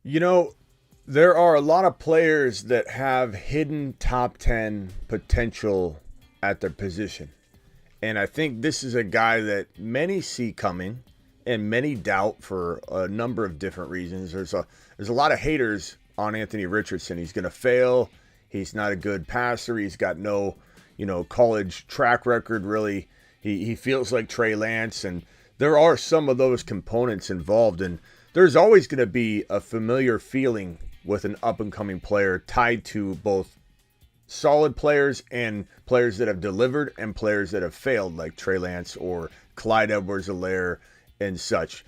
You know, there are a lot of players that have hidden top 10 potential at their position. And I think this is a guy that many see coming and many doubt for a number of different reasons. There's a lot of haters on Anthony Richardson. He's going to fail. He's not a good passer. He's got no, college track record really. He feels like Trey Lance, and there are some of those components involved, and there's always going to be a familiar feeling with an up and coming player tied to both solid players and players that have delivered and players that have failed, like Trey Lance or Clyde Edwards-Helaire and such.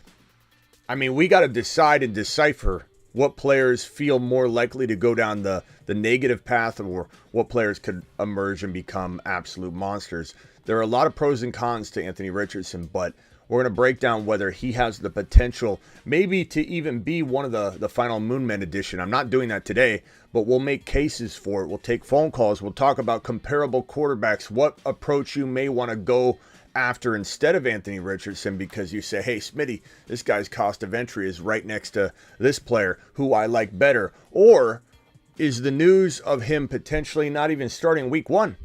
I mean, we got to decide and decipher what players feel more likely to go down the negative path, or what players could emerge and become absolute monsters. There are a lot of pros and cons to Anthony Richardson, but we're going to break down whether he has the potential maybe to even be one of the final Moonmen edition. I'm not doing that today, but we'll make cases for it. We'll take phone calls. We'll talk about comparable quarterbacks, what approach you may want to go after instead of Anthony Richardson, because you say, hey, Smitty, this guy's cost of entry is right next to this player who I like better. Or is the news of him potentially not even starting week one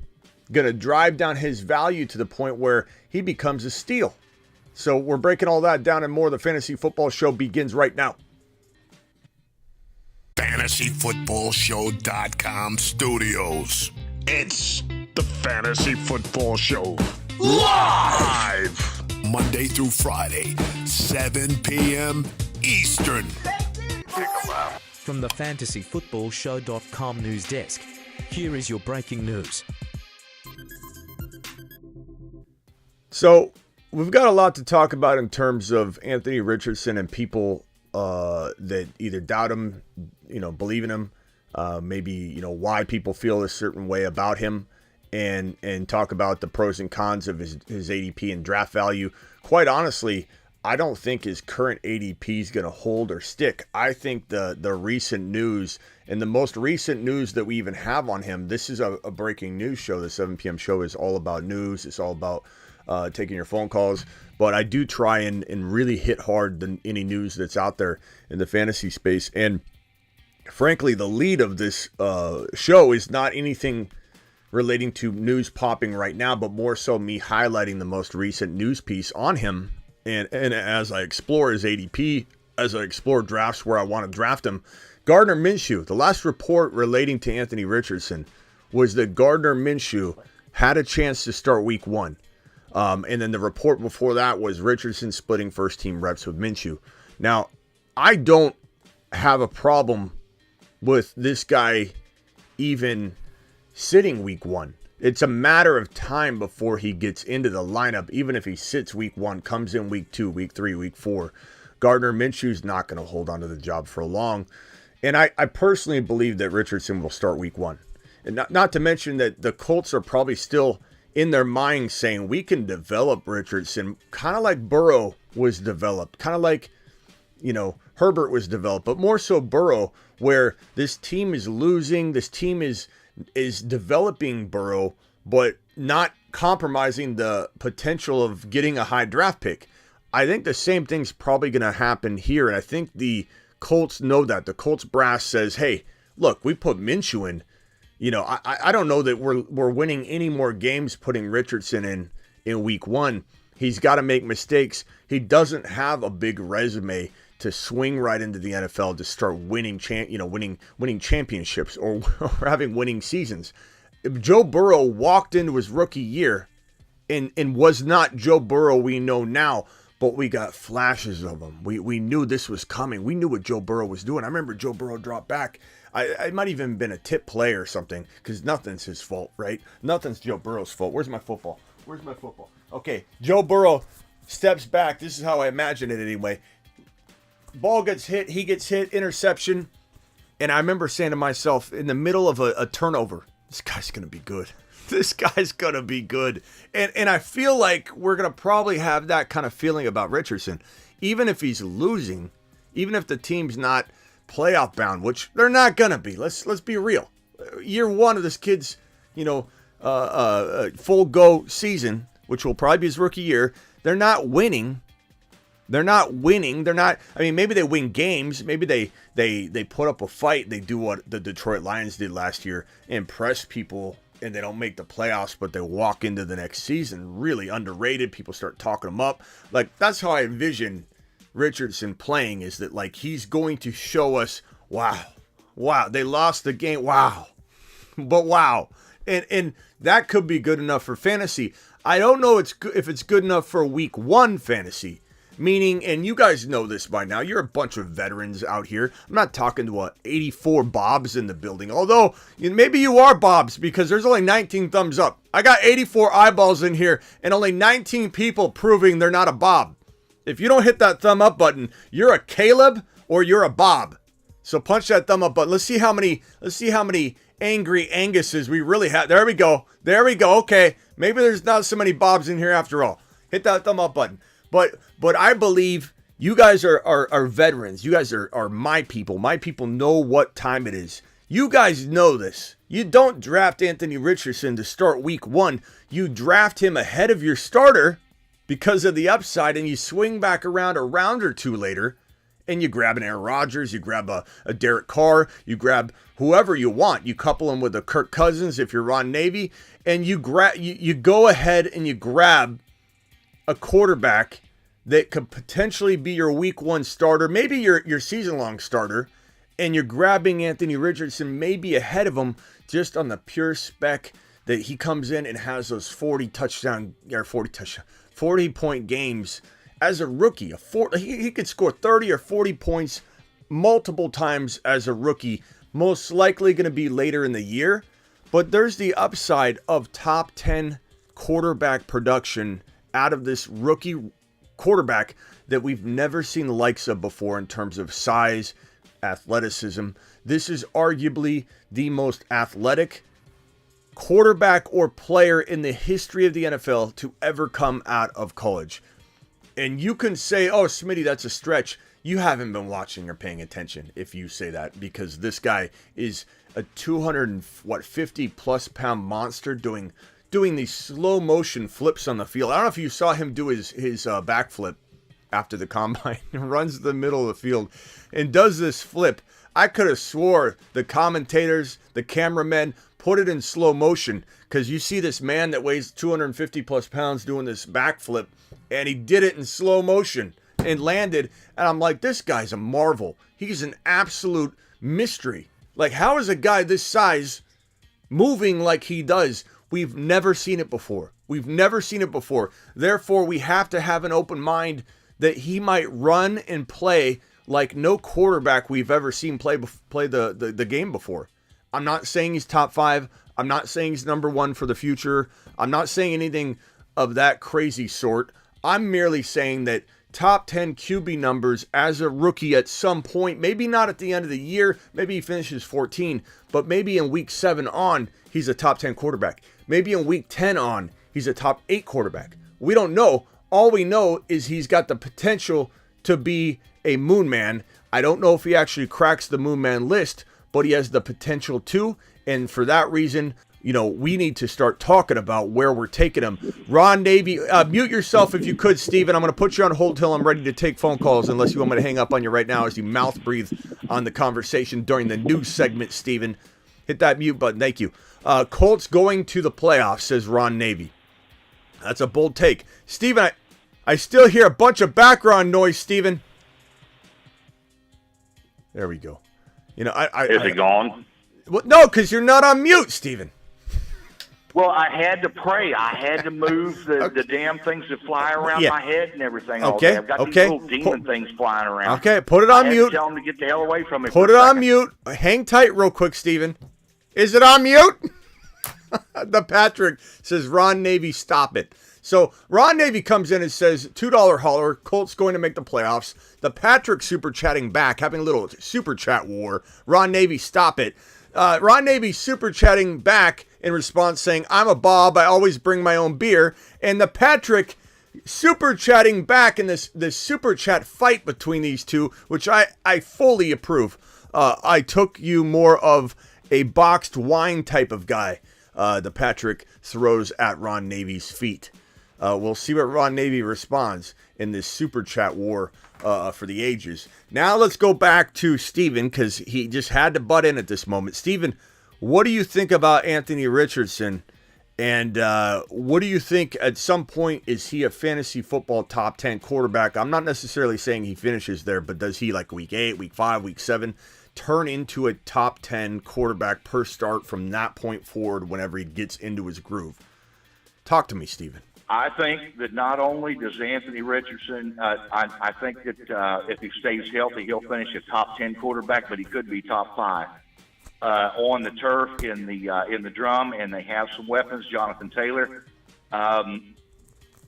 going to drive down his value to the point where he becomes a steal? So we're breaking all that down and more. The Fantasy Football Show begins right now. FantasyFootballShow.com studios. It's the Fantasy Football Show. Live! Monday through Friday, 7 p.m. Eastern. From the FantasyFootballShow.com news desk, here is your breaking news. So we've got a lot to talk about in terms of Anthony Richardson and people that either doubt him, believe in him, maybe, why people feel a certain way about him, and talk about the pros and cons of his ADP and draft value. Quite honestly, I don't think his current ADP is going to hold or stick. I think the recent news, and the most recent news that we even have on him, this is a breaking news show. The 7 p.m. show is all about news. It's all about taking your phone calls. But I do try and really hit hard any news that's out there in the fantasy space. And frankly, the lead of this show is not anything relating to news popping right now, but more so me highlighting the most recent news piece on him. And as I explore his ADP, as I explore drafts where I want to draft him, Gardner Minshew, the last report relating to Anthony Richardson was that Gardner Minshew had a chance to start week one. And then the report before that was Richardson splitting first team reps with Minshew. Now, I don't have a problem with this guy even sitting week one. It's a matter of time before he gets into the lineup. Even if he sits week one, comes in week two, week three, week four, Gardner Minshew's not going to hold on to the job for long. And I personally believe that Richardson will start week one. And not to mention that the Colts are probably still in their mind saying we can develop Richardson kind of like Burrow was developed, kind of like, Herbert was developed, but more so Burrow, where this team is losing, this team is developing Burrow, but not compromising the potential of getting a high draft pick. I think the same thing's probably going to happen here, and I think the Colts know that. The Colts brass says, hey, look, we put Minshew in. I don't know that we're winning any more games putting Richardson in week one. He's got to make mistakes. He doesn't have a big resume to swing right into the NFL to start winning championships or having winning seasons. Joe Burrow walked into his rookie year and was not Joe Burrow we know now, but we got flashes of him. We knew this was coming. We knew what Joe Burrow was doing. I remember Joe Burrow dropped back. I might even been a tip play or something, because nothing's his fault, right? Nothing's Joe Burrow's fault. Where's my football? Okay, Joe Burrow steps back. This is how I imagine it anyway. Ball gets hit, he gets hit, interception. And I remember saying to myself in the middle of a turnover, this guy's going to be good. This guy's going to be good. And I feel like we're going to probably have that kind of feeling about Richardson. Even if he's losing, even if the team's not playoff bound, which they're not going to be. Let's be real. Year one of this kid's, full go season, which will probably be his rookie year, they're not winning. They're not winning. They're not. I mean, maybe they win games. Maybe they put up a fight. They do what the Detroit Lions did last year, impress people, and they don't make the playoffs, but they walk into the next season really underrated. People start talking them up. Like, that's how I envision Richardson playing, is that, like, he's going to show us, wow, they lost the game, wow, but wow. And that could be good enough for fantasy. I don't know if it's good enough for week 1 fantasy. Meaning, and you guys know this by now, you're a bunch of veterans out here. I'm not talking to 84 Bobs in the building. Although, maybe you are Bobs, because there's only 19 thumbs up. I got 84 eyeballs in here and only 19 people proving they're not a Bob. If you don't hit that thumb up button, you're a Caleb or you're a Bob. So punch that thumb up button. Let's see how many angry Anguses we really have. There we go. Okay. Maybe there's not so many Bobs in here after all. Hit that thumb up button. But I believe you guys are veterans. You guys are my people. My people know what time it is. You guys know this. You don't draft Anthony Richardson to start week 1. You draft him ahead of your starter because of the upside, and you swing back around a round or two later, and you grab an Aaron Rodgers, you grab a Derek Carr, you grab whoever you want. You couple them with a Kirk Cousins if you're Ron Navy, and you go ahead and you grab a quarterback that could potentially be your week 1 starter, maybe your season-long starter, and you're grabbing Anthony Richardson maybe ahead of him just on the pure spec that he comes in and has those 40-point games as a rookie. He could score 30 or 40 points multiple times as a rookie, most likely going to be later in the year, but there's the upside of top 10 quarterback production out of this rookie quarterback that we've never seen the likes of before in terms of size, athleticism. This is arguably the most athletic quarterback or player in the history of the NFL to ever come out of college. And you can say, oh, Smitty, that's a stretch. You haven't been watching or paying attention if you say that, because this guy is a 250 plus pound monster doing these slow motion flips on the field. I don't know if you saw him do his backflip after the combine. He runs the middle of the field and does this flip. I could have swore the commentators, the cameramen put it in slow motion, because you see this man that weighs 250 plus pounds doing this backflip, and he did it in slow motion and landed. And I'm like, this guy's a marvel. He's an absolute mystery. Like, how is a guy this size moving like he does? We've never seen it before. Therefore, we have to have an open mind that he might run and play like no quarterback we've ever seen play the game before. I'm not saying he's top 5. I'm not saying he's number 1 for the future. I'm not saying anything of that crazy sort. I'm merely saying that top 10 QB numbers as a rookie at some point, maybe not at the end of the year, maybe he finishes 14, but maybe in week 7 on, he's a top 10 quarterback. Maybe in week 10 on, he's a top 8 quarterback. We don't know. All we know is he's got the potential to be a moon man. I don't know if he actually cracks the moon man list, but he has the potential to. And for that reason, we need to start talking about where we're taking him. Ron Navy, mute yourself if you could, Steven. I'm going to put you on hold till I'm ready to take phone calls, unless you want me to hang up on you right now as you mouth breathe on the conversation during the news segment, Steven. Hit that mute button. Thank you. Colts going to the playoffs, says Ron Navy. That's a bold take. Steven, I still hear a bunch of background noise, Steven. There we go. Is it gone? Well, no, because you're not on mute, Steven. Well, I had to pray. I had to move the damn things that fly around my head and everything all day. I've got these little demon things flying around. Okay, put it on mute. Tell them to get the hell away from me. Put it on mute. Hang tight real quick, Steven. Is it on mute? The Patrick says, Ron Navy, stop it. So Ron Navy comes in and says, $2 holler, Colts going to make the playoffs. The Patrick super chatting back, having a little super chat war. Ron Navy, stop it. Ron Navy super chatting back in response saying, I'm a Bob, I always bring my own beer. And the Patrick super chatting back in this super chat fight between these two, which I fully approve. I took you more of a boxed wine type of guy. The Patrick throws at Ron Navy's feet. We'll see what Ron Navy responds in this super chat war for the ages. Now let's go back to Steven, because he just had to butt in at this moment. Steven, what do you think about Anthony Richardson? And what do you think at some point, is he a fantasy football top 10 quarterback? I'm not necessarily saying he finishes there, but does he, like week 8, week 5, week 7, turn into a top 10 quarterback per start from that point forward whenever he gets into his groove? Talk to me, Steven. I think that not only does Anthony Richardson, I think that if he stays healthy, he'll finish a top 10 quarterback, but he could be top 5 on the turf in the drum, and they have some weapons. Jonathan Taylor.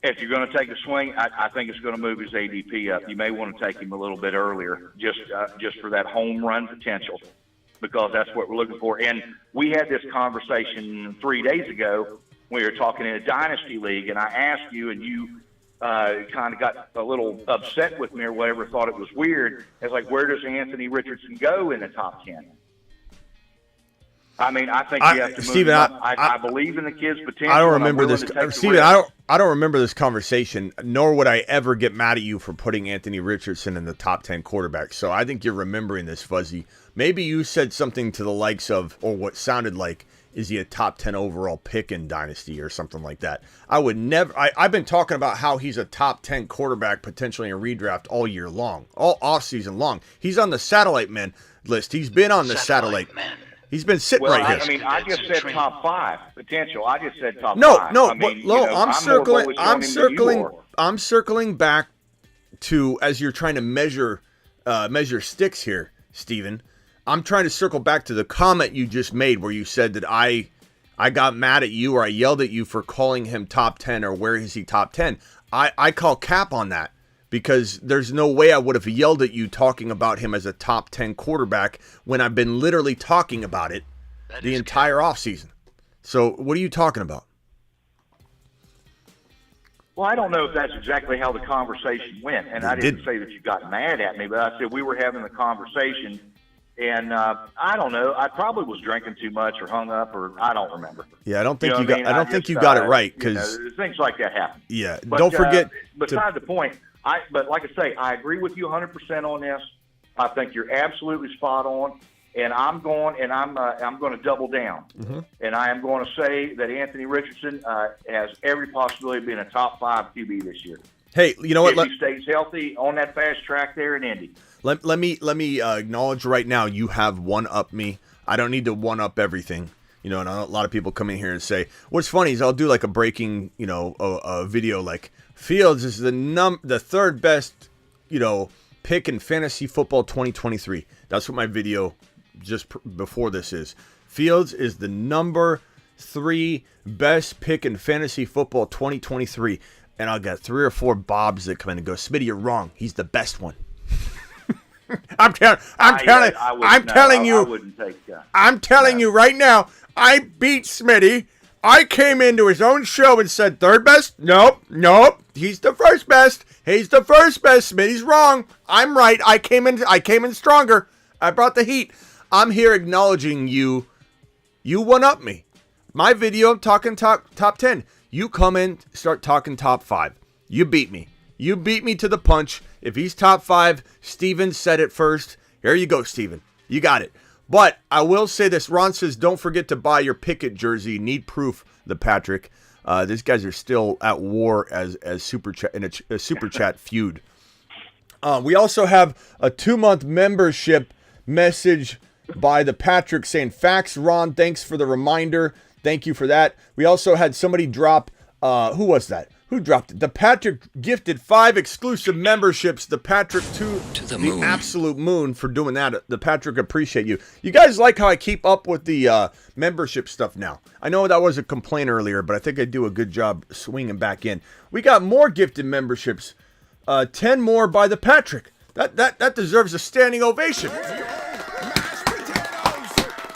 If you're going to take a swing, I think it's going to move his ADP up. You may want to take him a little bit earlier, just for that home run potential, because that's what we're looking for. And we had this conversation 3 days ago. We were talking in a dynasty league, and I asked you, and you kind of got a little upset with me or whatever, thought it was weird. It's like, where does Anthony Richardson go in the top 10? I mean, I think you have to move Steven, him up. I believe in the kid's potential. I don't remember this, Steven. I don't remember this conversation. Nor would I ever get mad at you for putting Anthony Richardson in the top 10 quarterbacks. So I think you're remembering this fuzzy. Maybe you said something to the likes of, or what sounded like, is he a top 10 overall pick in Dynasty or something like that? I would never. I've been talking about how he's a top 10 quarterback potentially in redraft all year long, all offseason long. He's on the Satellite Man list. He's been on the Satellite Man. He's been sitting right here. I mean, I just said top 5 potential. I just said top 5. No. I mean, I'm circling back to, as you're trying to measure sticks here, Steven. I'm trying to circle back to the comment you just made where you said that I got mad at you, or I yelled at you for calling him top 10, or where is he top 10. I call cap on that, because there's no way I would have yelled at you talking about him as a top 10 quarterback when I've been literally talking about it the entire offseason. So what are you talking about? Well, I don't know if that's exactly how the conversation went, and I didn't say that you got mad at me, but I said we were having the conversation. And I don't know. I probably was drinking too much, or hung up, or I don't remember. Yeah, I don't think you got. I don't think you got it right, because things like that happen. Yeah, but, don't forget. Beside the point, but like I say, I agree with you 100% on this. I think you're absolutely spot on, and I'm going to double down, and I am going to say that Anthony Richardson has every possibility of being a top 5 QB this year. Hey, you know what? If he stays healthy on that fast track there in Indy. Let me acknowledge right now, you have one-up me. I don't need to one-up everything. And a lot of people come in here and say, what's funny is I'll do like a breaking, a video like, Fields is the third best, pick in fantasy football 2023. That's what my video just before this is. Fields is the number 3 best pick in fantasy football 2023. And I'll get 3 or 4 Bobs that come in and go, Smitty, you're wrong. He's the best one. I'm telling you right now, I beat Smitty. I came into his own show and said third best. Nope. He's the first best. Smitty's wrong. I'm right. I came in stronger. I brought the heat. I'm here acknowledging you. You one up me. My video, I'm talking top 10. You come in, start talking top 5. You beat me. You beat me to the punch. If he's top 5, Steven said it first. Here you go, Steven. You got it. But I will say this. Ron says, don't forget to buy your Pickett jersey. Need proof, the Patrick. These guys are still at war as super chat in a super chat feud. We also have a 2-month membership message by the Patrick saying, facts, Ron. Thanks for the reminder. Thank you for that. We also had somebody drop, who was that? Who dropped it? The Patrick gifted 5 exclusive memberships. The Patrick to the moon. Absolute moon for doing that. The Patrick, appreciate you. You guys like how I keep up with the membership stuff now. I know that was a complaint earlier, but I think I do a good job swinging back in. We got more gifted memberships. 10 more by the Patrick. That deserves a standing ovation.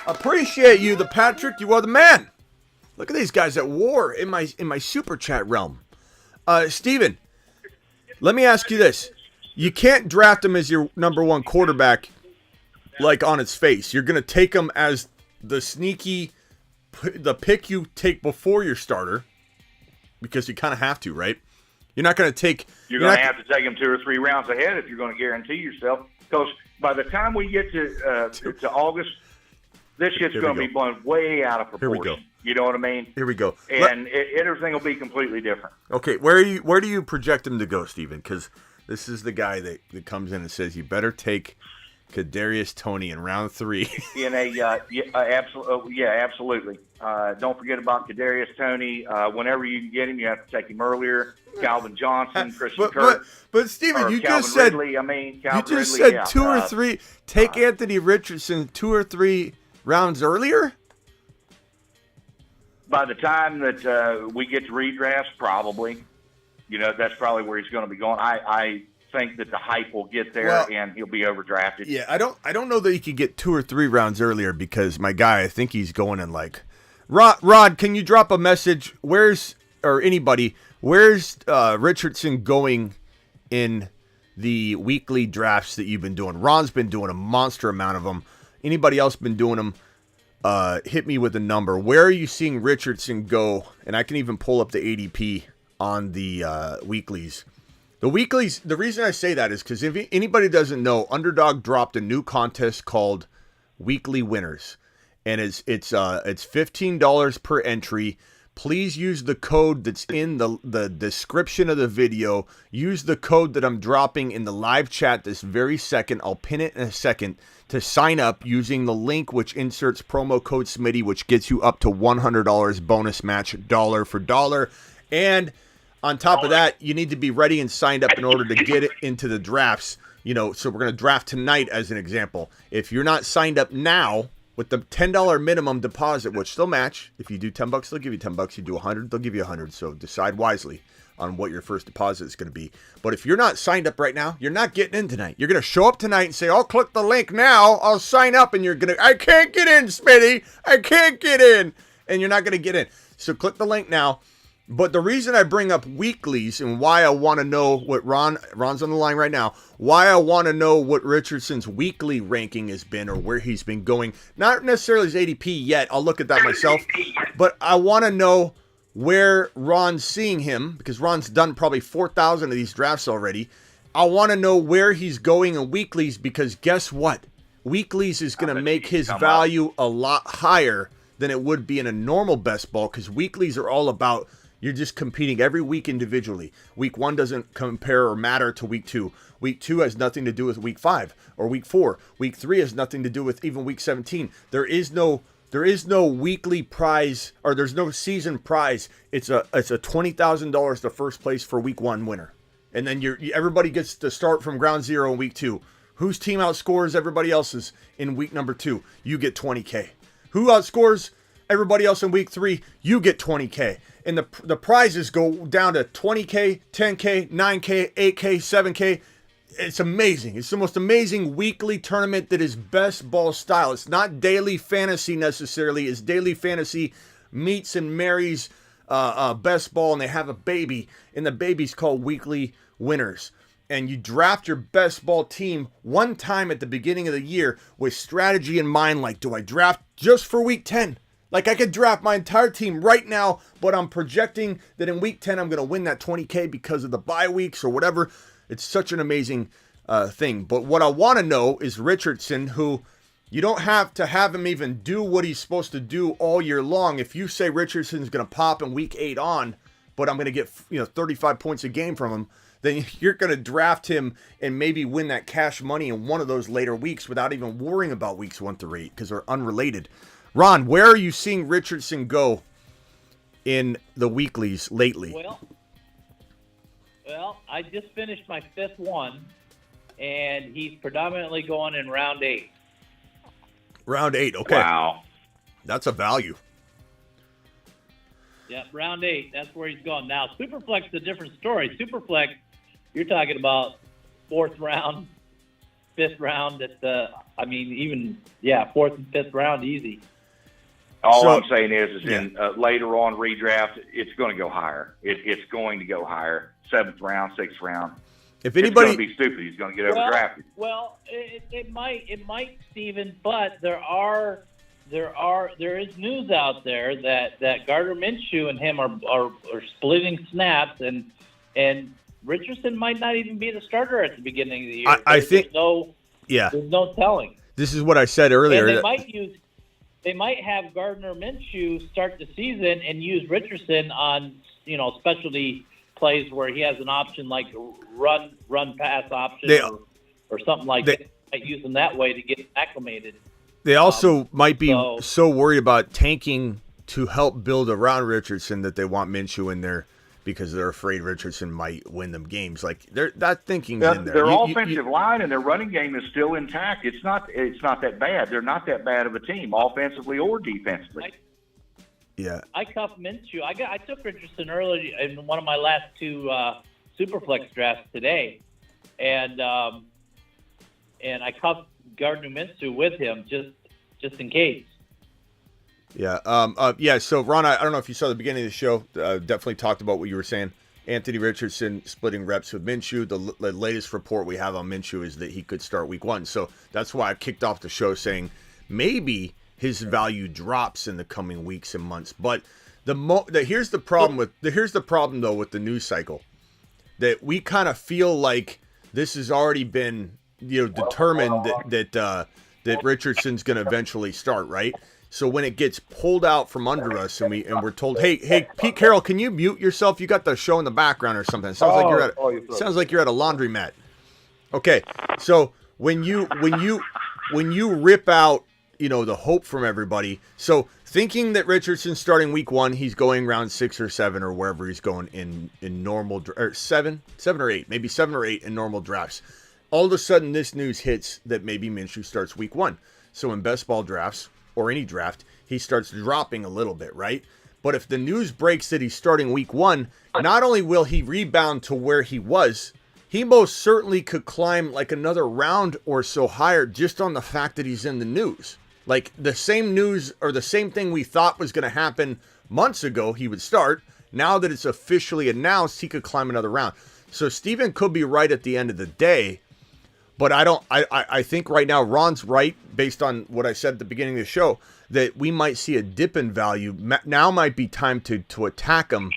Appreciate you, the Patrick. You are the man. Look at these guys at war in my super chat realm. Steven, let me ask you this. You can't draft him as your number 1 quarterback like on its face. You're going to take him as the pick you take before your starter. because you kind of have to, right? You're not going to take. You're going to have to take them 2 or 3 rounds ahead if you're going to guarantee yourself. Because by the time we get to August, this shit's going to be blown way out of proportion. Here we go. You know what I mean? Here we go. And everything will be completely different. Okay, where do you project him to go, Steven? Because this is the guy that comes in and says you better take Kadarius Toney in round 3. Absolutely. Don't forget about Kadarius Toney. Whenever you can get him, you have to take him earlier. Calvin Johnson, Christian Kirk. But Steven, you Calvin just said Ridley, Calvin Ridley, just said yeah. 2 or 3. Take Anthony Richardson 2 or 3 rounds earlier. By the time that we get to redrafts, probably. That's probably where he's going to be going. I think that the hype will get there and he'll be overdrafted. Yeah, I don't know that he could get 2 or 3 rounds earlier because my guy, I think he's going in like Rod, can you drop a message? Where's Richardson going in the weekly drafts that you've been doing? Ron's been doing a monster amount of them. Anybody else been doing them? Hit me with a number. Where are you seeing Richardson go? And I can even pull up the ADP on the weeklies. The weeklies, the reason I say that is because if anybody doesn't know, Underdog dropped a new contest called Weekly Winners. And it's $15 per entry. Please use the code that's in the description of the video. Use the code that I'm dropping in the live chat this very second. I'll pin it in a second to sign up using the link which inserts promo code Smitty, which gets you up to $100 bonus match dollar for dollar. And on top of that, you need to be ready and signed up in order to get it into the drafts. So we're going to draft tonight as an example. If you're not signed up now, with the $10 minimum deposit, which they'll match. If you do $10, they'll give you $10. You do $100, they'll give you $100. So decide wisely on what your first deposit is going to be. But if you're not signed up right now, you're not getting in tonight. You're going to show up tonight and say, I'll click the link now. I'll sign up. And you're going to, I can't get in, Smitty. I can't get in. And you're not going to get in. So click the link now. But the reason I bring up weeklies and why I want to know what Ron's on the line right now, why I want to know what Richardson's weekly ranking has been or where he's been going, not necessarily his ADP yet, I'll look at that myself, but I want to know where Ron's seeing him, because Ron's done probably 4,000 of these drafts already. I want to know where he's going in weeklies, because guess what? Weeklies is going to make his value a lot higher than it would be in a normal best ball, because weeklies are all about you're just competing every week individually. Week 1 doesn't compare or matter to week 2. Week 2 has nothing to do with week 5 or week 4. Week 3 has nothing to do with even week 17. There is no weekly prize, or there's no season prize. It's a $20,000 to first place for week 1 winner. And then everybody gets to start from ground zero in week 2. Whose team outscores everybody else's in week number 2? You get $20K. Who outscores everybody else in week 3? You get $20K. And the prizes go down to $20K, $10K, $9K, $8K, $7K. It's amazing. It's the most amazing weekly tournament that is best ball style. It's not daily fantasy necessarily. It's daily fantasy meets and marries best ball, and they have a baby. And the baby's called Weekly Winners. And you draft your best ball team one time at the beginning of the year with strategy in mind, like, do I draft just for week 10? Like, I could draft my entire team right now, but I'm projecting that in week 10, I'm going to win that $20K because of the bye weeks or whatever. It's such an amazing thing. But what I want to know is Richardson, who you don't have to have him even do what he's supposed to do all year long. If you say Richardson's going to pop in week 8 on, but I'm going to get 35 points a game from him, then you're going to draft him and maybe win that cash money in one of those later weeks without even worrying about weeks 1 through 8 because they're unrelated. Ron, where are you seeing Richardson go in the weeklies lately? Well, I just finished my 5th one, and he's predominantly going in round 8. Round 8, okay. Wow. That's a value. Yep, round 8. That's where he's going. Now, Superflex is a different story. Superflex, you're talking about 4th round, 5th round. 4th and 5th round, easy. All I'm saying is in later on redraft, it's going to go higher. It's going to go higher. 7th round, 6th round. If anybody, it's going to be stupid. He's going to get overdrafted. Well, it might, Stephen. But there are there is news out there that Gardner Minshew and him are splitting snaps, and Richardson might not even be the starter at the beginning of the year. I think there's no telling. This is what I said earlier. And they might have Gardner Minshew start the season and use Richardson on specialty plays where he has an option like run pass option or something like that. Might use him that way to get acclimated. They also might be so worried about tanking to help build around Richardson that they want Minshew in there because they're afraid Richardson might win them games. Like that thinking's in there. Their offensive line and their running game is still intact. It's not that bad. They're not that bad of a team, offensively or defensively. I cuffed Minshew. I took Richardson early in one of my last two Superflex drafts today, and I cuffed Gardner Minshew with him just in case. Yeah. So Ron, I don't know if you saw the beginning of the show. Definitely talked about what you were saying. Anthony Richardson splitting reps with Minshew. The latest report we have on Minshew is that he could start week 1. So that's why I kicked off the show saying maybe his value drops in the coming weeks and months. But here's the problem though with the news cycle, that we kind of feel like this has already been determined that Richardson's going to eventually start, right? So when it gets pulled out from under us and we're told, hey, Pete Carroll, can you mute yourself? You got the show in the background or something. It sounds like you're at a laundromat. Okay, so when you rip out the hope from everybody, so thinking that Richardson's starting week 1, he's going round 6 or 7 or wherever he's going in normal or 7 or 8, maybe 7 or 8 in normal drafts. All of a sudden, this news hits that maybe Minshew starts week 1. So in best ball drafts or any draft, he starts dropping a little bit, right? But if the news breaks that he's starting week 1, not only will he rebound to where he was, he most certainly could climb like another round or so higher just on the fact that he's in the news. Like the same news or the same thing we thought was going to happen months ago, he would start. Now that it's officially announced, he could climb another round. So Steven could be right at the end of the day. But I think right now Ron's right based on what I said at the beginning of the show that we might see a dip in value. Now might be time to attack him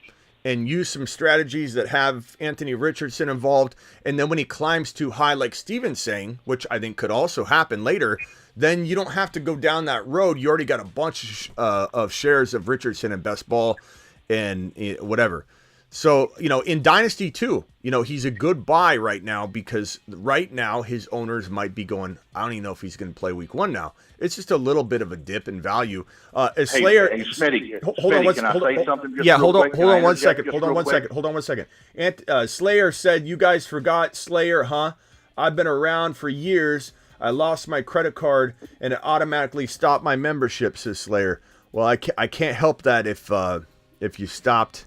and use some strategies that have Anthony Richardson involved. And then when he climbs too high, like Steven's saying, which I think could also happen later, then you don't have to go down that road. You already got a bunch of shares of Richardson in best ball and whatever. So, in Dynasty too, he's a good buy right now because right now his owners might be going, I don't even know if he's going to play week 1 now. It's just a little bit of a dip in value. Slayer, Smitty, hold on, can I say something? Hold on one second. Slayer said, you guys forgot Slayer, huh? I've been around for years. I lost my credit card and it automatically stopped my membership, says Slayer. Well, I can't help that if you stopped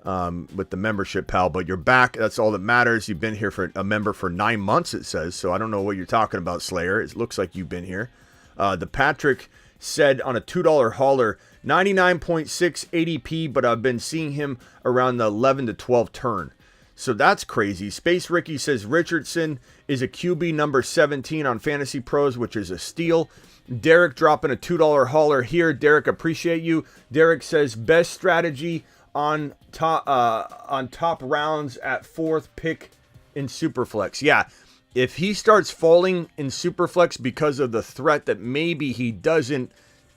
with the membership, pal, but you're back. That's all that matters. You've been here for a member for 9 months, it says. So I don't know what you're talking about, Slayer. It looks like you've been here. The Patrick said on a $2 hauler, 99.6 ADP, but I've been seeing him around the 11 to 12 turn. So that's crazy. Space Ricky says Richardson is a QB number 17 on Fantasy Pros, which is a steal. Derek dropping a $2 hauler here. Derek, appreciate you. Derek says best strategy on top rounds at 4th pick in Superflex. Yeah, if he starts falling in Superflex because of the threat that maybe he doesn't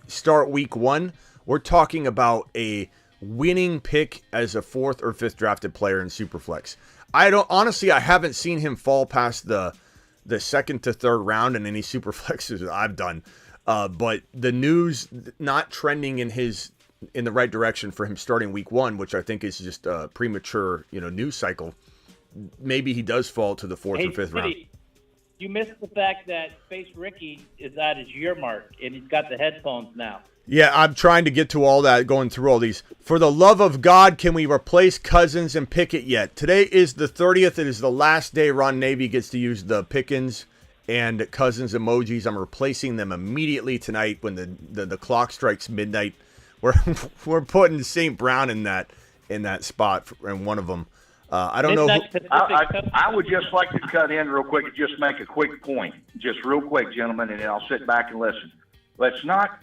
start week 1, we're talking about a winning pick as a 4th or 5th drafted player in Superflex. I haven't seen him fall past the 2nd to 3rd round in any Superflexes that I've done. But the news not trending in the right direction for him starting week 1, which I think is just a premature, news cycle. Maybe he does fall to the 4th or 5th round. You missed the fact that Space Ricky is at his year mark and he's got the headphones now. Yeah, I'm trying to get to all that, going through all these. For the love of God, can we replace Cousins and Pickett yet? Today is the 30th. It is the last day Ron Navy gets to use the Pickens and Cousins emojis. I'm replacing them immediately tonight when the clock strikes midnight. We're putting St. Brown in that spot in one of them. I don't know. I would just like to cut in real quick and just make a quick point, just real quick, gentlemen, and then I'll sit back and listen. Let's not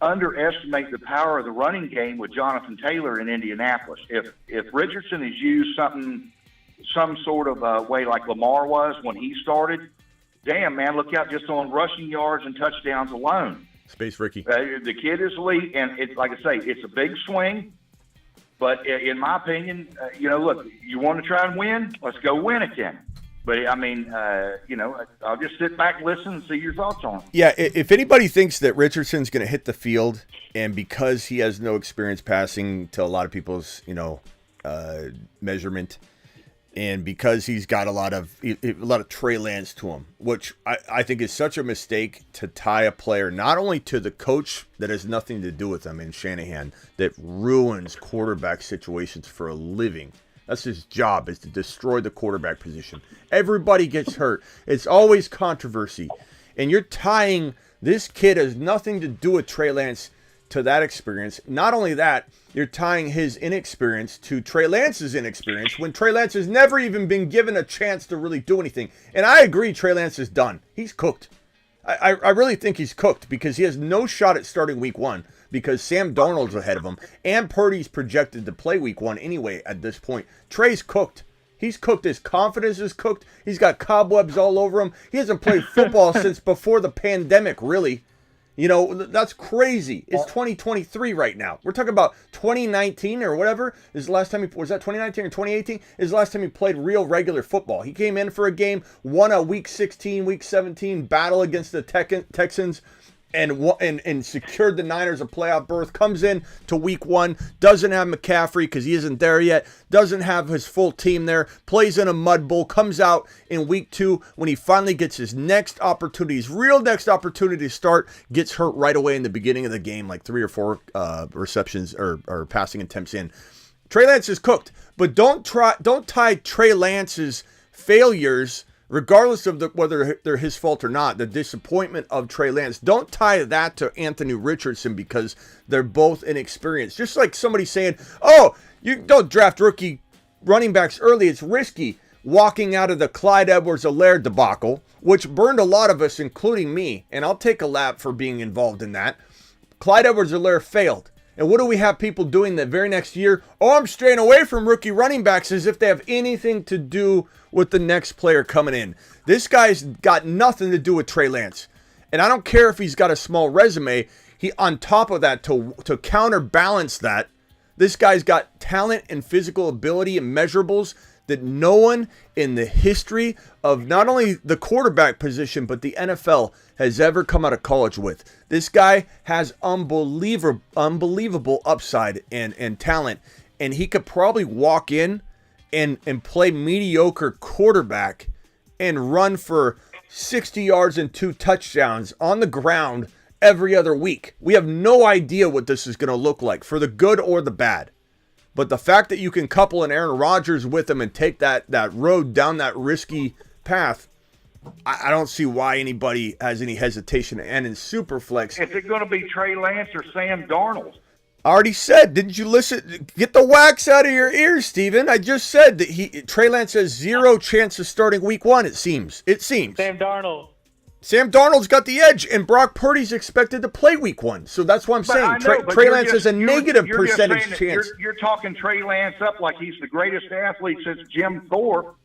underestimate the power of the running game with Jonathan Taylor in Indianapolis. If Richardson is used some sort of way like Lamar was when he started, damn, man, look out just on rushing yards and touchdowns alone. Space Ricky. The kid is elite, and it's like I say, it's a big swing. But in my opinion, look, you want to try and win? Let's go win again. But, I mean, I'll just sit back and listen and see your thoughts on it. Yeah, if anybody thinks that Richardson's going to hit the field, and because he has no experience passing to a lot of people's, measurement, and because he's got a lot of Trey Lance to him, which I think is such a mistake to tie a player not only to the coach that has nothing to do with them in Shanahan, that ruins quarterback situations for a living. That's his job, is to destroy the quarterback position. Everybody gets hurt. It's always controversy. And you're tying this kid has nothing to do with Trey Lance to that experience. Not only that, you're tying his inexperience to Trey Lance's inexperience when Trey Lance has never even been given a chance to really do anything. And I agree, Trey Lance is done. He's cooked. I really think he's cooked because he has no shot at starting week 1 because Sam Darnold's ahead of him and Purdy's projected to play week 1 anyway at this point. Trey's cooked. He's cooked. His confidence is cooked. He's got cobwebs all over him. He hasn't played football since before the pandemic, really. That's crazy. It's 2023 right now. We're talking about 2019 or whatever. Is the last time was that 2019 or 2018? Is the last time he played real regular football. He came in for a game, won a week 16, week 17 battle against the Texans, and secured the Niners a playoff berth. Comes in to week 1, doesn't have McCaffrey because he isn't there yet, doesn't have his full team there, plays in a mud bowl, comes out in week 2 when he finally gets his next opportunity, his real next opportunity to start, gets hurt right away in the beginning of the game, like 3 or 4 receptions or passing attempts in. Trey Lance is cooked, but don't tie Trey Lance's failures, regardless of whether they're his fault or not, the disappointment of Trey Lance, don't tie that to Anthony Richardson because they're both inexperienced. Just like somebody saying, oh, you don't draft rookie running backs early, it's risky. Walking out of the Clyde Edwards-Helaire debacle, which burned a lot of us, including me, and I'll take a lap for being involved in that. Clyde Edwards-Helaire failed. And what do we have people doing the very next year? Oh, I'm straying away from rookie running backs as if they have anything to do with the next player coming in. This guy's got nothing to do with Trey Lance. And I don't care if he's got a small resume. He, on top of that, to counterbalance that, this guy's got talent and physical ability and measurables that no one in the history of not only the quarterback position, but the NFL has ever come out of college with. This guy has unbelievable upside and talent, and he could probably walk in and play mediocre quarterback and run for 60 yards and 2 touchdowns on the ground every other week. We have no idea what this is going to look like, for the good or the bad. But the fact that you can couple an Aaron Rodgers with him and take that road down that risky path, I don't see why anybody has any hesitation to end in Superflex. Is it going to be Trey Lance or Sam Darnold? I already said, didn't you listen? Get the wax out of your ears, Steven. I just said that Trey Lance has 0 chance of starting week 1, it seems. Sam Darnold's got the edge, and Brock Purdy's expected to play week 1. So that's what I'm saying. Trey Lance has a negative percentage chance. You're talking Trey Lance up like he's the greatest athlete since Jim Thorpe,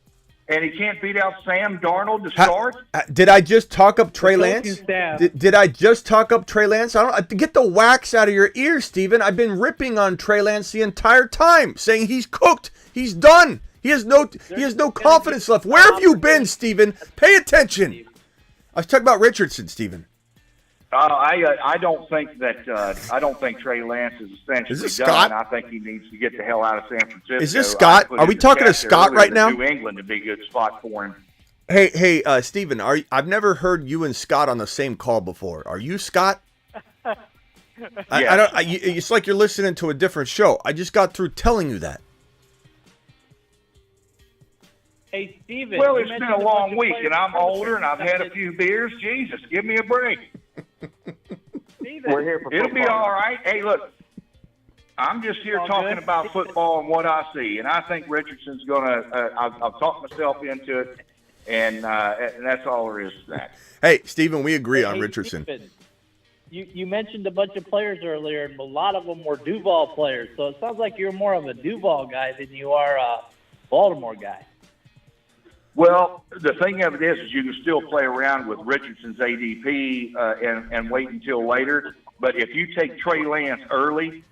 and he can't beat out Sam Darnold to start? Did I just talk up Trey Lance? Did I just talk up Trey Lance? Get the wax out of your ears, Steven. I've been ripping on Trey Lance the entire time, saying he's cooked. He's done. He has no confidence left. Where have you been, Steven? Pay attention. I was talking about Richardson, Stephen. I don't think Trey Lance is essentially done. Scott? I think he needs to get the hell out of San Francisco. Is this Scott? Are we talking to Scott right now? New England would be a good spot for him. Hey, Stephen. I've never heard you and Scott on the same call before. Are you Scott? It's like you're listening to a different show. I just got through telling you that. Hey, Steven. Well, it's been a long week, and I'm older, and I've had a few beers. Jesus, give me a break. Steven. We're here for football. It'll be all right. Hey, look, I'm just here talking about football and what I see, and I think Richardson's going to I've talked myself into it, and that's all there is to that. Hey, Steven, we agree on Richardson. Steven. you mentioned a bunch of players earlier, and a lot of them were Duval players. So it sounds like you're more of a Duval guy than you are a Baltimore guy. Well, the thing of it is you can still play around with Richardson's ADP and wait until later. But if you take Trey Lance early,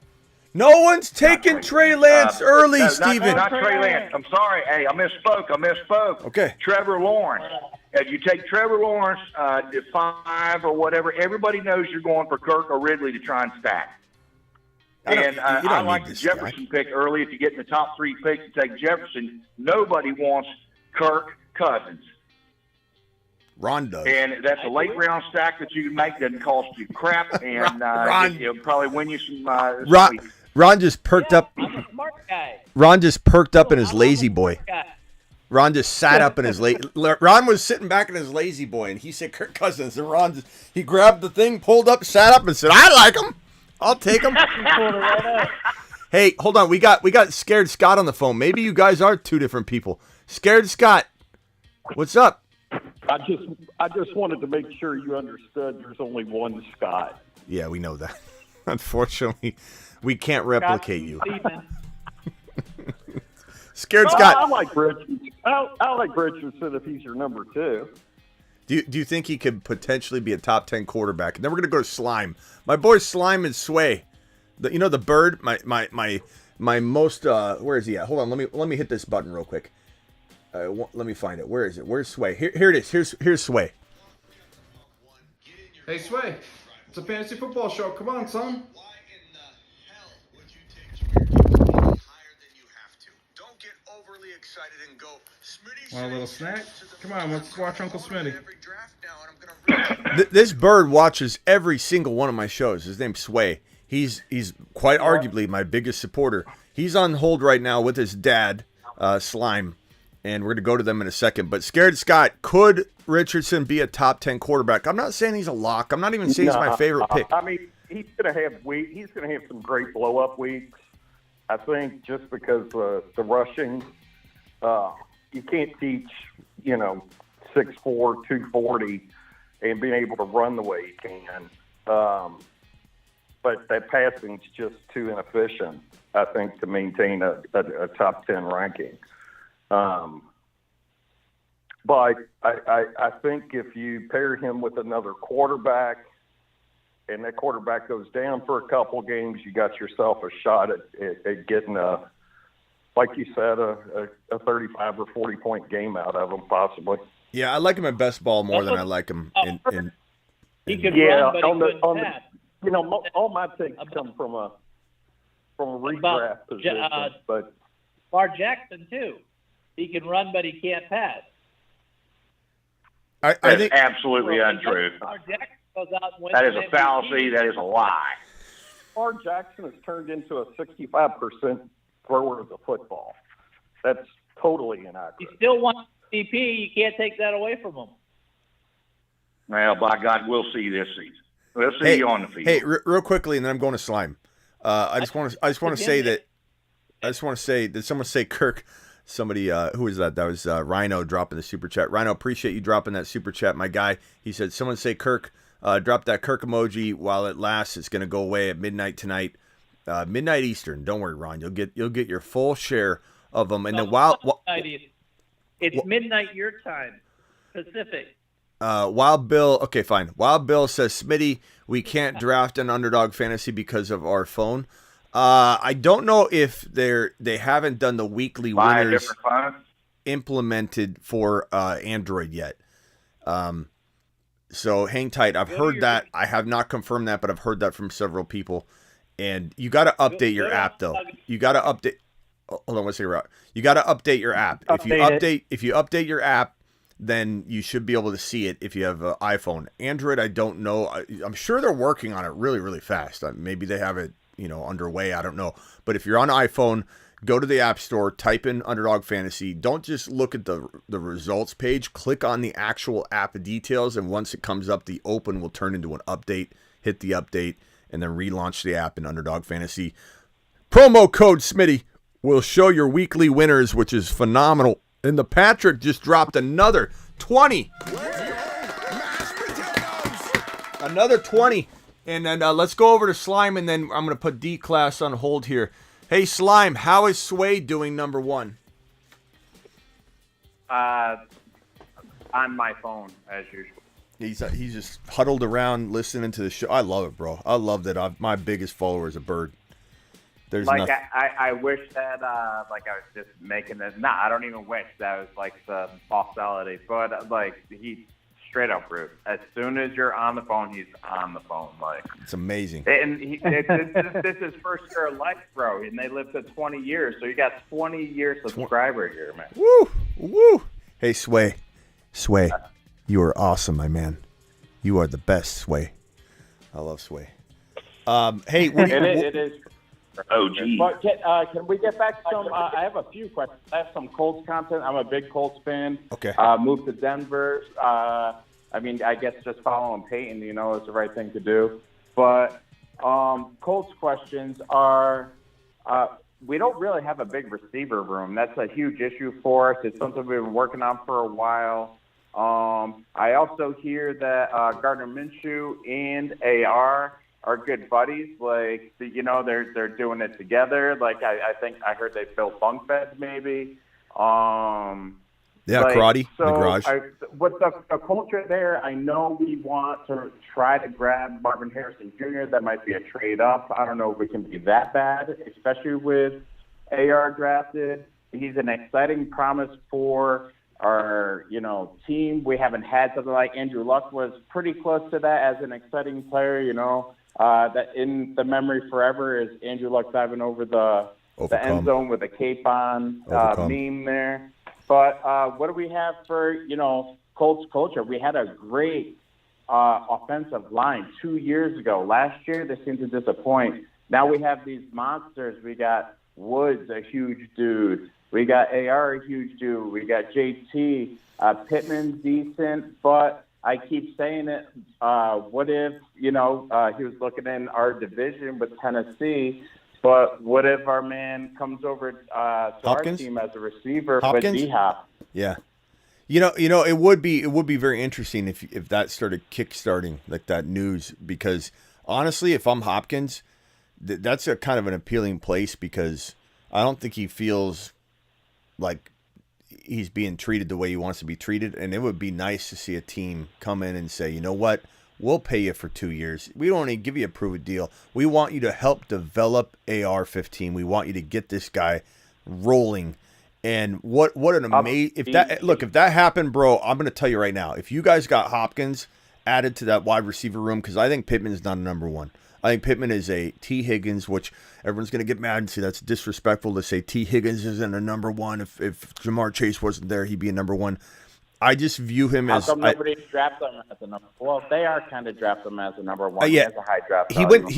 No one's taking Trey Lance early, no, Steven. Not Trey Lance. I'm sorry. Hey, I misspoke. Okay. Trevor Lawrence. If you take Trevor Lawrence at 5 or whatever, everybody knows you're going for Kirk or Ridley to try and stack. And I like the Jefferson pick early. If you get in the top 3 picks to take Jefferson, nobody wants Kirk Cousins. Ron does. And that's a late round stack that you can make. Doesn't cost you crap, and it'll probably win you some weeks. Ron just perked up. I'm a smart guy. Ron just perked up in his I'm a lazy smart boy. guy. Ron just sat up in his Ron was sitting back in his lazy boy, and he said Kirk Cousins, and Ron he grabbed the thing, pulled up, sat up, and said, "I like him. I'll take him." Hey, hold on. We got Scared Scott on the phone. Maybe you guys are two different people. Scared Scott, what's up? I just wanted to make sure you understood there's only one Scott. Yeah, we know that. Unfortunately, we can't replicate you. Scared Scott. I like Richardson. I like Richardson if he's your number 2. Do you think he could potentially be a top 10 quarterback? And then we're gonna go to Slime. My boy Slime and Sway. The bird. My most. Where is he at? Hold on. Let me hit this button real quick. Let me find it. Where is it? Where's Sway? Here it is. Here's Sway. Hey, Sway. It's a fantasy football show. Come on, son. Why in the hell would you take higher than you have to? Don't get overly excited and go, Smitty. Want a little snack? Come on, let's watch Uncle Smitty. This bird watches every single one of my shows. His name's Sway. He's quite arguably my biggest supporter. He's on hold right now with his dad, Slime, and we're going to go to them in a second. But Scared Scott, could Richardson be a top 10 quarterback? I'm not saying he's a lock. I'm not even saying he's my favorite pick. I mean, he's going to have some great blow up weeks. I think just because the rushing, you can't teach 6'4", 240, and being able to run the way he can. But that passing's just too inefficient, I think, to maintain a top 10 ranking. But I think if you pair him with another quarterback and that quarterback goes down for a couple games, you got yourself a shot at getting like you said, a 35 or 40 point game out of him, possibly. Yeah, I like him in best ball more than I like him in he could run, but he couldn't pass. All my takes come from a redraft position, but Lamar Jackson too. He can run, but he can't pass. I think absolutely untrue. Lamar Jackson goes out and wins That is an a fallacy. MVP. That is a lie. Lamar Jackson has turned into a 65% thrower of the football. That's totally inaccurate. He still won MVP. You can't take that away from him. Well, by God, we'll see this season. We'll see you on the field. Hey, real quickly, and then I'm going to Slime. I just want to say that. Did someone say Kirk? Somebody, who was that? That was Rhino dropping the super chat. Rhino, appreciate you dropping that super chat, my guy. He said, someone say Kirk, drop that Kirk emoji while it lasts. It's going to go away at midnight tonight, midnight Eastern. Don't worry, Ron. You'll get your full share of them. And then it's midnight your time, Pacific. Wild Bill, okay, fine. Wild Bill says, Smitty, we can't draft an underdog fantasy because of our phone. I don't know if they haven't done the weekly winners implemented for Android yet. So hang tight. I've heard that. I have not confirmed that, but I've heard that from several people. And you got to update your app though. You got to update. Hold on, one second. You got to update your app. If you update your app, then you should be able to see it if you have an iPhone. Android, I don't know. I'm sure they're working on it really, really fast. Maybe they have it, underway. I don't know. But if you're on iPhone, go to the App Store, type in Underdog Fantasy. Don't just look at the results page. Click on the actual app details, and once it comes up, the open will turn into an update. Hit the update, and then relaunch the app in Underdog Fantasy. Promo code Smitty will show your weekly winners, which is phenomenal. And the Patrick just dropped another 20. Another 20 And then let's go over to Slime, and then I'm going to put D-Class on hold here. Hey, Slime, how is Sway doing, number one? On my phone, as usual. He's just huddled around listening to the show. I love it, bro. I love that. My biggest follower is a bird. There's like nothing. I wish that like I was just making it. Nah, I don't even wish that was like the falsality. But like he straight up rude. As soon as you're on the phone, he's on the phone. Like it's amazing. And this is first year of life, bro. And they lived to 20 years, so you got 20-year subscriber here, man. Woo. Hey, Sway, you are awesome, my man. You are the best, Sway. I love Sway. Hey, what do you? It is. Oh, gee. But can we get back to some? I have a few questions. I have some Colts content. I'm a big Colts fan. Okay. Moved to Denver. I mean, I guess just following Peyton, is the right thing to do. But Colts questions are, we don't really have a big receiver room. That's a huge issue for us. It's something we've been working on for a while. I also hear that Gardner Minshew and AR are good buddies. Like, they're doing it together. Like, I think I heard they built bunk beds maybe. Karate in the garage. With the culture there, I know we want to try to grab Marvin Harrison Jr. That might be a trade up. I don't know if we can be that bad, especially with AR drafted. He's an exciting promise for our, team. We haven't had something like Andrew Luck was pretty close to that as an exciting player, that in the memory forever is Andrew Luck diving over the end zone with a cape on meme there. But what do we have for, Colts culture? We had a great offensive line 2 years ago. Last year, they seemed to disappoint. Now we have these monsters. We got Woods, a huge dude. We got AR, a huge dude. We got JT. Pittman's decent, but I keep saying it. What if, he was looking in our division with Tennessee, but what if our man comes over to our team as a receiver with D-Hop? Yeah. It would be very interesting if that started kickstarting like that news, because honestly, if I'm Hopkins, that's a kind of an appealing place, because I don't think he feels like he's being treated the way he wants to be treated. And it would be nice to see a team come in and say, you know what? We'll pay you for 2 years. We don't even give you a prove deal. We want you to help develop AR-15. We want you to get this guy rolling. And what an amazing, if that happened, bro, I'm going to tell you right now, if you guys got Hopkins added to that wide receiver room, because I think Pittman's not a number one. I think Pittman is a T. Higgins, which everyone's going to get mad and say that's disrespectful to say T. Higgins isn't a number one. If Jamar Chase wasn't there, he'd be a number one. I just view him as. How come nobody drafts him as a number? Well, they are kind of draft him as a number one. Yeah, he has a high draft. He went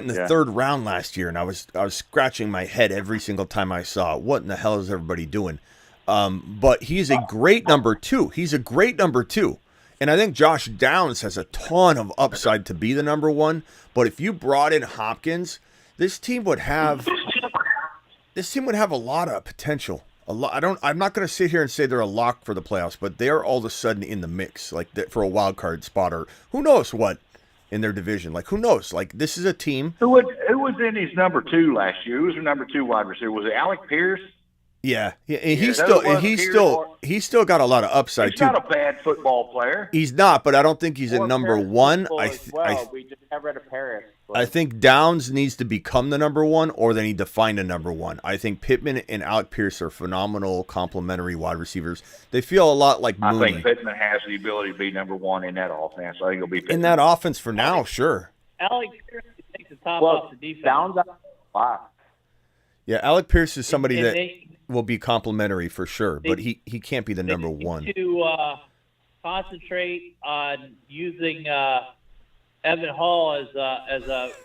in the third round last year, and I was scratching my head every single time I saw it. What in the hell is everybody doing? But he's a great number two. And I think Josh Downs has a ton of upside to be the number one. But if you brought in Hopkins, this team would have a lot of potential. I'm not going to sit here and say they're a lock for the playoffs, but they're all of a sudden in the mix, like for a wild card spot, or who knows what in their division. Like, who knows? Like, this is a team. Who was in his number two last year? Who was the number two wide receiver? Was it Alec Pierce? Yeah, he's still got a lot of upside he's too. He's not a bad football player. He's not, but I don't think he's a number one. We just got rid of Paris. I think Downs needs to become the number one, or they need to find a number one. I think Pittman and Alec Pierce are phenomenal complementary wide receivers. They feel a lot like Mooney. I think Pittman has the ability to be number one in that offense. I think he'll be Pittman. In that offense for now, sure. Alec Pierce takes the top off the defense. Downs out. Wow. Yeah, Alec Pierce is somebody that will be complimentary for sure, but he can't be the number one. To concentrate on using Evan Hall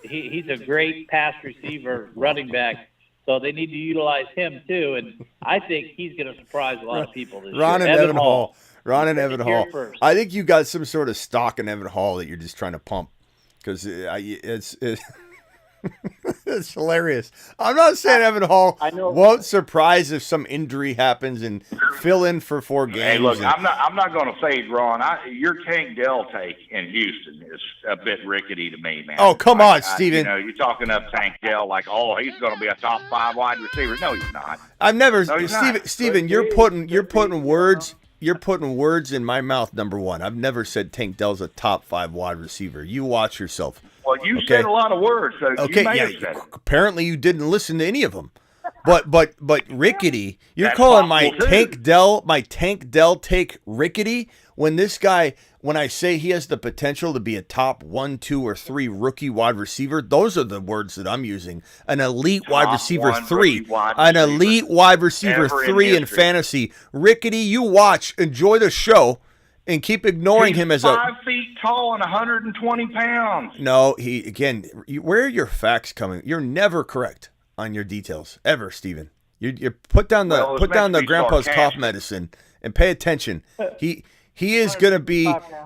he's a great pass receiver, running back. So they need to utilize him too, and I think he's going to surprise a lot of people this year. Ron and Evan Hall. I think you got some sort of stock in Evan Hall that you're just trying to pump, because it's It's hilarious. I'm not saying Evan Hall I know. won't surprise if some injury happens and fill in for 4 games. Hey, look, and- I'm not going to fade, Ron. Your Tank Dell take in Houston is a bit rickety to me, man. Oh, come on, Steven. You're talking up Tank Dell like, oh, he's going to be a top 5 wide receiver. No, he's not. I've never, No, he's not. Steven, you're putting words in my mouth. Number one, I've never said Tank Dell's a top 5 wide receiver. You watch yourself. Well, you said a lot of words, so Okay, you may yeah. have said it. Apparently, you didn't listen to any of them. But rickety. You're That's calling my possible, too. Tank Dell take rickety when this guy. When I say he has the potential to be a top 1, 2, or 3 rookie wide receiver, those are the words that I'm using. An elite Top wide receiver 1 3. rookie wide An receiver elite wide receiver ever in 3 in history. fantasy. Rickety, you watch, enjoy the show, and keep ignoring He's him as 5 feet tall and 120 pounds. No, where are your facts coming? You're never correct on your details ever, Steven. You put down the Well, it was meant to be grandpa's cough sarcastic. medicine and pay attention. He is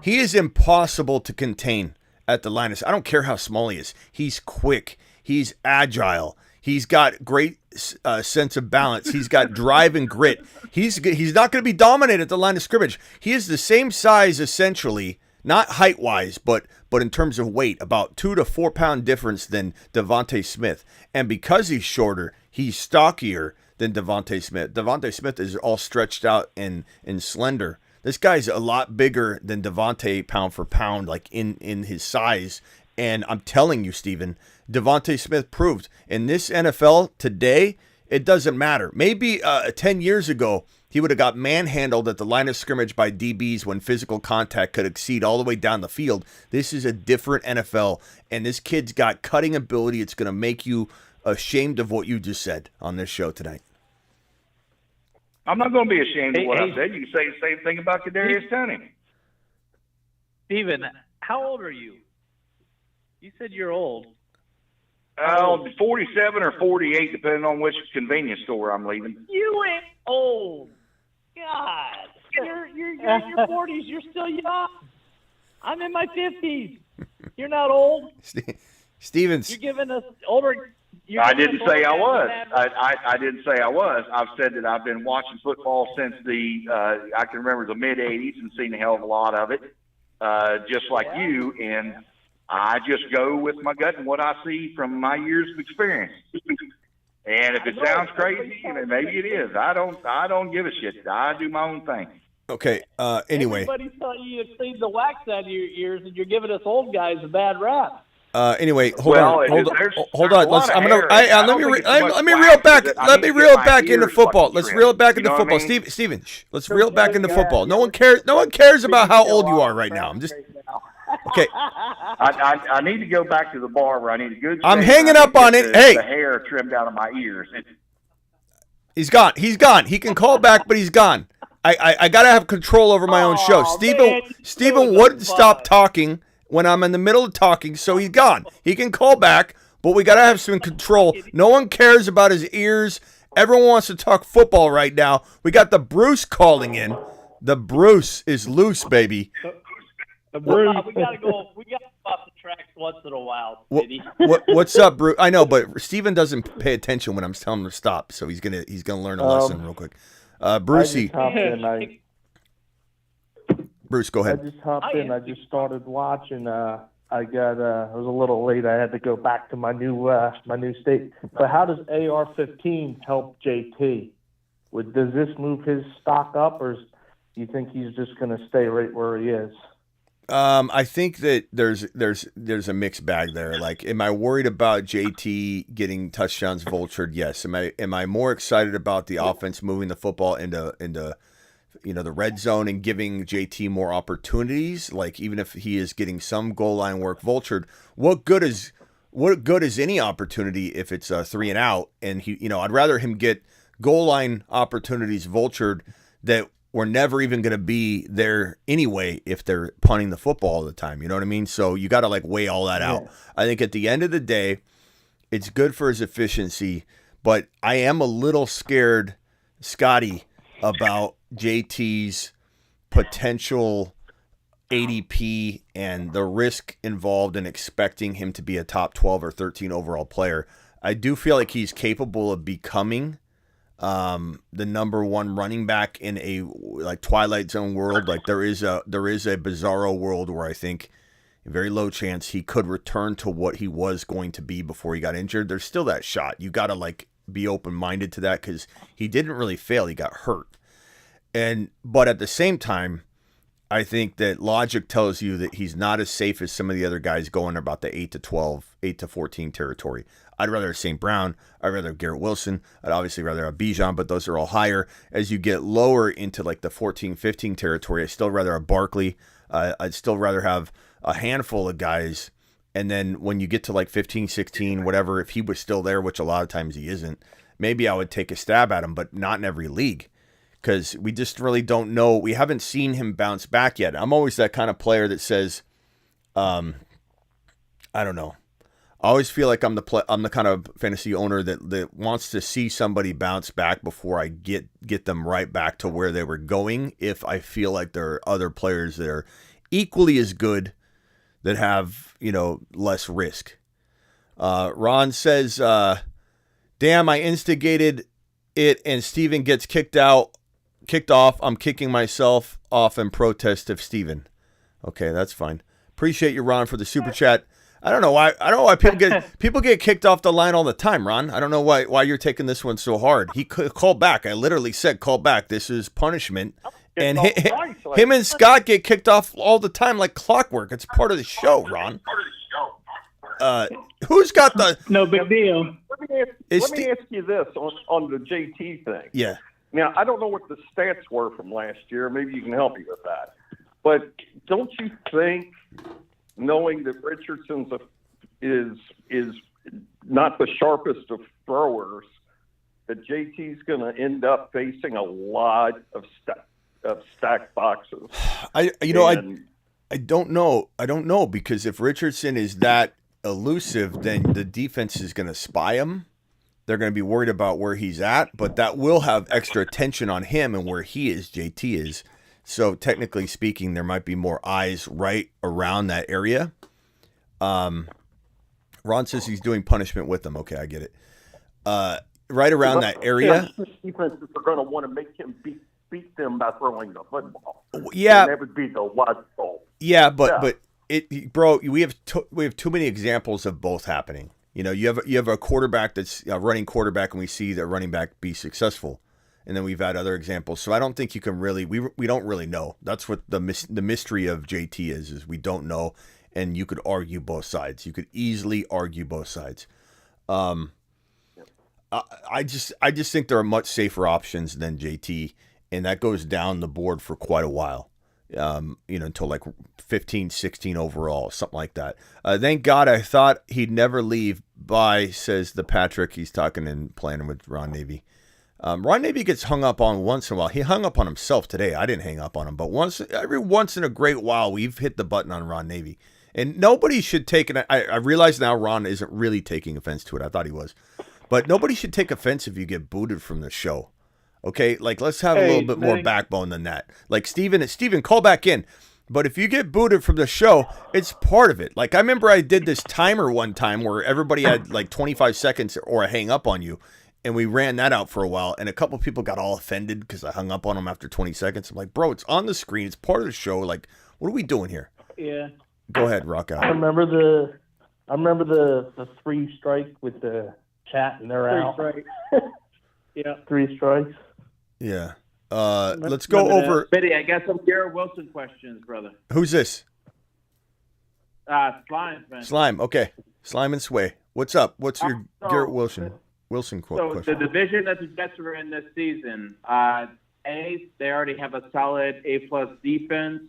he is impossible to contain at the line. I don't care how small he is. He's quick. He's agile. He's got great sense of balance. He's got drive and grit. He's not going to be dominated at the line of scrimmage. He is the same size essentially, not height wise, but in terms of weight, about 2 to 4 pound difference than Devontae Smith. And because he's shorter, he's stockier than Devontae Smith. Devontae Smith is all stretched out and slender. This guy's a lot bigger than Devontae pound for pound, like in his size. And I'm telling you, Steven, Devontae Smith proved in this NFL today, it doesn't matter. Maybe 10 years ago, he would have got manhandled at the line of scrimmage by DBs when physical contact could exceed all the way down the field. This is a different NFL, and this kid's got cutting ability. It's going to make you ashamed of what you just said on this show tonight. I'm not going to be ashamed of what I said. You can say the same thing about Kadarius Toney. Steven, how old are you? You said you're old. 47 or 48, depending on which convenience store I'm leaving. You ain't old. God, you're in your 40s. You're still young. I'm in my 50s. You're not old. Stevens. You're giving us older. I didn't say I was. I didn't say I was. I've said that I've been watching football since I can remember the mid '80s and seen a hell of a lot of it, just like you. And I just go with my gut and what I see from my years of experience. And if it sounds crazy, maybe it is. I don't give a shit. I do my own thing. Okay. Anyway. Everybody's telling you to clean the wax out of your ears, and you're giving us old guys a bad rap. Anyway, hold on. Let me reel it back into football. Let's reel it back into football. Steven, let's reel it back into football. No one cares about how old you are right now. I'm just okay. I need to go back to the barber. I need a good. I'm hanging up on it. Hey, the hair trimmed out of my ears. He's gone. He can call back, but he's gone. I gotta have control over my own show. Steven wouldn't stop talking when I'm in the middle of talking, so he's gone. He can call back, but we got to have some control. No one cares about his ears. Everyone wants to talk football right now. We got the Bruce calling in. The Bruce is loose, baby. We got to go. We got to go off the tracks once in a while, City. What's up, Bruce? I know, but Steven doesn't pay attention when I'm telling him to stop, so he's gonna learn a lesson real quick. Brucey. Bruce, go ahead. I just hopped in. I just started watching. I was a little late. I had to go back to my new state. But how does AR-15 help JT? Does this move his stock up, or do you think he's just going to stay right where he is? I think that there's a mixed bag there. Like, am I worried about JT getting touchdowns vultured? Yes. Am I more excited about the offense moving the football into the red zone and giving JT more opportunities? Like, even if he is getting some goal line work vultured, what good is any opportunity if it's a 3 and out? And I'd rather him get goal line opportunities vultured that were never even going to be there anyway if they're punting the football all the time. You know what I mean? So you got to weigh all that out. I think at the end of the day, it's good for his efficiency, but I am a little scared, Scotty, about JT's potential ADP and the risk involved in expecting him to be a top 12 or 13 overall player. I do feel like he's capable of becoming the number one running back in a like Twilight Zone world. Like there is a bizarro world where I think a very low chance he could return to what he was going to be before he got injured. There's still that shot. You got to like be open-minded to that because he didn't really fail. He got hurt. But at the same time, I think that logic tells you that he's not as safe as some of the other guys going about the 8 to 12, 8 to 14 territory. I'd rather have St. Brown. I'd rather have Garrett Wilson. I'd obviously rather have Bijan, but those are all higher. As you get lower into like the 14, 15 territory, I'd still rather have Barkley. I'd still rather have a handful of guys. And then when you get to like 15, 16, whatever, if he was still there, which a lot of times he isn't, maybe I would take a stab at him, but not in every league. Because we just really don't know. We haven't seen him bounce back yet. I'm always that kind of player that says, I don't know. I always feel like I'm the kind of fantasy owner that wants to see somebody bounce back before I get them right back to where they were going. If I feel like there are other players that are equally as good that have, less risk. Ron says, damn, I instigated it and Steven gets kicked off. I'm kicking myself off in protest of Steven. Okay, that's fine. Appreciate you, Ron, for the super chat. I don't know why people get kicked off the line all the time, Ron. I don't know why you're taking this one so hard. He called back. I literally said call back. This is punishment. And him and Scott get kicked off all the time like clockwork. It's part of the show, Ron. Who's got the... No big deal. Let me ask you this on the JT thing. Yeah. Now, I don't know what the stats were from last year. Maybe you can help me with that. But don't you think, knowing that Richardson is not the sharpest of throwers, that JT's going to end up facing a lot of stacked boxes? I don't know. I don't know, because if Richardson is that elusive, then the defense is going to spy him. They're going to be worried about where he's at, but that will have extra attention on him and where he is, JT is. So technically speaking, there might be more eyes right around that area. Ron says he's doing punishment with them. Okay, I get it. Right around that area. Defenses are going to want to make him beat them by throwing the football. Yeah, and that would be the logical. Yeah, but bro, we have too many examples of both happening. You have a quarterback that's a running quarterback, and we see the running back be successful, and then we've had other examples. So I don't think you can really we don't really know. That's what the mystery of JT is we don't know, and you could argue both sides. You could easily argue both sides. I just think there are much safer options than JT, and that goes down the board for quite a while. Until like 15, 16 overall, something like that. Thank God, I thought he'd never leave. Bye, says the Patrick. He's talking and playing with Ron Navy. Ron Navy gets hung up on once in a while. He hung up on himself today. I didn't hang up on him, but every once in a great while, we've hit the button on Ron Navy. And nobody should take it. I realize now Ron isn't really taking offense to it. I thought he was. But nobody should take offense if you get booted from the show. Okay, like let's have a little bit more backbone than that. Like Steven, call back in. But if you get booted from the show, it's part of it. Like I remember I did this timer one time where everybody had like 25 seconds or a hang up on you, and we ran that out for a while, and a couple people got all offended because I hung up on them after 20 seconds. I'm like, bro, it's on the screen. It's part of the show. Like, what are we doing here? Yeah. Go ahead, rock out. I remember the 3 strike with the chat and they're out. 3 strikes. Yeah. 3 strikes. Yeah. Let's go over. Biddy, I got some Garrett Wilson questions, brother. Who's this? Slime, man. Slime. Okay. Slime and Sway. What's up? What's your Garrett Wilson quote? So the division that the Jets are in this season, they already have a solid A+ defense.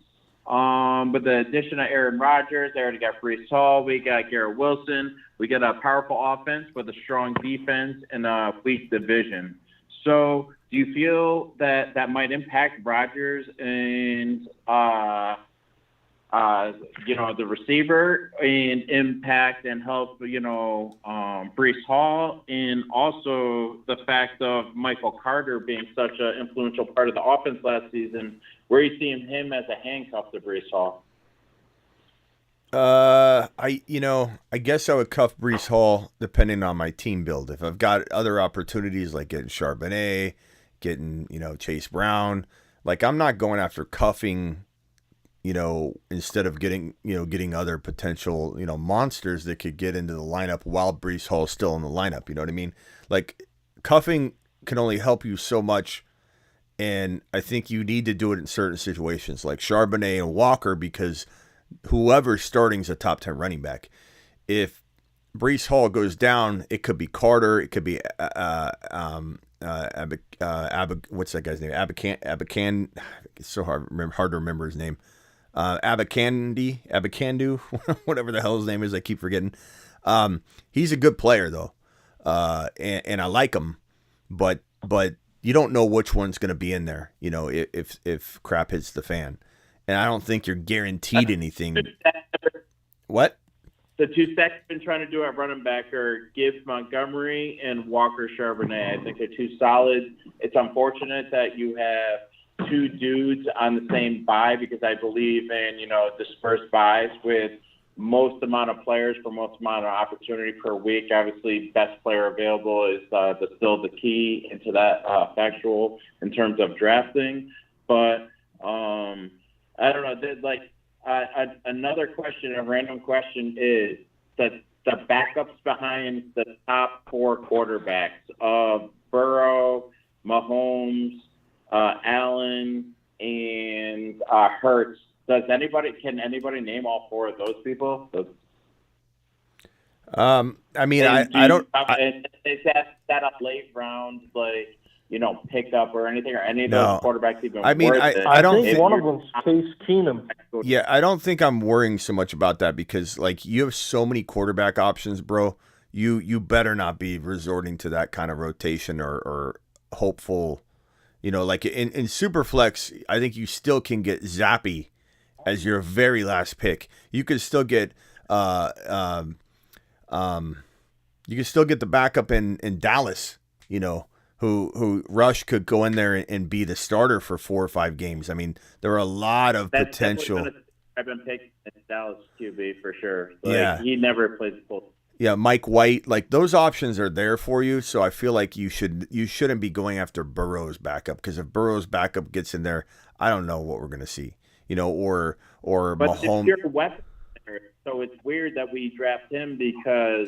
With the addition of Aaron Rodgers, they already got Breece Hall. We got Garrett Wilson. We got a powerful offense with a strong defense and a weak division. So do you feel that might impact Rodgers and, the receiver and impact and help, Breece Hall, and also the fact of Michael Carter being such an influential part of the offense last seeing him as a handcuff to Breece Hall? I guess I would cuff Brees Hall depending on my team build. If I've got other opportunities like getting Charbonnet, getting, Chase Brown, like I'm not going after cuffing, instead of getting other potential, monsters that could get into the lineup while Brees Hall's still in the lineup. You know what I mean? Like cuffing can only help you so much. And I think you need to do it in certain situations like Charbonnet and Walker, because whoever's starting is a top 10 running back. If Brees Hall goes down, it could be Carter. It could be what's that guy's name? Abacan. It's so hard to remember his name. Abacandu, whatever the hell his name is. I keep forgetting. He's a good player though, and I like him, but you don't know which one's going to be in there. If crap hits the fan. And I don't think you're guaranteed anything. What? The two sacks I've been trying to do at running back are Gibbs Montgomery and Walker Charbonnet. I think they're too solid. It's unfortunate that you have two dudes on the same bye, because I believe in, dispersed buys with most amount of players for most amount of opportunity per week. Obviously, best player available is still the key into that factual in terms of drafting. But I don't know. Another question, a random question, is the backups behind the top four quarterbacks: Burrow, Mahomes, Allen, and Hurts. Can anybody name all four of those people? I don't. Is that a late round pickup or anything, or any of those quarterbacks even? I don't think one of them's Case Keenum. Yeah, I don't think I'm worrying so much about that, because you have so many quarterback options, bro. You better not be resorting to that kind of rotation or hopeful. Like in Superflex, I think you still can get Zappy as your very last pick. You could still get the backup in Dallas, who Rush could go in there and be the starter for 4 or 5 games. I mean, there are a lot of potential. I've been picking Dallas QB for sure. He never plays full. Yeah, Mike White, those options are there for you. So I feel like you shouldn't be going after Burrow's backup, because if Burrow's backup gets in there, I don't know what we're going to see. Or but Mahomes. It's your weapon, so it's weird that we draft him, because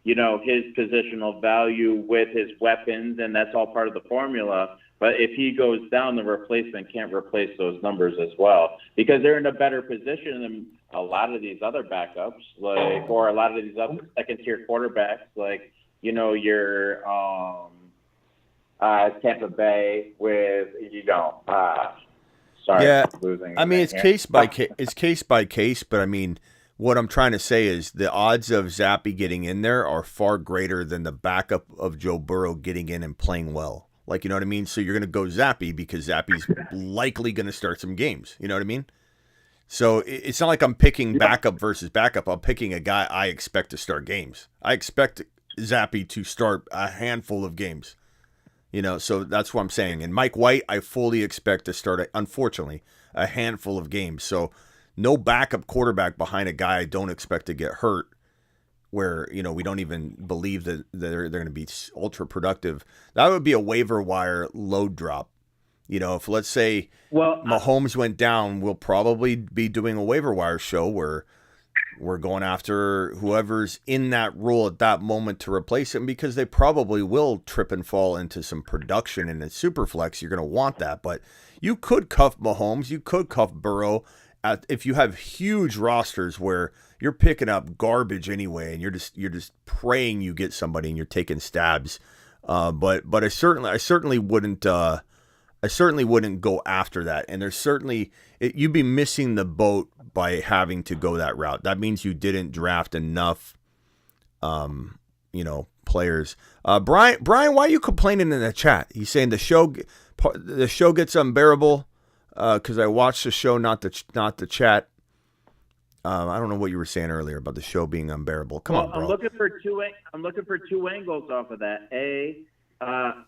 his positional value with his weapons, and that's all part of the formula. But if he goes down, the replacement can't replace those numbers as well, because they're in a better position than a lot of these other backups, or a lot of these other second-tier quarterbacks, your Tampa Bay with sorry, yeah. Losing. I mean, it's case by case. It's case by case, but I mean, what I'm trying to say is the odds of Zappy getting in there are far greater than the backup of Joe Burrow getting in and playing well. You know what I mean? So you're going to go Zappy because Zappy's likely going to start some games. You know what I mean? So it's not like I'm picking backup versus backup. I'm picking a guy I expect to start games. I expect Zappy to start a handful of games. So that's what I'm saying. And Mike White, I fully expect to start, unfortunately, a handful of games. So no backup quarterback behind a guy I don't expect to get hurt, where, we don't even believe that they're going to be ultra productive. That would be a waiver wire load drop. If let's say Mahomes went down, we'll probably be doing a waiver wire show where we're going after whoever's in that role at that moment to replace him, because they probably will trip and fall into some production. And in Superflex, you're going to want that. But you could cuff Mahomes. You could cuff Burrow if you have huge rosters where you're picking up garbage anyway, and you're just praying you get somebody and you're taking stabs. But I certainly wouldn't go after that. And there's certainly you'd be missing the boat by having to go that route. That means you didn't draft enough, players. Brian, why are you complaining in the chat? He's saying the show gets unbearable because I watched the show, not the chat. I don't know what you were saying earlier about the show being unbearable. Come on, bro. I'm looking for two angles off of that.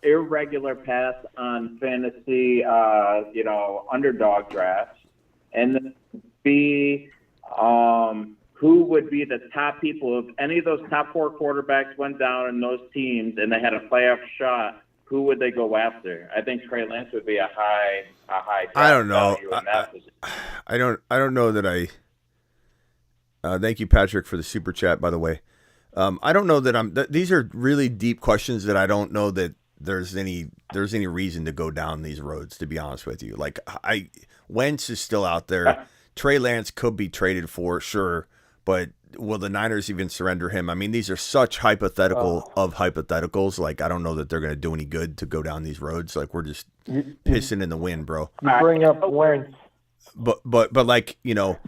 Irregular pass on fantasy, underdog drafts, and then B, who would be the top people if any of those top 4 quarterbacks went down in those teams and they had a playoff shot? Who would they go after? I think Trey Lance would be a high. I don't know. value in that position. I don't know that I. Thank you, Patrick, for the super chat. By the way, I don't know that these are really deep questions that I don't know that there's any reason to go down these roads. To be honest with you, like Wentz is still out there. Trey Lance could be traded for sure, but will the Niners even surrender him? I mean, these are such hypothetical of hypotheticals. Like, I don't know that they're going to do any good to go down these roads. Like, we're just pissing in the wind, bro. You bring up Wentz. But like, you know,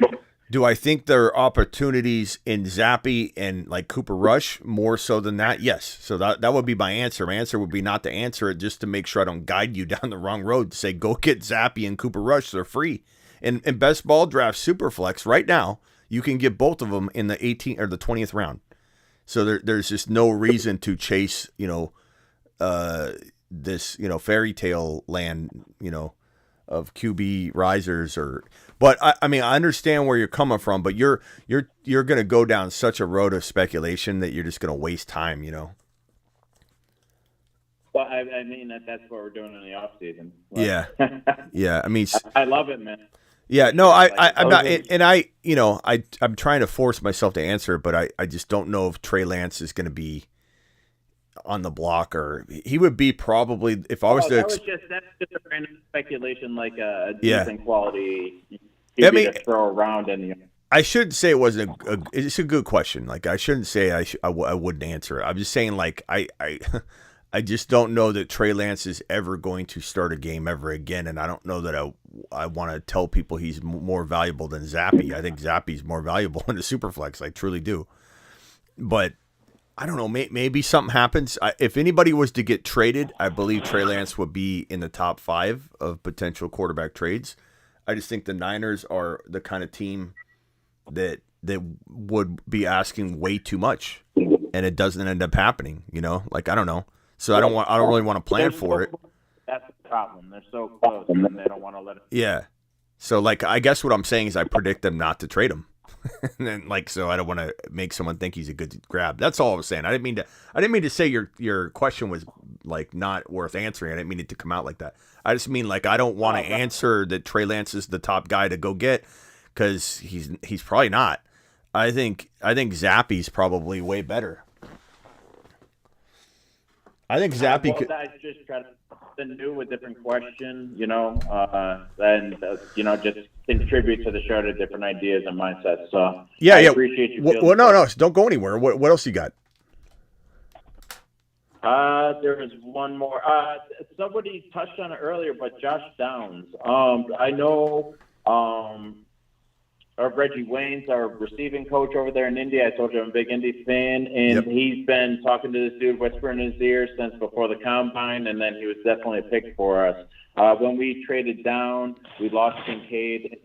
do I think there are opportunities in Zappy and like Cooper Rush more so than that? Yes. So that would be my answer. My answer would be not to answer it, just to make sure I don't guide you down the wrong road. To say, go get Zappy and Cooper Rush. They're free. In best ball draft Superflex right now, you can get both of them in the 18th or the 20th round. So there's just no reason to chase, you know, this, you know, fairy tale land, you know, of QB risers but I mean, I understand where you're coming from, but you're going to go down such a road of speculation that you're just going to waste time, you know? Well, I mean, that's what we're doing in the off season. Yeah. Yeah. I mean, I love it, man. Yeah, no, I'm not, and I'm trying to force myself to answer it, but I just don't know if Trey Lance is going to be on the block, or he would be probably, if I was to. That's just a random speculation, like a decent quality. I mean, to throw around and. I shouldn't say it wasn't it's a good question. Like, I shouldn't say I wouldn't answer it. I'm just saying, like, I just don't know that Trey Lance is ever going to start a game ever again, and I don't know that I want to tell people he's more valuable than Zappy. I think Zappy's more valuable in the Superflex. I truly do. But I don't know. Maybe something happens. If anybody was to get traded, I believe Trey Lance would be in the top 5 of potential quarterback trades. I just think the Niners are the kind of team that would be asking way too much, and it doesn't end up happening. You know, like, I don't know. So I don't really want to plan for it. That's the problem. They're so close, and they don't want to let it. Yeah. So, like, I guess what I'm saying is I predict them not to trade him. And then, like, so I don't want to make someone think he's a good grab. That's all I was saying. I didn't mean to say your question was, like, not worth answering. I didn't mean it to come out like that. I just mean, like, I don't want to answer that Trey Lance is the top guy to go get, because he's probably not. I think Zappy's probably way better. I think Zappy could. I just try to do a different question, you know, and you know, just contribute to the show to different ideas and mindsets. So yeah, I appreciate you. Well, no, don't go anywhere. What else you got? There was one more. Somebody touched on it earlier, but Josh Downs. I know. Reggie Wayne's our receiving coach over there in Indy. I told you I'm a big Indy fan, and he's been talking to this dude, whispering in his ear since before the combine, and then he was definitely a pick for us. When we traded down, we lost Kincaid.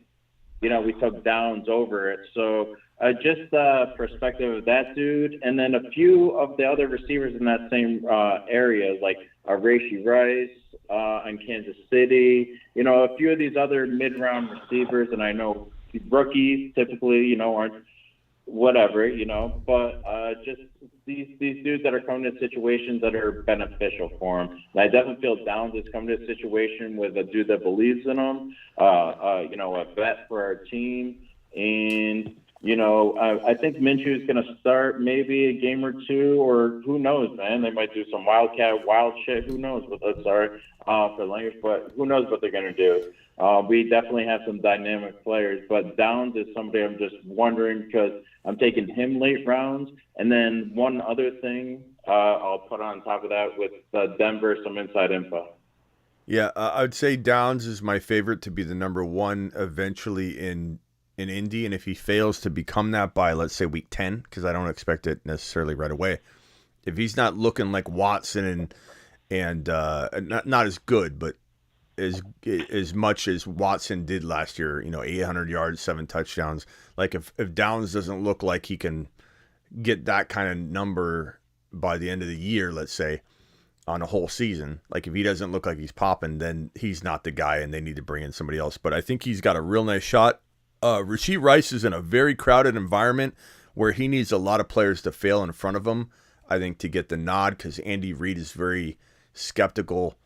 You know, we took Downs over it. So just the perspective of that dude, and then a few of the other receivers in that same area, like Rashee Rice in Kansas City. You know, a few of these other mid-round receivers, and I know rookies typically, you know, aren't whatever, you know, but just these dudes that are coming to situations that are beneficial for them. And I definitely feel Downs is coming to a situation with a dude that believes in him, you know, a vet for our team. And, you know, I think Minshew is going to start maybe a game or two, or who knows, man. They might do some wild shit. Who knows what that's, sorry for language, but who knows what they're going to do. We definitely have some dynamic players, but Downs is somebody I'm just wondering, because I'm taking him late rounds. And then one other thing I'll put on top of that with Denver, some inside info. Yeah, I would say Downs is my favorite to be the number 1 eventually in Indy, and if he fails to become that by, let's say, week 10, because I don't expect it necessarily right away, if he's not looking like Watson and not as good, but as much as Watson did last year, you know, 800 yards, 7 touchdowns. Like, if Downs doesn't look like he can get that kind of number by the end of the year, let's say, on a whole season, like, if he doesn't look like he's popping, then he's not the guy, and they need to bring in somebody else. But I think he's got a real nice shot Rashee Rice is in a very crowded environment where he needs a lot of players to fail in front of him, I think, to get the nod, because Andy Reid is very skeptical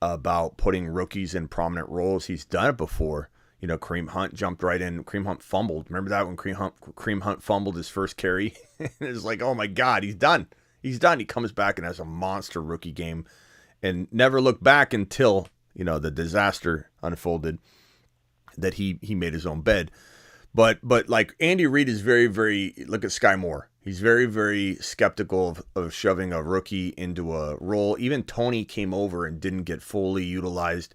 about putting rookies in prominent roles. He's done it before. You know, Kareem Hunt jumped right in. Kareem Hunt fumbled. Remember that when Kareem Hunt fumbled his first carry? It's like, oh my God, he's done. He's done. He comes back and has a monster rookie game and never looked back until, you know, the disaster unfolded that he made his own bed. But like Andy Reid is very, very, look at Sky Moore. He's very, very skeptical of shoving a rookie into a role. Even Tony came over and didn't get fully utilized.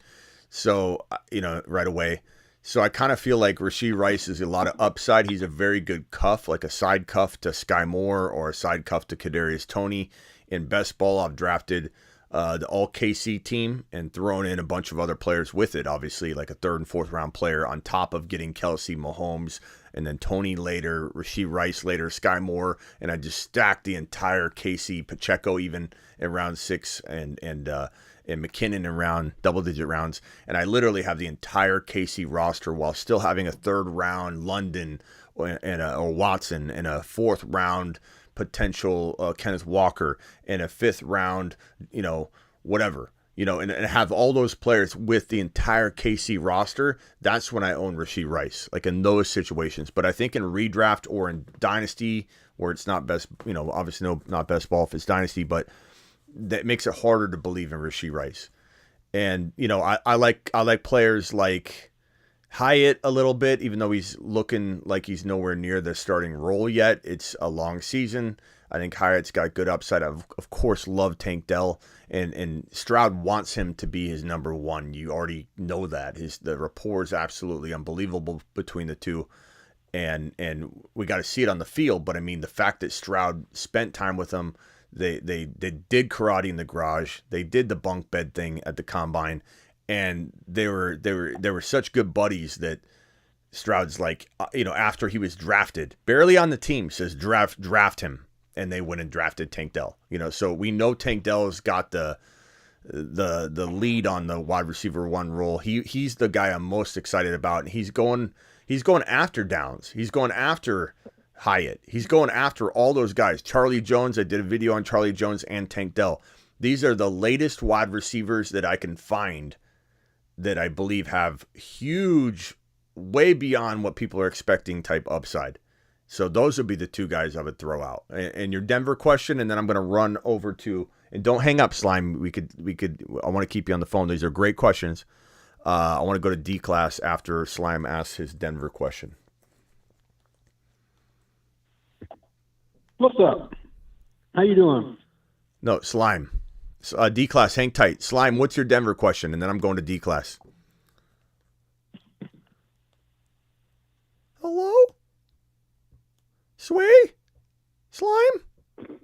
So, you know, right away. So I kind of feel like Rashee Rice is a lot of upside. He's a very good cuff, like a side cuff to Sky Moore or a side cuff to Kadarius Toney. In best ball, I've drafted the all KC team and thrown in a bunch of other players with it, obviously, like a 3rd and 4th round player on top of getting Kelsey, Mahomes, and then Tony later, Rashee Rice later, Sky Moore, and I just stacked the entire KC, Pacheco even in round 6, and McKinnon in round double-digit rounds, and I literally have the entire KC roster while still having a 3rd round London or Watson and a 4th round potential Kenneth Walker and a 5th round, you know, whatever, you know, and have all those players with the entire KC roster. That's when I own Rashee Rice, like in those situations. But I think in redraft or in dynasty, where it's not best, you know, obviously not best ball if it's dynasty, but that makes it harder to believe in Rashee Rice. And, you know, I like players like Hyatt a little bit, even though he's looking like he's nowhere near the starting role yet. It's a long season. I think Hyatt's got good upside. Of course, love Tank Dell, and Stroud wants him to be his number one. You already know that. The rapport is absolutely unbelievable between the two. And we got to see it on the field. But I mean, the fact that Stroud spent time with him, they did karate in the garage. They did the bunk bed thing at the combine, and they were such good buddies that Stroud's like, you know, after he was drafted, barely on the team, says draft him, and they went and drafted Tank Dell. You know, so we know Tank Dell's got the lead on the wide receiver 1 role. He's the guy I'm most excited about, and he's going after Downs. He's going after Hyatt. He's going after all those guys. Charlie Jones, I did a video on Charlie Jones and Tank Dell. These are the latest wide receivers that I can find that I believe have huge, way beyond what people are expecting type upside. So those would be the 2 guys I would throw out. And your Denver question, and then I'm going to run over to, and don't hang up, Slime. We could. I want to keep you on the phone. These are great questions. I want to go to D class after Slime asks his Denver question. What's up? How you doing? No, Slime. D class, hang tight. Slime, what's your Denver question? And then I'm going to D class. Hello? Sway? Slime?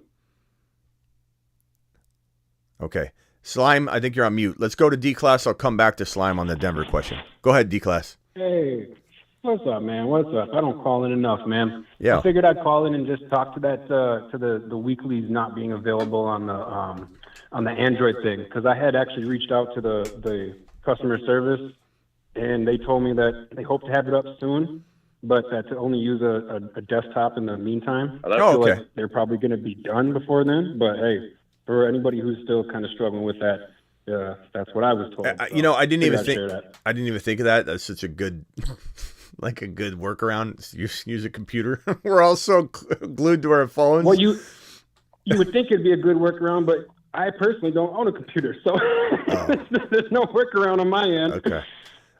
Okay. Slime, I think you're on mute. Let's go to D class. I'll come back to Slime on the Denver question. Go ahead, D class. Hey, what's up, man? What's up? I don't call in enough, man. Yeah. I figured I'd call in and just talk to that to the weeklies not being available on the Android thing, because I had actually reached out to the customer service, and they told me that they hope to have it up soon, but that to only use a desktop in the meantime. I feel like they're probably going to be done before then. But hey, for anybody who's still kind of struggling with that, that's what I was told. So you know, I didn't even think of that. That's such a good, like a good workaround. Use a computer. We're all so glued to our phones. Well, you would think it'd be a good workaround, but I personally don't own a computer, so there's no workaround on my end. Okay.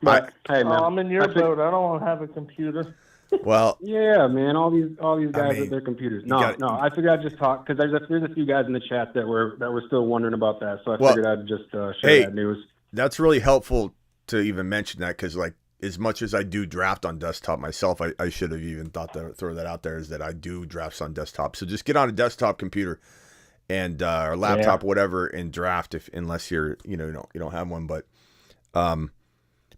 But hey, man, I'm in your boat. I don't have a computer. Well, yeah, man, all these guys with their computers. No, I figured I'd just talk, because there's a few guys in the chat that were still wondering about that. So I figured I'd just share that news. That's really helpful to even mention that, because like, as much as I do draft on desktop myself, I should have even thought to throw that out there, is that I do drafts on desktop. So just get on a desktop computer and or laptop, whatever, and draft unless you're you don't have one, but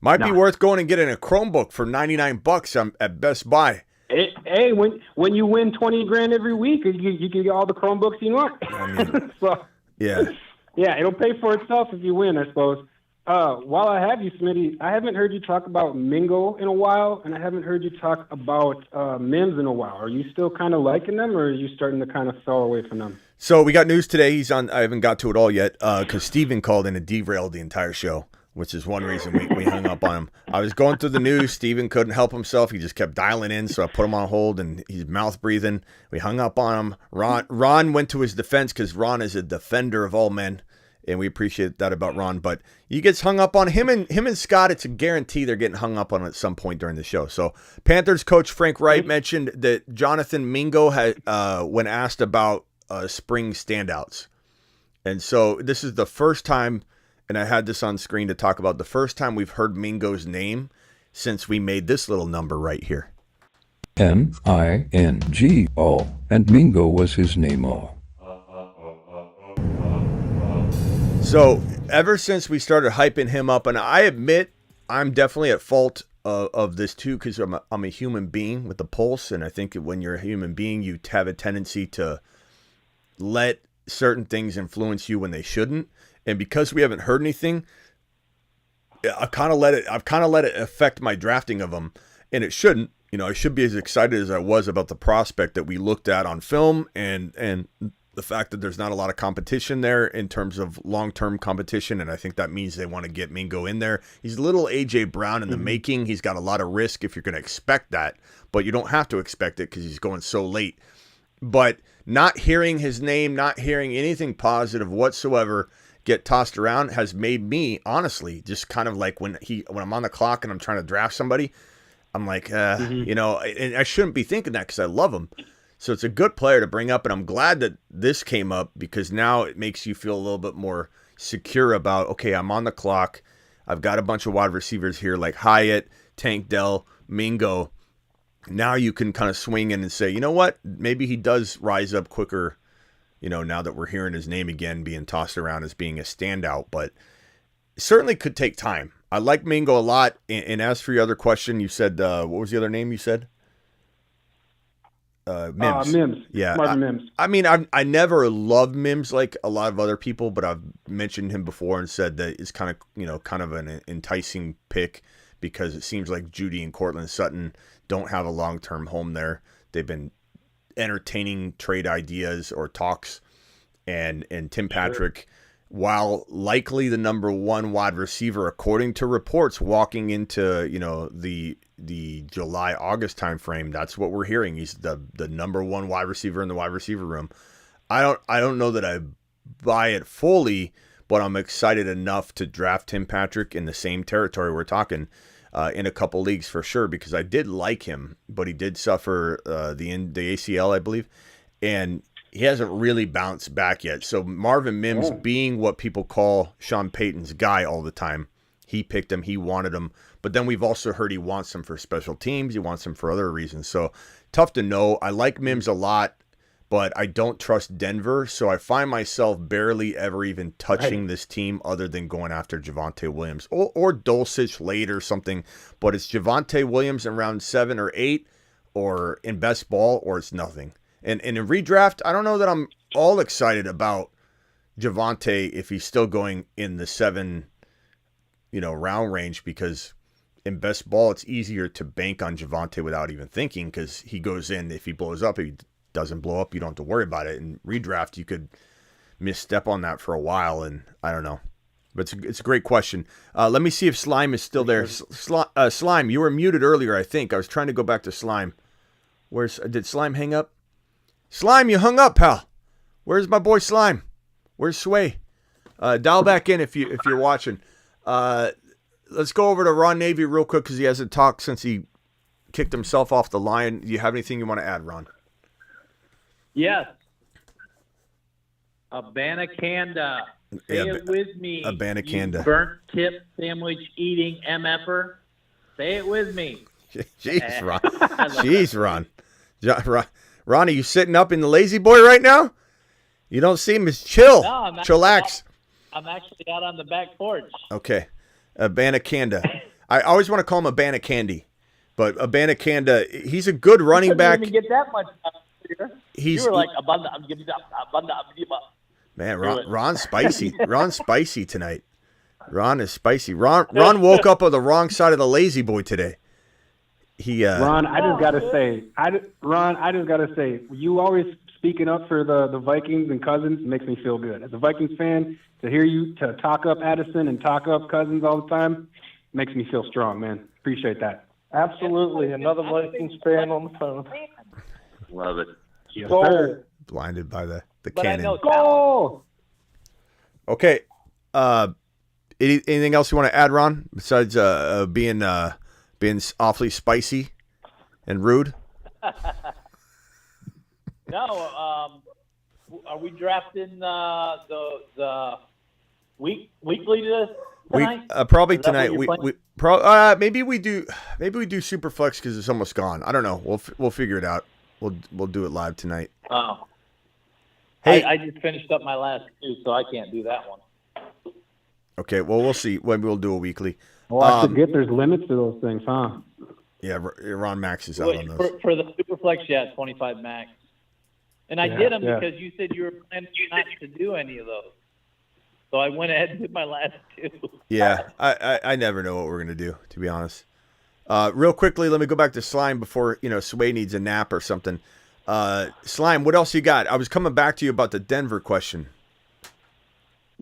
might be worth going and getting a Chromebook for $99 at Best Buy. Hey, when you win $20,000 every week, you can get all the Chromebooks you want. I mean, so, yeah, it'll pay for itself if you win, I suppose. While I have you, Smitty, I haven't heard you talk about Mingo in a while, and I haven't heard you talk about Mims in a while. Are you still kind of liking them, or are you starting to kind of fall away from them? So we got news today. He's on. I haven't got to it all yet because Steven called in and derailed the entire show, which is one reason we hung up on him. I was going through the news. Steven couldn't help himself. He just kept dialing in, so I put him on hold, and he's mouth breathing. We hung up on him. Ron went to his defense because Ron is a defender of all men, and we appreciate that about Ron. But he gets hung up on him and Scott. It's a guarantee they're getting hung up on at some point during the show. So Panthers coach Frank Wright mentioned that Jonathan Mingo had when asked about spring standouts, and so this is the first time. And I had this on screen to talk about the first time we've heard Mingo's name since we made this little number right here. Mingo, and Mingo was his name all. So ever since we started hyping him up, and I admit I'm definitely at fault of this too, because I'm a human being with a pulse, and I think when you're a human being, you have a tendency to let certain things influence you when they shouldn't. And because we haven't heard anything, I've kind of let it affect my drafting of him, and it shouldn't. You know, I should be as excited as I was about the prospect that we looked at on film, and the fact that there's not a lot of competition there in terms of long-term competition, and I think that means they want to get Mingo in there. He's a little A.J. Brown in the making. He's got a lot of risk if you're going to expect that, but you don't have to expect it because he's going so late. But not hearing his name, not hearing anything positive whatsoever get tossed around has made me, honestly, just kind of like when I'm on the clock and I'm trying to draft somebody, I'm like, you know, and I shouldn't be thinking that because I love him. So it's a good player to bring up, and I'm glad that this came up because now it makes you feel a little bit more secure about, okay, I'm on the clock. I've got a bunch of wide receivers here like Hyatt, Tank Dell, Mingo. Now you can kind of swing in and say, you know what, maybe he does rise up quicker, you know, now that we're hearing his name again being tossed around as being a standout, but it certainly could take time. I like Mingo a lot. And as for your other question, you said, what was the other name you said? Mims. Mims. Yeah. Marvin Mims. I mean, I never loved Mims like a lot of other people, but I've mentioned him before and said that it's kind of an enticing pick because it seems like Judy and Cortland Sutton don't have a long-term home there. They've been entertaining trade ideas or talks, and Tim Patrick, while likely the number one wide receiver according to reports walking into, you know, the July-August timeframe, that's what we're hearing. He's the number one wide receiver in the wide receiver room. I don't know that I buy it fully, but I'm excited enough to draft Tim Patrick in the same territory we're talking in a couple leagues for sure, because I did like him, but he did suffer the ACL, I believe, and he hasn't really bounced back yet. So Marvin Mims being what people call Sean Payton's guy all the time, he picked him, he wanted him, but then we've also heard he wants him for special teams, he wants him for other reasons. So tough to know. I like Mims a lot, but I don't trust Denver, so I find myself barely ever even touching this team other than going after Javonte Williams or Dulcich late or something. But it's Javonte Williams in round 7 or 8 or in best ball, or it's nothing. And in redraft, I don't know that I'm all excited about Javonte if he's still going in the 7, round range, because in best ball, it's easier to bank on Javonte without even thinking, because he goes in. If he blows up, if he doesn't blow up, you don't have to worry about it. In redraft, you could misstep on that for a while, and I don't know. But it's a great question. Let me see if Slime is still there. Slime, you were muted earlier, I think. I was trying to go back to Slime. Did Slime hang up? Slime, you hung up, pal. Where's my boy Slime? Where's Sway? Dial back in if you're watching. Let's go over to Ron Navy real quick because he hasn't talked since he kicked himself off the line. Do you have anything you want to add, Ron? Yes. Abanikanda. Say it with me. Abanikanda. You burnt tip sandwich eating MFer. Say it with me. Jeez, Ron. Jeez, Ron. Ron, are you sitting up in the lazy boy right now? You don't seem as chill. No, Chillax. I'm actually out on the back porch. Okay. Abanikanda. I always want to call him Abanikandi, but Abanikanda, he's a good running back. Didn't even get that much up here. You were like, Abanda. Man, Ron's spicy. Ron's spicy tonight. Ron is spicy. Ron woke up on the wrong side of the lazy boy today. Ron, I just gotta say, you always speaking up for the Vikings and Cousins makes me feel good. As a Vikings fan, to hear you to talk up Addison and talk up Cousins all the time makes me feel strong, man. Appreciate that. Absolutely. Another Vikings fan on the phone. Love it. Yes, sir. Blinded by the But cannon. I know Goal! Okay. Anything else you want to add, Ron? Besides being awfully spicy and rude. No. Are we drafting the weekly tonight? Probably Is that what tonight. you're Maybe we do Superflex because it's almost gone. I don't know. We'll figure it out. We'll do it live tonight. Oh. Hey, I just finished up my last two, so I can't do that one. okay. Well, we'll see when we'll do a weekly. Oh, I forget there's limits to those things, huh? Yeah, Ron Max is out on those. For the Superflex, yeah, 25 max. And I did them because you said you were planning not to do any of those. So I went ahead and did my last two. Yeah, I never know what we're gonna do, to be honest. Real quickly, let me go back to Slime before Sway needs a nap or something. Slime, what else you got? I was coming back to you about the Denver question.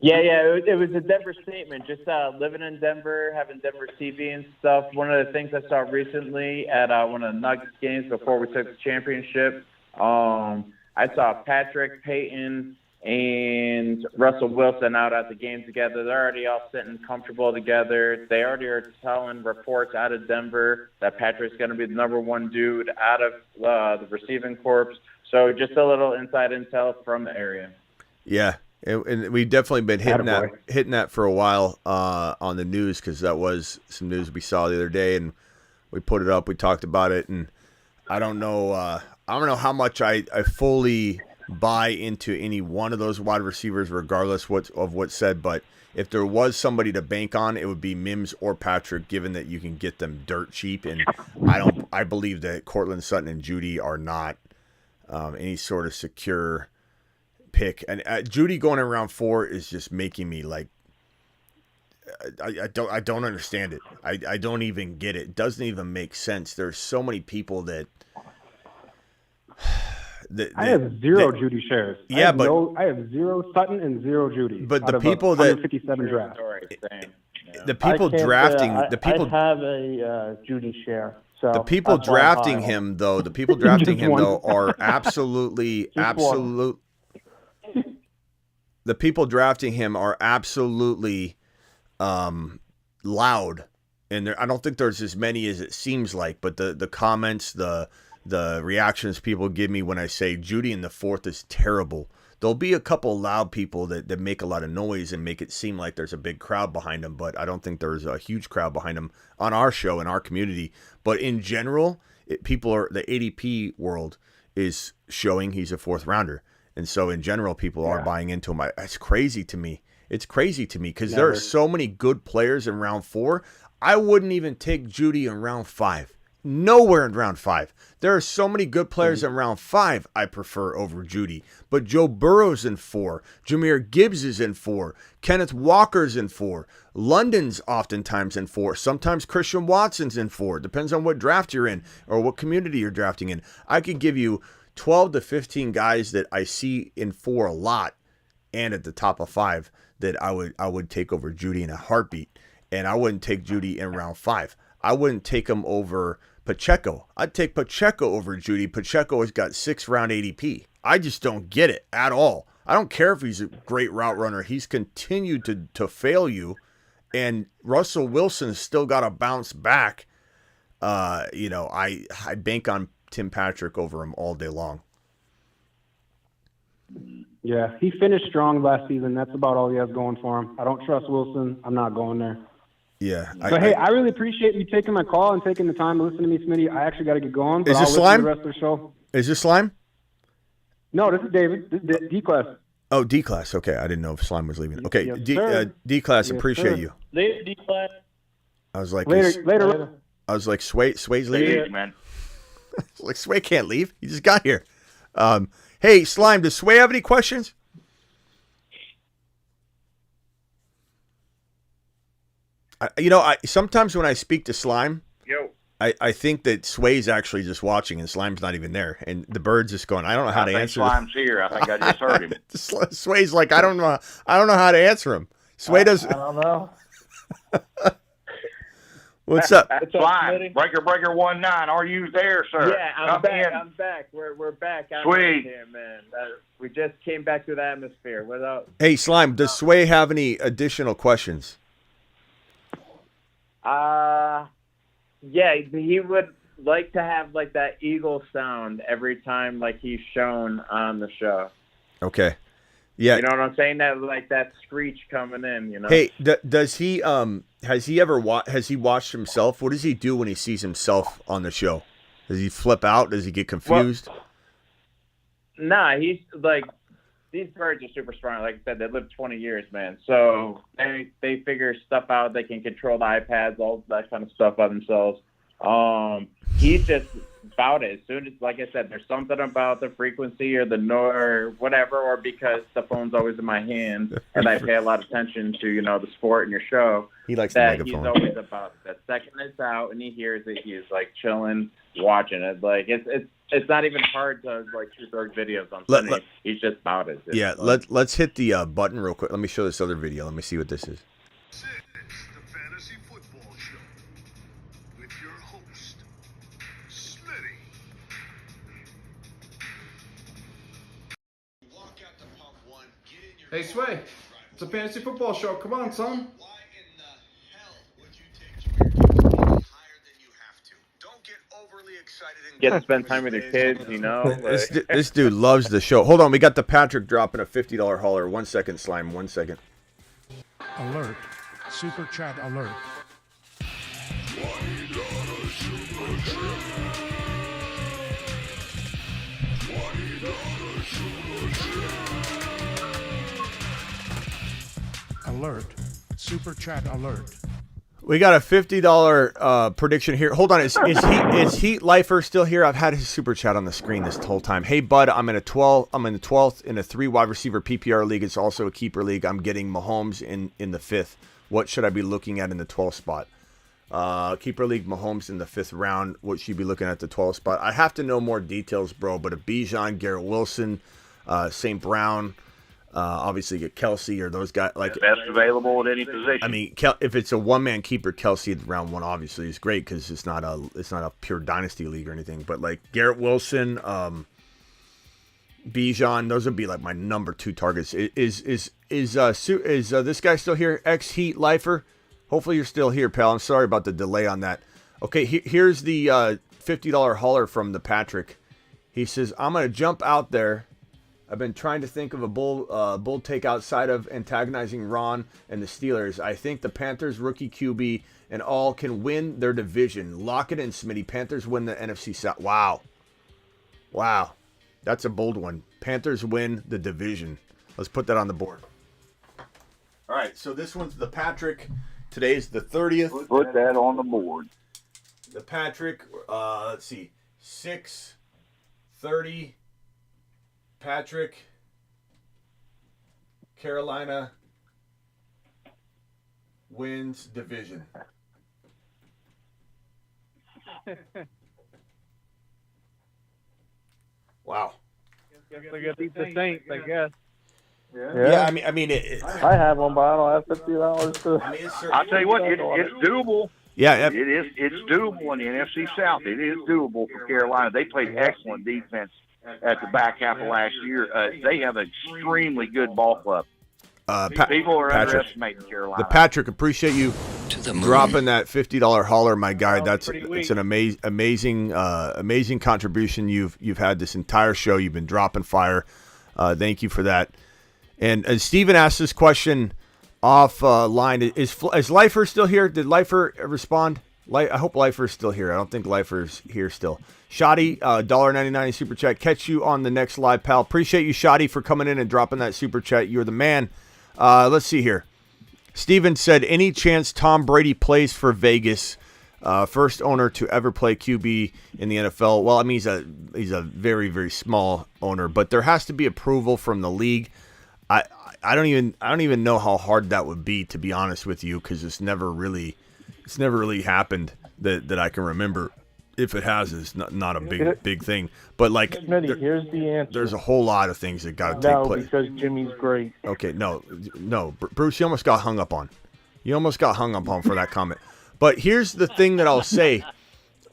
Yeah, it was a Denver statement. Just living in Denver, having Denver TV and stuff. One of the things I saw recently at one of the Nuggets games before we took the championship, I saw Patrick, Peyton, and Russell Wilson out at the game together. They're already all sitting comfortable together. They already are telling reports out of Denver that Patrick's going to be the number one dude out of the receiving corps. So just a little inside intel from the area. Yeah. And we've definitely been hitting that for a while on the news because that was some news we saw the other day, and we put it up. We talked about it, and I don't know how much I fully buy into any one of those wide receivers, regardless of what's said. But if there was somebody to bank on, it would be Mims or Patrick, given that you can get them dirt cheap. And I believe that Cortland Sutton and Judy are not any sort of secure pick, and Judy going in round 4 is just making me like I don't understand it. I don't even get it. It doesn't even make sense. There's so many people that I have zero Judy shares. Yeah, I have zero Sutton and zero Judy. But the people that 157 draft. The people drafting the people I have a Judy share. So the people drafting him though, are absolutely the people drafting him are absolutely loud, and I don't think there's as many as it seems like. But the comments, the reactions people give me when I say Judy in the 4th is terrible. There'll be a couple loud people that make a lot of noise and make it seem like there's a big crowd behind them, but I don't think there's a huge crowd behind them on our show, in our community. But in general, the ADP world is showing he's a 4th rounder. And so in general, people are buying into him. It's crazy to me. It's crazy to me because there are so many good players in round 4. I wouldn't even take Judy in round 5. Nowhere in round 5. There are so many good players in round 5 I prefer over Judy. But Joe Burrow's in 4. Jahmyr Gibbs is in 4. Kenneth Walker's in 4. London's oftentimes in 4. Sometimes Christian Watson's in 4. Depends on what draft you're in or what community you're drafting in. I could give you 12 to 15 guys that I see in 4 a lot and at the top of 5 that I would take over Judy in a heartbeat. And I wouldn't take Judy in round 5. I wouldn't take him over Pacheco. I'd take Pacheco over Judy. Pacheco has got 6th round ADP. I just don't get it at all. I don't care if he's a great route runner. He's continued to fail you. And Russell Wilson's still got to bounce back. I bank on Tim Patrick over him all day long. Yeah, he finished strong last season. That's about all he has going for him. I don't trust Wilson. I'm not going there. Yeah. I really appreciate you taking my call and taking the time to listen to me, Smitty. I actually got to get going. But Is this I'll Slime? listen to the rest of the show. Is this Slime? No, this is David. This is D-Class. Oh, D-Class. Okay, I didn't know if Slime was leaving. Okay, Yes, D-Class, Yes, appreciate sir. you. Later, D-Class. I was like, Later. I was like, Sway's leaving? Yeah, man. Like, Sway can't leave. He just got here. Hey, Slime, does Sway have any questions? Sometimes when I speak to Slime, Yo. I think that Sway's actually just watching and Slime's not even there, and the bird's just going, I don't know how to answer. Slime's here. I think I just heard him. Sway's like, I don't know how to answer him. Sway does. I don't know. What's up? Slime, breaker 19. Are you there, sir? Yeah, Come back. in. I'm back. We're back. I'm Sweet. here, man. We just came back to the atmosphere. Without. Hey, Slime, does Sway have any additional questions? Yeah, he would like to have like that eagle sound every time like he's shown on the show. Okay. Yeah. You know what I'm saying? That screech coming in. You know. Hey, does he has he watched himself? What does he do when he sees himself on the show? Does he flip out? Does he get confused? Nah, he's like, these birds are super smart. Like I said, they live 20 years, man. So they figure stuff out. They can control the iPads, all that kind of stuff by themselves. He's just about it. As soon as, like I said, there's something about the frequency or the noise or whatever, or because the phone's always in my hand and I pay a lot of attention to, the sport and your show. He likes that the he's megaphone. always about it. The second it's out and he hears it, he's like chilling, watching it. Like it's not even hard to like shoot those videos on Sunday. He's just about it. Yeah, let's hit the button real quick. Let me show this other video. Let me see what this is. The Fantasy Football Show with your host, Smitty. Hey, Sway. It's a fantasy football show. Come on, son. Get to spend time with your kids, This dude loves the show. Hold on, we got the Patrick dropping a $50 hauler. 1 second, Slime. 1 second. Alert. Super chat alert. Alert. Super chat alert. We got a $50 prediction here. Hold on, is Heat Lifer still here? I've had his super chat on the screen this whole time. Hey bud, I'm in the 12th in a 3 wide receiver PPR league. It's also a keeper league. I'm getting Mahomes in the 5th. What should I be looking at in the 12th spot? Keeper league, Mahomes in the 5th round. What should you be looking at the 12th spot? I have to know more details, bro. But a Bijan, Garrett Wilson, St. Brown. Obviously, get Kelsey or those guys like best available at any position. I mean, if it's a one-man keeper, Kelsey at round 1 obviously is great because it's not a pure dynasty league or anything. But like Garrett Wilson, Bijan, those would be like my number 2 targets. Is this guy still here? Ex Heat Lifer. Hopefully you're still here, pal. I'm sorry about the delay on that. Okay, here's the $50 hauler from the Patrick. He says, I'm gonna jump out there. I've been trying to think of a bull take outside of antagonizing Ron and the Steelers. I think the Panthers rookie QB and all can win their division. Lock it in, Smitty. Panthers win the NFC South. Wow. That's a bold one. Panthers win the division. Let's put that on the board. All right, so this one's the Patrick. Today's the 30th. Put that on the board. The Patrick, let's see, 6:30. Patrick, Carolina wins division. Wow. They're gonna beat the Saints, I guess. Yeah, I mean, I have one, but I don't have $50 to. I'll tell you what, it's doable. Yeah, it's doable in the NFC South. It is doable for Carolina. They played excellent defense at the back half of last year. They have an extremely good ball club. People are underestimating Carolina. The Patrick, appreciate you dropping that $50 hauler, my guy. It's an amazing contribution you've had this entire show. You've been dropping fire. Thank you for that. And Steven asked this question offline. Is Lifer still here? Did Lifer respond? I hope Lifer's still here. I don't think Lifer's here still. Shoddy, $1.99 super chat. Catch you on the next live, pal. Appreciate you, Shoddy, for coming in and dropping that super chat. You're the man. Let's see here. Steven said, any chance Tom Brady plays for Vegas? First owner to ever play QB in the NFL. Well, I mean, he's a very, very small owner, but there has to be approval from the league. I don't even know how hard that would be, to be honest with you, because it's never really happened that I can remember. If it has, it's not a big thing. But like, here's the answer. There's a whole lot of things that got to take place. No, because Jimmy's great. Okay, no, Bruce, you almost got hung up on. You almost got hung up on for that comment. But here's the thing that I'll say.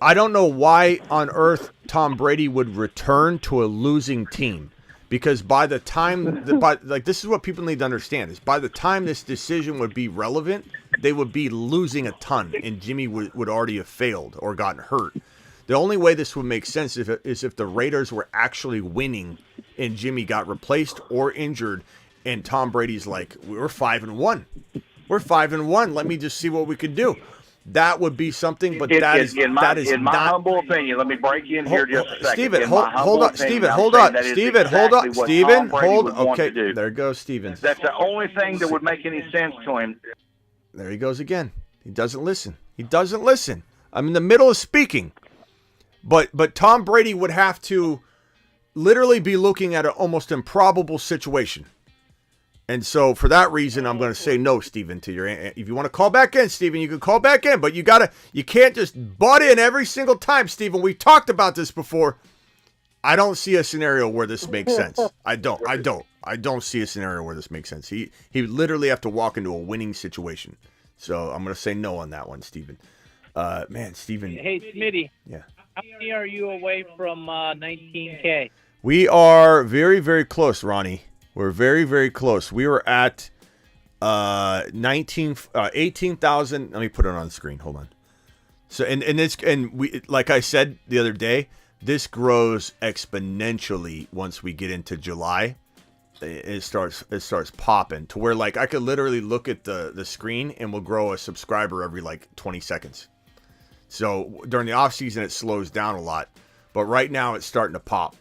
I don't know why on earth Tom Brady would return to a losing team. Because by the time, this is what people need to understand, is by the time this decision would be relevant, they would be losing a ton, and Jimmy would already have failed or gotten hurt. The only way this would make sense is if the Raiders were actually winning and Jimmy got replaced or injured, and Tom Brady's like, we're 5-1. We're 5-1. Let me just see what we can do. That would be something, but that is in my humble opinion. Let me break in here just a second. Steven, hold on. Steven, hold on. Steven, hold on. Steven, hold. Okay, there goes Steven. That's the only thing that would make any sense to him. There he goes again. He doesn't listen. I'm in the middle of speaking. But Tom Brady would have to literally be looking at an almost improbable situation. And so for that reason, I'm going to say no, Steven, to your, if you want to call back in, Steven, you can call back in, but you can't just butt in every single time, Steven. We talked about this before. I don't see a scenario where this makes sense. I don't see a scenario where this makes sense. He literally have to walk into a winning situation. So I'm going to say no on that one, Steven. Man, Steven. Hey, Smitty. Yeah. How many are you away from 19K? We are very, very close, Ronnie. We're very, very close. We were at 18,000. Let me put it on the screen. Hold on. So and we, like I said the other day, this grows exponentially once we get into July. It starts popping to where like I could literally look at the screen and we'll grow a subscriber every like 20 seconds. So during the off season it slows down a lot, but right now it's starting to pop.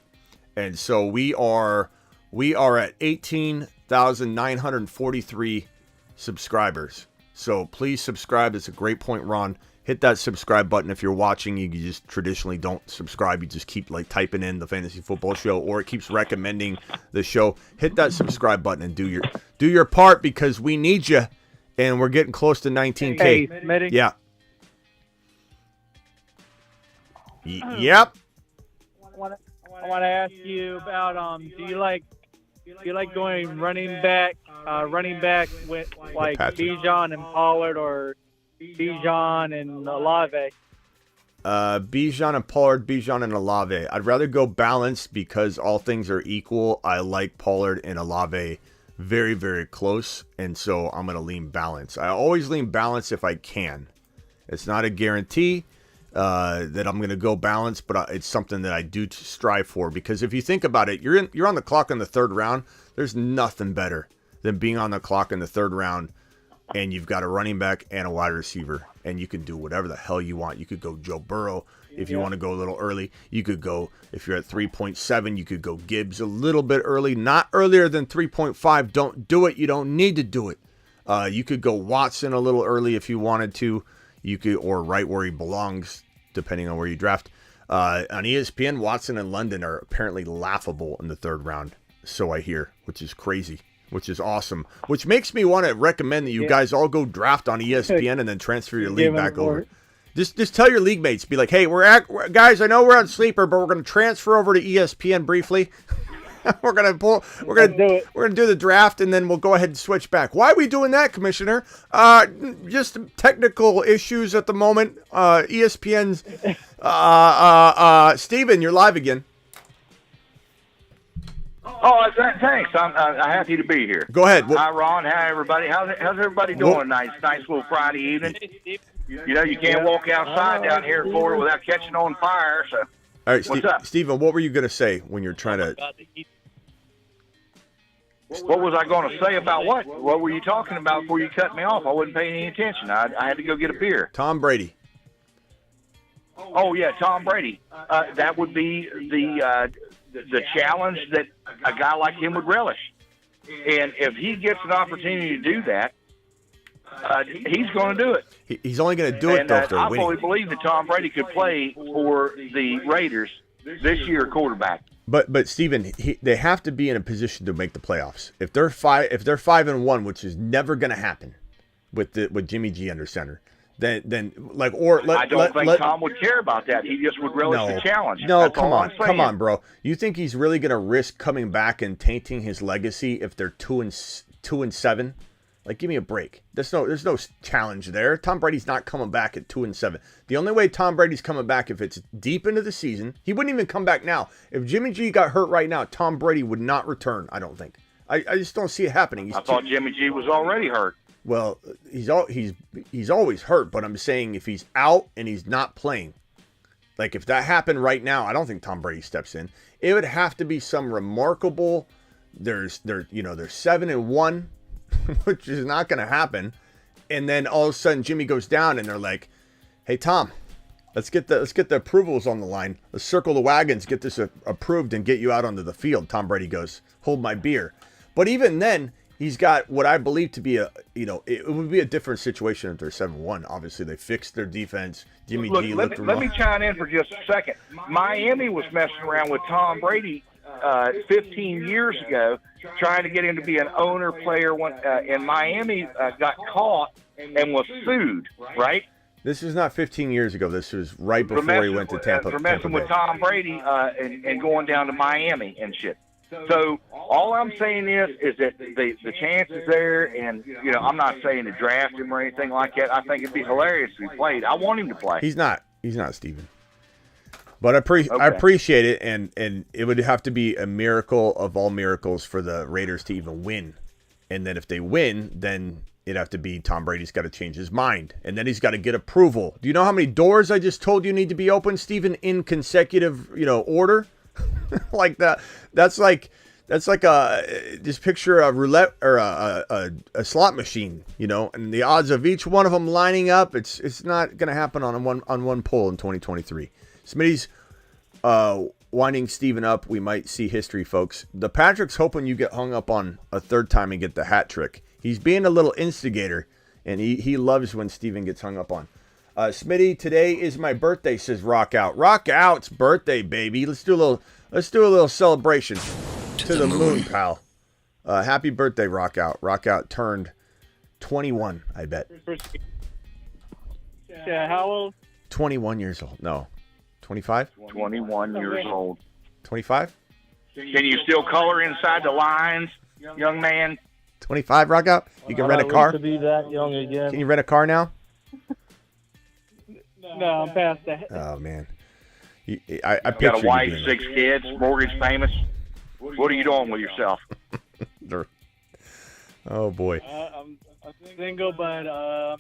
And so we are at 18,943 subscribers. So please subscribe. It's a great point, Ron. Hit that subscribe button if you're watching. You just traditionally don't subscribe. You just keep like typing in the Fantasy Football Show, or it keeps recommending the show. Hit that subscribe button and do your part, because we need you, and we're getting close to 19K. Hey, Smitty. Yeah. Yep. I want to ask you about do you like going running back with like Bijan and Pollard, or Bijan and Olave? Bijan and Pollard, Bijan and Olave. I'd rather go balanced because all things are equal. I like Pollard and Olave very, very close, and so I'm going to lean balance. I always lean balance if I can. It's not a guarantee that I'm going to go balance, but it's something that I do strive for, because if you think about it, you're on the clock in the third round. There's nothing better than being on the clock in the third round, and you've got a running back and a wide receiver, and you can do whatever the hell you want. You could go Joe Burrow if you want to go a little early. You could go, if you're at 3.7, you could go Gibbs a little bit early, not earlier than 3.5. Don't do it. You don't need to do it. You could go Watson a little early if you wanted to. You could, or right where he belongs, depending on where you draft. On ESPN, Watson and London are apparently laughable in the third round, so I hear, which is crazy, which is awesome, which makes me want to recommend that you guys all go draft on ESPN and then transfer your league back over. Just tell your league mates, be like, hey, guys, I know we're on Sleeper, but we're going to transfer over to ESPN briefly. We're gonna do the draft, and then we'll go ahead and switch back. Why are we doing that, Commissioner? Just technical issues at the moment. ESPN's Steven, you're live again. Oh, thanks. I'm happy to be here. Go ahead. Hi, Ron. Hi, everybody. How's everybody doing? Nice little Friday evening. You know, you can't walk outside down here in Florida without catching on fire. So, all right, what's up, Steven? What were you gonna say when you're trying to? What was I going to say about what? What were you talking about before you cut me off? I wasn't paying any attention. I had to go get a beer. Tom Brady. Oh yeah, Tom Brady. That would be the challenge that a guy like him would relish. And if he gets an opportunity to do that, he's going to do it. He's only going to do it though if they're winning. I fully believe that Tom Brady could play for the Raiders this year, quarterback. But Steven, they have to be in a position to make the playoffs. If they're 5-1, which is never going to happen with Jimmy G under center, then like I don't think Tom would care about that. He just would relish the challenge. No, That's come all on, I'm saying. come on, bro. You think he's really going to risk coming back and tainting his legacy if they're 2-7? Like, give me a break. There's no challenge there. Tom Brady's not coming back at 2-7. The only way Tom Brady's coming back if it's deep into the season. He wouldn't even come back now. If Jimmy G got hurt right now, Tom Brady would not return. I don't think. I just don't see it happening. I thought Jimmy G was already hurt. Well, he's always hurt. But I'm saying if he's out and he's not playing, like if that happened right now, I don't think Tom Brady steps in. It would have to be some remarkable. They're 7-1. Which is not going to happen, and then all of a sudden Jimmy goes down, and they're like, "Hey Tom, let's get the approvals on the line. Let's circle the wagons, get this approved, and get you out onto the field." Tom Brady goes, "Hold my beer," but even then, he's got what I believe to be it would be a different situation if they're 7-1. Obviously, they fixed their defense. Jimmy G looked. Let me chime in for just a second. Miami was messing around with Tom Brady 15 years ago, trying to get him to be an owner player. In Miami, got caught and was sued. Right. This is not 15 years ago. This was right before he went to Tampa. For messing with Tom Brady and going down to Miami and shit. So all I'm saying is that the chance is there, and I'm not saying to draft him or anything like that. I think it'd be hilarious if he played. I want him to play. He's not, Steven. But I appreciate it, and it would have to be a miracle of all miracles for the Raiders to even win. And then if they win, then it'd have to be Tom Brady's got to change his mind. And then he's got to get approval. Do you know how many doors I just told you need to be open, Steven, in consecutive, order? Like that. That's like just picture a roulette or a slot machine, and the odds of each one of them lining up, it's not going to happen on one poll in 2023. Smitty's winding Steven up. We might see history, folks. The Patrick's hoping you get hung up on a third time and get the hat trick. He's being a little instigator, and he loves when Steven gets hung up on. Smitty, today is my birthday, says Rock Out. Rock Out's birthday, baby. Let's do a little celebration to the moon, pal. Happy birthday, Rock Out. Rock Out turned 21, I bet. Yeah, how old? 21 years old. No. 25? 21 years old. 25? Can you still color inside the lines, young man? 25, Rock Out? You can rent a car? To be that young again. Can you rent a car now? No, I'm past that. Oh, man. I picture got a wife, you 6 kids, mortgage payments. What are you doing with yourself? Oh, boy. I'm single, but I'm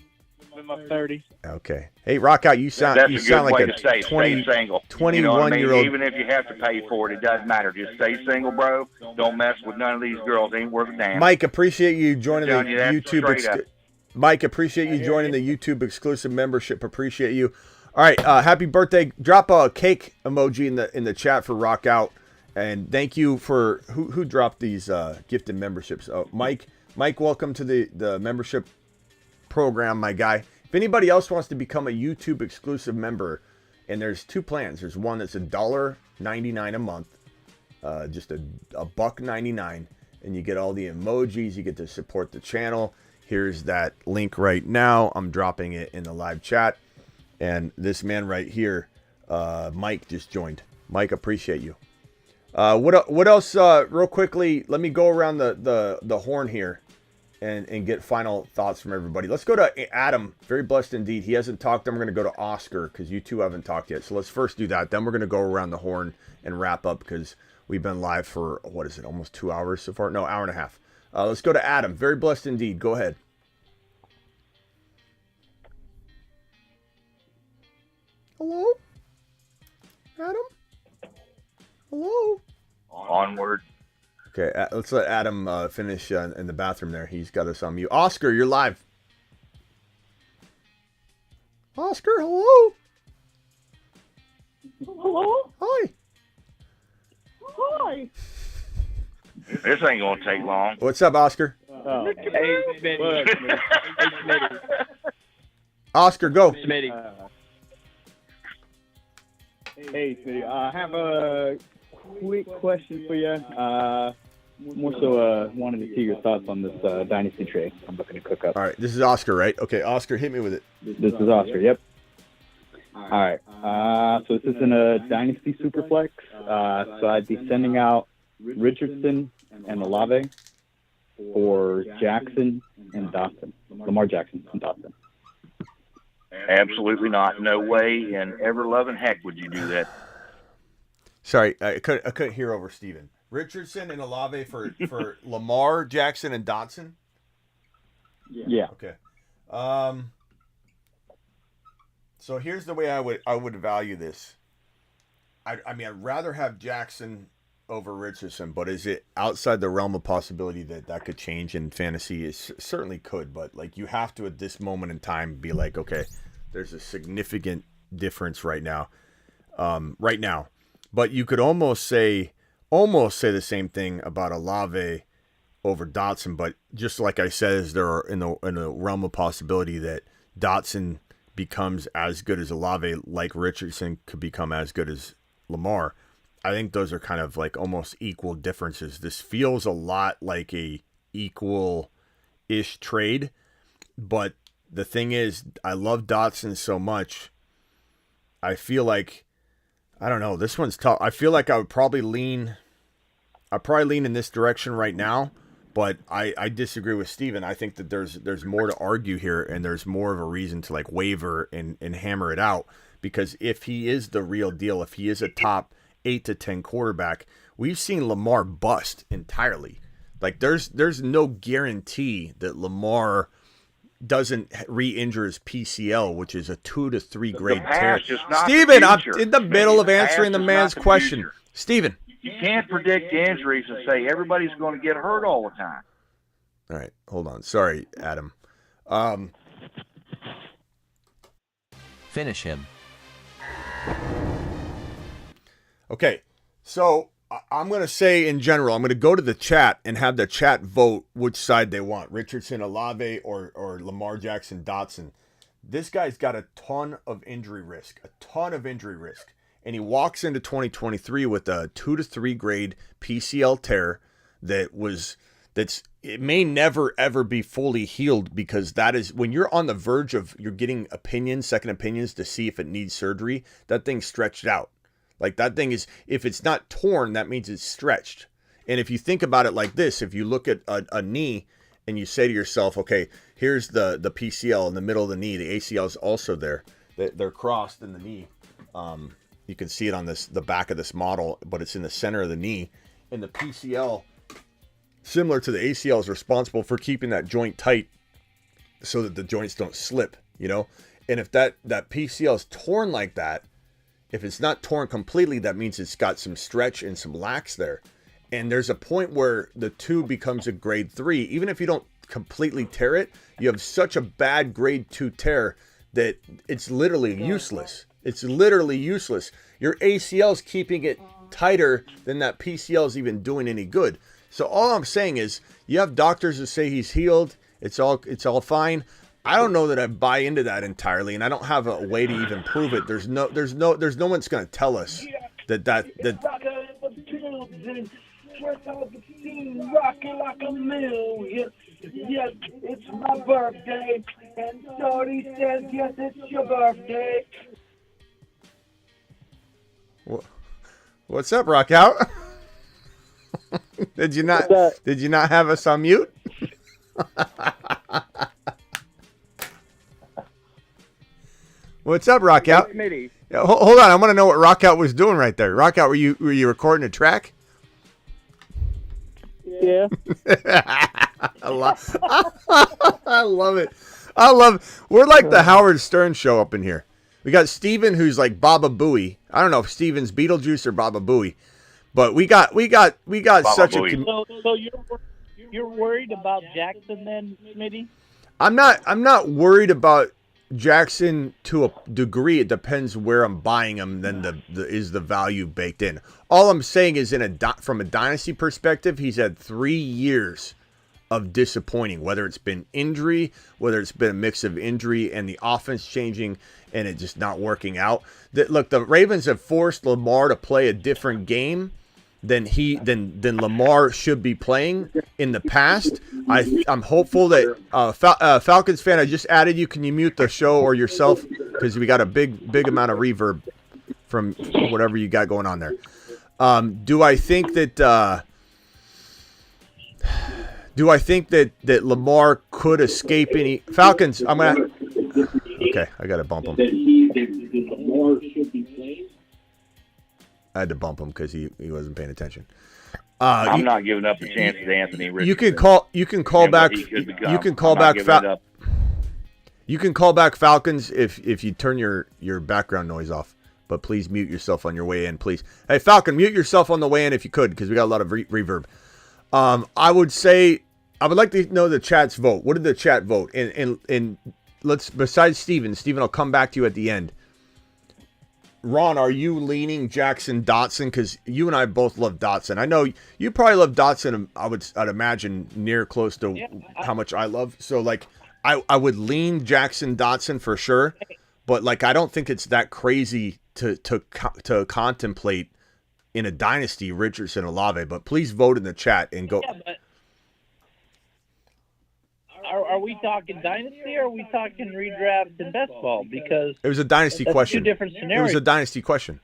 in my 30s. Okay. Hey, Rock Out, you sound That's you a good sound way like to stay. Stay single. 21-year-old. Even if you have to pay for it, it doesn't matter. Just stay single, bro. Don't mess with none of these girls. Ain't worth a damn. Mike, appreciate you joining the YouTube. Mike, appreciate you joining the YouTube exclusive membership. Appreciate you. All right, happy birthday. Drop a cake emoji in the chat for Rock Out. And thank you for who dropped these gifted memberships. Oh, Mike, welcome to the membership program, my guy. If anybody else wants to become a YouTube exclusive member, and there's 2 plans. There's one that's $1.99 a month, just a $1.99, and you get all the emojis. You get to support the channel. Here's that link right now. I'm dropping it in the live chat. And this man right here, Mike, just joined. Mike, appreciate you. What else? Real quickly, let me go around the horn here and get final thoughts from everybody. Let's go to Adam. Very blessed indeed. He hasn't talked. Then we're going to go to Oscar because you two haven't talked yet. So let's first do that. Then we're going to go around the horn and wrap up because we've been live for, what is it, almost 2 hours so far? No, hour and a half. Let's go to Adam. Very blessed indeed. Go ahead. Hello? Adam? Hello? Onward. Okay, let's let Adam finish in the bathroom there. He's got us on mute. Oscar, you're live. Oscar, hello? Hello? Hi. Hi. This ain't gonna take long. What's up, Oscar? Oh. Hey, Smitty. Hey, Smitty. Oscar, go. Hey, Smitty. I have a quick question for you. More so, wanted to see your thoughts on this dynasty trade I'm looking to cook up. All right, this is Oscar, right? Okay, Oscar, hit me with it. This is Oscar. Yep. All right. So this is in a dynasty superflex. So I'd be sending out Richardson and Olave for Jackson and Dotson. Lamar Jackson and Dotson. Absolutely not. No way in ever-loving heck would you do that. Sorry, I couldn't hear over Steven. Richardson and Olave for Lamar, Jackson, and Dotson? Yeah. Okay. So here's the way I would value this. I mean, I'd rather have Jackson over Richardson, but is it outside the realm of possibility that could change in fantasy? It certainly could, but like you have to at this moment in time be like, okay, there's a significant difference right now. But you could almost say the same thing about Olave over Dotson, but just like I said, is there in the realm of possibility that Dotson becomes as good as Olave, like Richardson could become as good as Lamar. I think those are kind of like almost equal differences. This feels a lot like a equal-ish trade, but the thing is, I love Dotson so much. I feel like, I don't know, this one's tough. I feel like I'd probably lean in this direction right now, but I disagree with Steven. I think that there's more to argue here, and there's more of a reason to like waver and hammer it out, because if he is the real deal, if he is a top 8 to 10 quarterback, we've seen Lamar bust entirely. Like there's no guarantee that Lamar doesn't re-injure his PCL, which is a 2 to 3 grade tear. Steven, I'm in the middle of answering the man's question. Steven. You can't predict injuries and say everybody's going to get hurt all the time. All right, hold on. Sorry, Adam. Finish him. Okay, so I'm going to say in general, I'm going to go to the chat and have the chat vote which side they want, Richardson, Olave, or Lamar Jackson, Dotson. This guy's got a ton of injury risk, and he walks into 2023 with a 2 to 3 grade PCL tear it may never ever be fully healed, because that is when you're on the verge of you're getting second opinions to see if it needs surgery. That thing's stretched out. Like that thing is, if it's not torn, that means it's stretched. And if you think about it like this, if you look at a knee and you say to yourself, okay, here's the PCL in the middle of the knee, the ACL is also there. They're crossed in the knee. You can see it on the back of this model, but it's in the center of the knee. And the PCL, similar to the ACL, is responsible for keeping that joint tight so that the joints don't slip, And if that PCL is torn like that, if it's not torn completely, that means it's got some stretch and some lax there. And there's a point where the 2 becomes a grade 3. Even if you don't completely tear it, you have such a bad grade 2 tear that it's literally useless. It's literally useless. Your ACL is keeping it tighter than that PCL is even doing any good. So all I'm saying is, you have doctors that say he's healed. It's all fine. I don't know that I buy into that entirely, and I don't have a way to even prove it. There's no one's going to tell us that. Rocking like a million. Yes, it's my birthday, and Shorty says yes, it's your birthday. What's up, Rock Out? Did you not have us on mute? What's up, Rock Out? Yeah, hold on, I want to know what Rock Out was doing right there. Rock Out, were you recording a track? Yeah. I love it. We're like the Howard Stern show up in here. We got Steven, who's like Baba Booey. I don't know if Steven's Beetlejuice or Baba Booey, but we got Baba such Booey. So you're worried about Jackson then, Smitty? I'm not worried about Jackson to a degree. It depends where I'm buying him. Then is the value baked in. All I'm saying is, from a dynasty perspective, he's had 3 years of disappointing. Whether it's been injury, whether it's been a mix of injury and the offense changing and it just not working out. Look, the Ravens have forced Lamar to play a different game, than Lamar should be playing in the past. I'm hopeful that Falcons fan, I just added you. Can you mute the show or yourself, because we got a big amount of reverb from whatever you got going on there. Do I think that Lamar could escape any Falcons? Okay, I got to bump him. I had to bump him because he wasn't paying attention. I'm not giving up the chance to Anthony Richardson. You can call back. You can call back. You can call back Falcons if you turn your background noise off. But please mute yourself on your way in, please. Hey, Falcon, mute yourself on the way in if you could, because we got a lot of reverb. I would say I would like to know the chat's vote. What did the chat vote? And let's, besides Steven, I'll come back to you at the end. Ron, are you leaning Jackson Dotson? Because you and I both love Dotson. I know you probably love Dotson. I'd imagine near close to how much I love. So like, I would lean Jackson Dotson for sure, but like I don't think it's that crazy to contemplate in a dynasty Richardson Olave. But please vote in the chat and go. Yeah, but are we talking dynasty or are we talking redraft and best ball? Because it was a dynasty question. Two different scenarios. It was a dynasty question.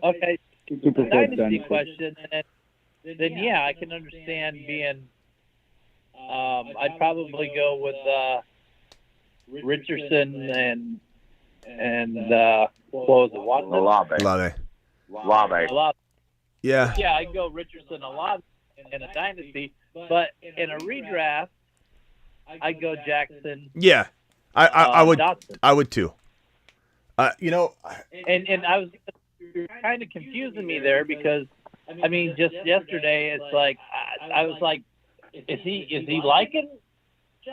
Okay, dynasty question. Then yeah, I can understand being. I'd probably go with Richardson and what was it? Watson? Olave. Yeah. Yeah, I'd go Richardson Olave in a dynasty, but in a redraft, I'd go Jackson. Yeah, I would. Dotson. I would too. And I was, you're kind of confusing me there because, I mean, just yesterday it's like I was like, is he liking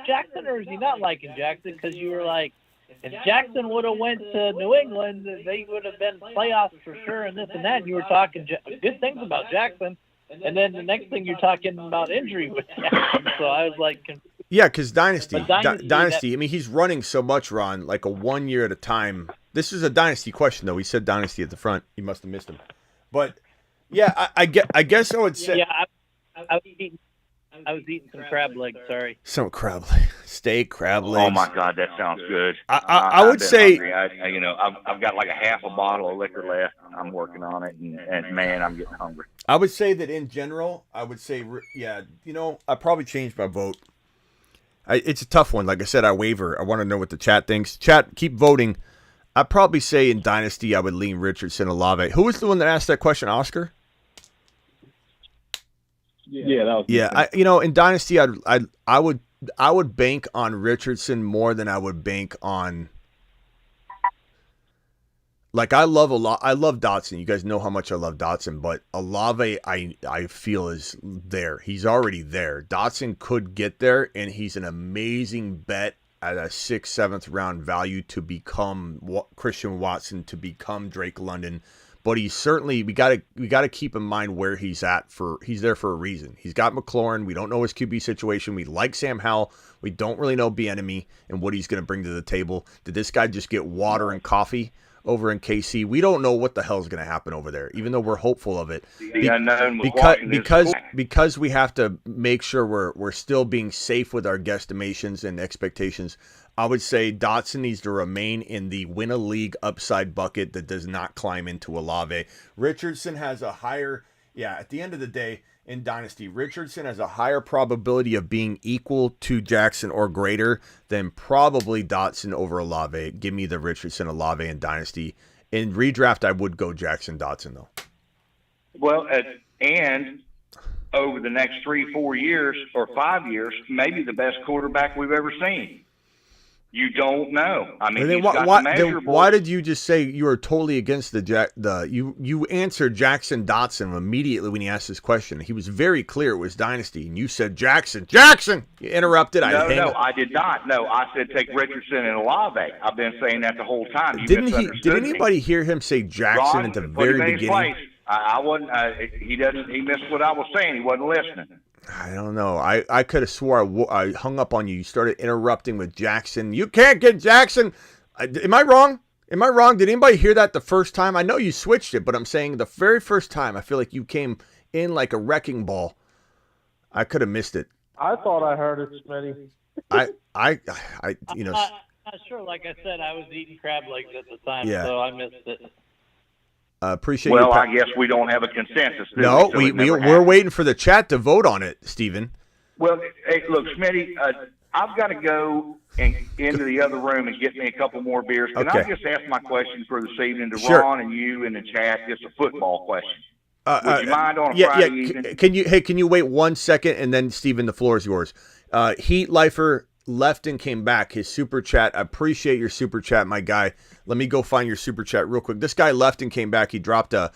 Jackson or is he not liking Jackson? Because you were like, if Jackson would have went to New England, they would have been playoffs for sure, and this and that. And you were talking good things about Jackson, and then the next thing you're talking about injury with Jackson. So I was like, yeah, because dynasty. I mean, he's running so much, Ron, like a 1 year at a time. This is a dynasty question, though. He said dynasty at the front. You must have missed him. But yeah, I guess I would say. Yeah, I was eating some crab legs. Sorry. Some crab legs, steak, crab legs. Oh my God, that sounds good. I would say. I've got like a half a bottle of liquor left. I'm working on it, and man, I'm getting hungry. I would say that in general, I would say, yeah, I probably changed my vote. It's a tough one. Like I said, I waver. I want to know what the chat thinks. Chat, keep voting. I'd probably say in Dynasty, I would lean Richardson Olave. Who was the one that asked that question, Oscar? Yeah, that was. Yeah, in Dynasty, I would bank on Richardson more than I would bank on. Like I love Dotson. You guys know how much I love Dotson, but Olave I feel is there. He's already there. Dotson could get there, and he's an amazing bet at a 6th, 7th round value to become Christian Watson, to become Drake London. But he's certainly we gotta keep in mind where he's at. He's there for a reason. He's got McLaurin. We don't know his QB situation. We like Sam Howell. We don't really know Bieniemy and what he's going to bring to the table. Did this guy just get water and coffee over in KC? We don't know what the hell is going to happen over there, even though we're hopeful of it. Because we have to make sure we're still being safe with our guesstimations and expectations. I would say Dotson needs to remain in the win a league upside bucket that does not climb into Olave. Richardson has a higher, at the end of the day, in Dynasty, Richardson has a higher probability of being equal to Jackson or greater than probably Dotson over Olave. Give me the Richardson Olave in Dynasty. In redraft, I would go Jackson Dotson, though. Well, and over the next 3-4 years or 5 years, maybe the best quarterback we've ever seen. You don't know. I mean, then why did you just say you were totally against you answered Jackson Dotson immediately when he asked this question? He was very clear it was Dynasty, and you said Jackson. You interrupted. No, I did not. No, I said take Richardson and Olave. I've been saying that the whole time. Did anybody hear him say Jackson at the very beginning? I wasn't. He missed what I was saying. He wasn't listening. I don't know. I could have swore I hung up on you. You started interrupting with Jackson. You can't get Jackson. Am I wrong? Did anybody hear that the first time? I know you switched it, but I'm saying the very first time, I feel like you came in like a wrecking ball. I could have missed it. I thought I heard it, Smitty. You know. Not sure. Like I said, I was eating crab legs at the time, Yeah. so I missed it. Appreciate Well, your I guess we don't have a consensus. Do No, we? we're waiting for the chat to vote on it, Steven. Well, hey, look, Smitty, I've got to go into the other room and get me a couple more beers. Can I Okay. just ask my question for this evening to Sure. Ron and you in the chat? Just a football question. Would you mind on a yeah, Friday yeah. evening? Can you wait 1 second and then Steven, the floor is yours. Heat Lifer left and came back. His super chat. I appreciate your super chat, my guy. Let me go find your super chat real quick. This guy left and came back. He dropped a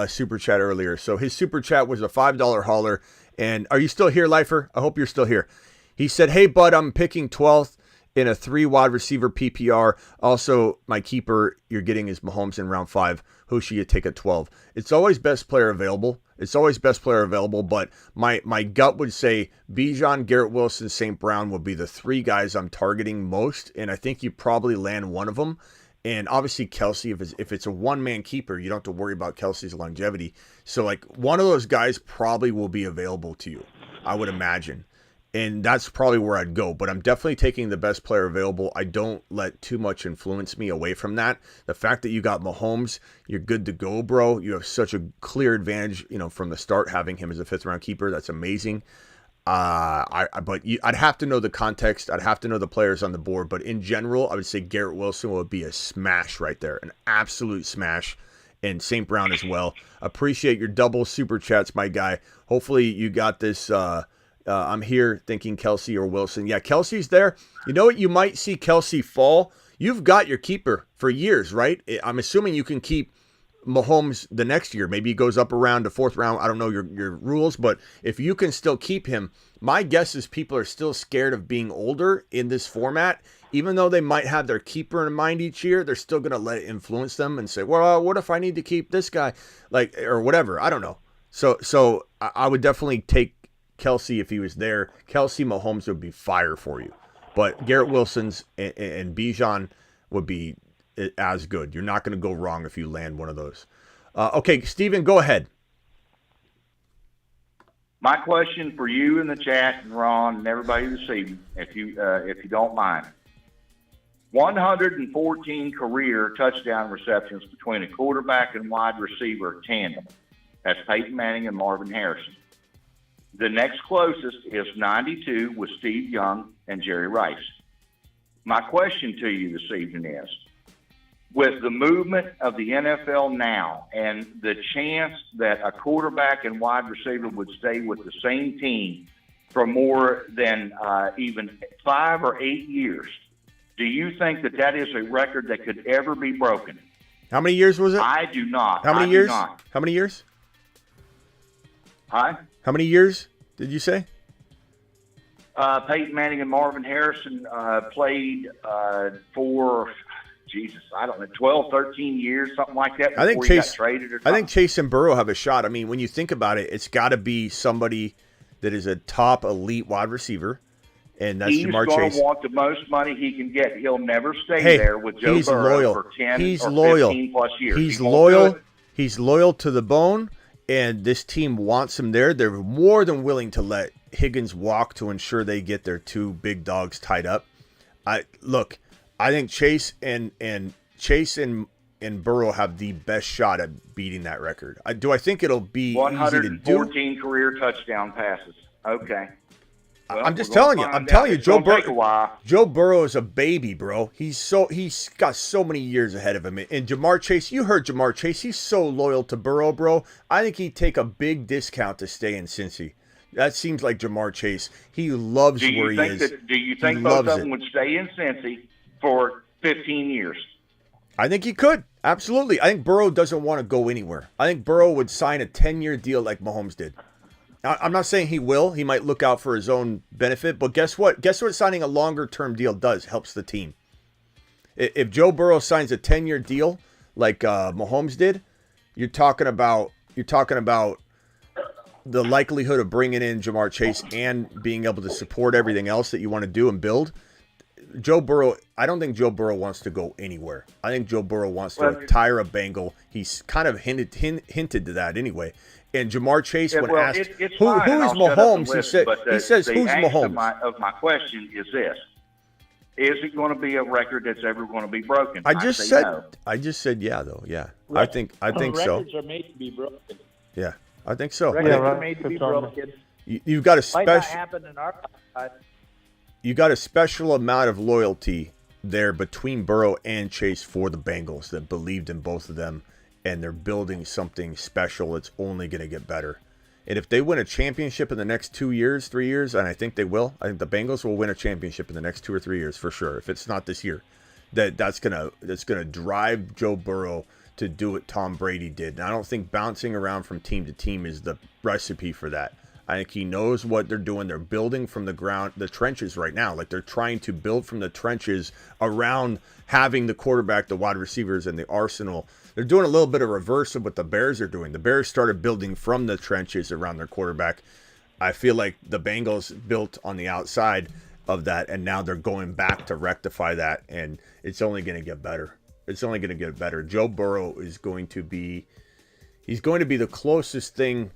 super chat earlier. So his super chat was a $5 hauler. And are you still here, Lifer? I hope you're still here. He said, "Hey, bud, I'm picking 12th in a 3 wide receiver PPR. Also, my keeper you're getting is Mahomes in round 5. Who should you take at 12? It's always best player available. But my gut would say Bijan, Garrett Wilson, St. Brown will be the 3 guys I'm targeting most, and I think you probably land one of them. And obviously Kelsey, if it's a one-man keeper, you don't have to worry about Kelsey's longevity. So like one of those guys probably will be available to you, I would imagine. And that's probably where I'd go. But I'm definitely taking the best player available. I don't let too much influence me away from that. The fact that you got Mahomes, you're good to go, bro. You have such a clear advantage, from the start, having him as a 5th-round keeper. That's amazing. I'd have to know the context. I'd have to know the players on the board. But in general, I would say Garrett Wilson would be a smash right there. An absolute smash. And St. Brown as well. Appreciate your double super chats, my guy. Hopefully you got this... I'm here thinking Kelsey or Wilson. Yeah, Kelsey's there. You know what? You might see Kelsey fall. You've got your keeper for years, right? I'm assuming you can keep Mahomes the next year. Maybe he goes up around the 4th round. I don't know your rules, but if you can still keep him, my guess is people are still scared of being older in this format. Even though they might have their keeper in mind each year, they're still going to let it influence them and say, well, what if I need to keep this guy? Or whatever. I don't know. So I would definitely take Kelsey if he was there. Kelsey, Mahomes would be fire for you. But Garrett Wilson's and Bijan would be as good. You're not going to go wrong if you land one of those. Okay, Steven, go ahead. My question for you in the chat, and Ron, and everybody this evening, if you don't mind. 114 career touchdown receptions between a quarterback and wide receiver tandem. That's Peyton Manning and Marvin Harrison. The next closest is 92 with Steve Young and Jerry Rice. My question to you this evening is, with the movement of the NFL now and the chance that a quarterback and wide receiver would stay with the same team for more than even 5 or 8 years, do you think that is a record that could ever be broken? How many years was it? I do not. How many years? How many years? Huh? How many years did you say? Peyton Manning and Marvin Harrison played for, I don't know, 12, 13 years, something like that. I think before he got traded or something. I think Chase and Burrow have a shot. I mean, when you think about it, it's got to be somebody that is a top elite wide receiver, and that's Jamar Chase. He's going to want the most money he can get. He'll never stay there with Joe Burrow for 10 or 15 plus years. He's loyal. He's loyal to the bone. And this team wants him there. They're more than willing to let Higgins walk to ensure they get their 2 big dogs tied up. I think Chase and Burrow have the best shot at beating that record. Do I think it'll be 114 career touchdown passes. Okay. Well, I'm just telling you. I'm telling you, Joe Burrow is a baby, bro. He's got so many years ahead of him. And Jamar Chase, you heard Jamar Chase. He's so loyal to Burrow, bro. I think he'd take a big discount to stay in Cincy. That seems like Jamar Chase. He loves where he is. Do you think both of them would stay in Cincy for 15 years? I think he could. Absolutely. I think Burrow doesn't want to go anywhere. I think Burrow would sign a 10-year deal like Mahomes did. I'm not saying he will. He might look out for his own benefit. But guess what? Guess what signing a longer-term deal does? Helps the team. If Joe Burrow signs a 10-year deal like Mahomes did, you're talking about the likelihood of bringing in Jamar Chase and being able to support everything else that you want to do and build. Joe Burrow. I don't think Joe Burrow wants to go anywhere. I think Joe Burrow wants to retire a Bengal. He's kind of hinted to that anyway. And Jamar Chase, when asked who is Mahomes, he says who's Mahomes. Of my question is this: is it going to be a record that's ever going to be broken? I just said yeah, though. Yeah, I think so. Records are made to be broken. Yeah, I think so. Records are made to be broken. You've got a Might not special. happen in our lifetime. You got a special amount of loyalty there between Burrow and Chase for the Bengals that believed in both of them, and they're building something special. It's only going to get better. And if they win a championship in the next 2 years, 3 years, and I think they will, I think the Bengals will win a championship in the next 2 or 3 years for sure. If it's not this year, that's gonna drive Joe Burrow to do what Tom Brady did. And I don't think bouncing around from team to team is the recipe for that. I think he knows what they're doing. They're building from the ground, the trenches right now. Like they're trying to build from the trenches around having the quarterback, the wide receivers, and the arsenal. They're doing a little bit of reverse of what the Bears are doing. The Bears started building from the trenches around their quarterback. I feel like the Bengals built on the outside of that, and now they're going back to rectify that, and it's only going to get better. It's only going to get better. Joe Burrow is going to be the closest thing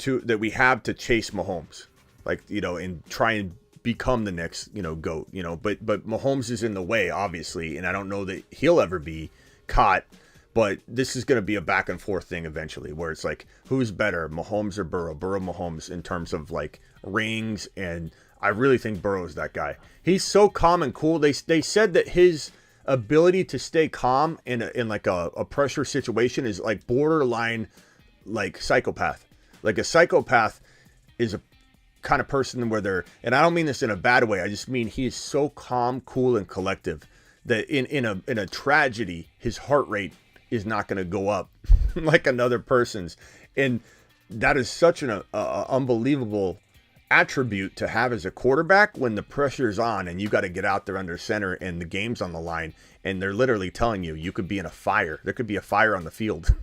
that we have to Chase Mahomes, and try and become the next, GOAT, but Mahomes is in the way, obviously, and I don't know that he'll ever be caught, but this is going to be a back and forth thing eventually where it's like, who's better, Mahomes or Burrow? Burrow, Mahomes, in terms of like rings, and I really think Burrow is that guy. He's so calm and cool. They said that his ability to stay calm in a pressure situation is like borderline like psychopath. Like a psychopath is a kind of person where and I don't mean this in a bad way. I just mean he is so calm, cool, and collective that in a tragedy, his heart rate is not going to go up like another person's. And that is such an unbelievable attribute to have as a quarterback when the pressure's on and you got to get out there under center and the game's on the line and they're literally telling you could be in a fire. There could be a fire on the field.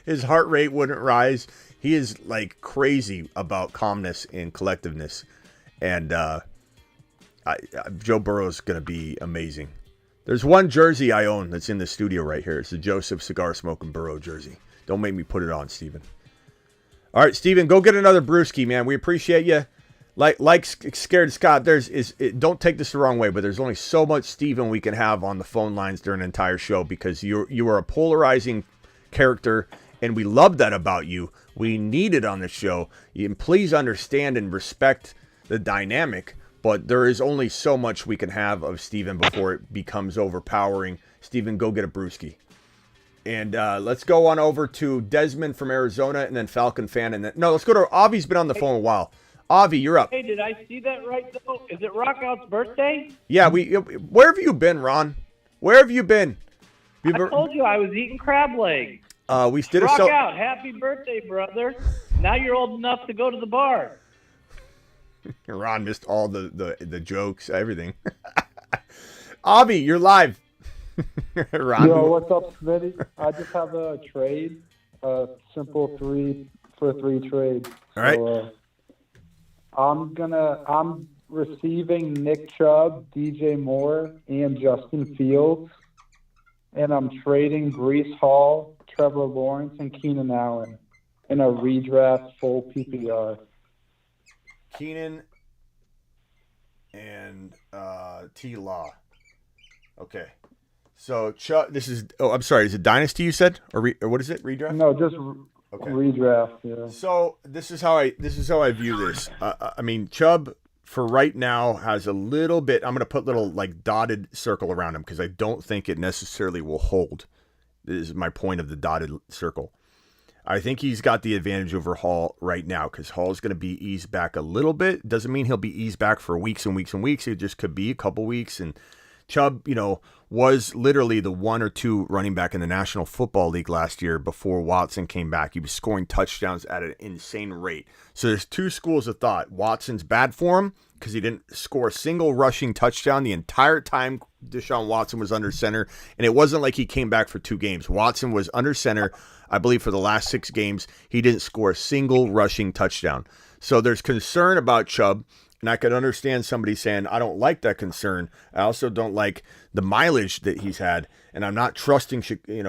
His heart rate wouldn't rise. He is like crazy about calmness and collectiveness. And Joe Burrow is going to be amazing. There's one jersey I own that's in the studio right here. It's the Joseph Cigar Smoking Burrow jersey. Don't make me put it on, Steven. All right, Steven, go get another brewski, man. We appreciate you. Like Scared Scott, don't take this the wrong way, but there's only so much Steven we can have on the phone lines during an entire show because you are a polarizing character, and we love that about you. We need it on the show. Please understand and respect the dynamic, but there is only so much we can have of Steven before it becomes overpowering. Steven, go get a brewski. And let's go on over to Desmond from Arizona and then Falcon fan. Let's go to Avi's been on the phone a while. Avi, you're up. Hey, did I see that right, though? Is it Rockout's birthday? Yeah, where have you been, Ron? Where have you been? I told you I was eating crab legs. We did Rockout, happy birthday, brother. Now you're old enough to go to the bar. Ron missed all the jokes, everything. Avi, you're live. Ron. Yo, what's up, Smitty? I just have a trade, a simple 3-for-3 trade. All right. So, I'm receiving Nick Chubb, DJ Moore, and Justin Fields, and I'm trading Breece Hall, Trevor Lawrence, and Keenan Allen in a redraft full PPR. Keenan and T. Law. Okay. So Chubb, I'm sorry. Is it Dynasty you said, or what is it? Redraft? No, just redraft. Yeah. So this is how I view this. I mean, Chubb for right now has a little bit. I'm going to put little like dotted circle around him because I don't think it necessarily will hold. This is my point of the dotted circle. I think he's got the advantage over Hall right now because Hall is going to be eased back a little bit. Doesn't mean he'll be eased back for weeks and weeks and weeks. It just could be a couple weeks. And Chubb, was literally the 1 or 2 running back in the National Football League last year before Watson came back. He was scoring touchdowns at an insane rate. So there's 2 schools of thought. Watson's bad for him because he didn't score a single rushing touchdown the entire time Deshaun Watson was under center. And it wasn't like he came back for 2 games. Watson was under center, I believe, for the last 6 games. He didn't score a single rushing touchdown. So there's concern about Chubb. And I could understand somebody saying, I don't like that concern. I also don't like the mileage that he's had, and I'm not trusting,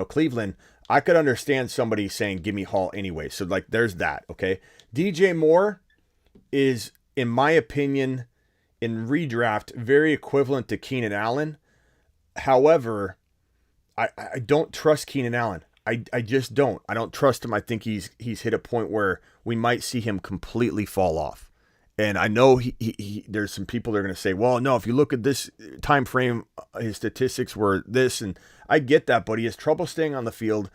Cleveland. I could understand somebody saying, give me Hall anyway. So, like, there's that, okay? DJ Moore is, in my opinion, in redraft, very equivalent to Keenan Allen. However, I don't trust Keenan Allen. I just don't. I don't trust him. I think he's hit a point where we might see him completely fall off. And I know there's some people that are going to say, well, no, if you look at this time frame, his statistics were this. And I get that, but he has trouble staying on the field.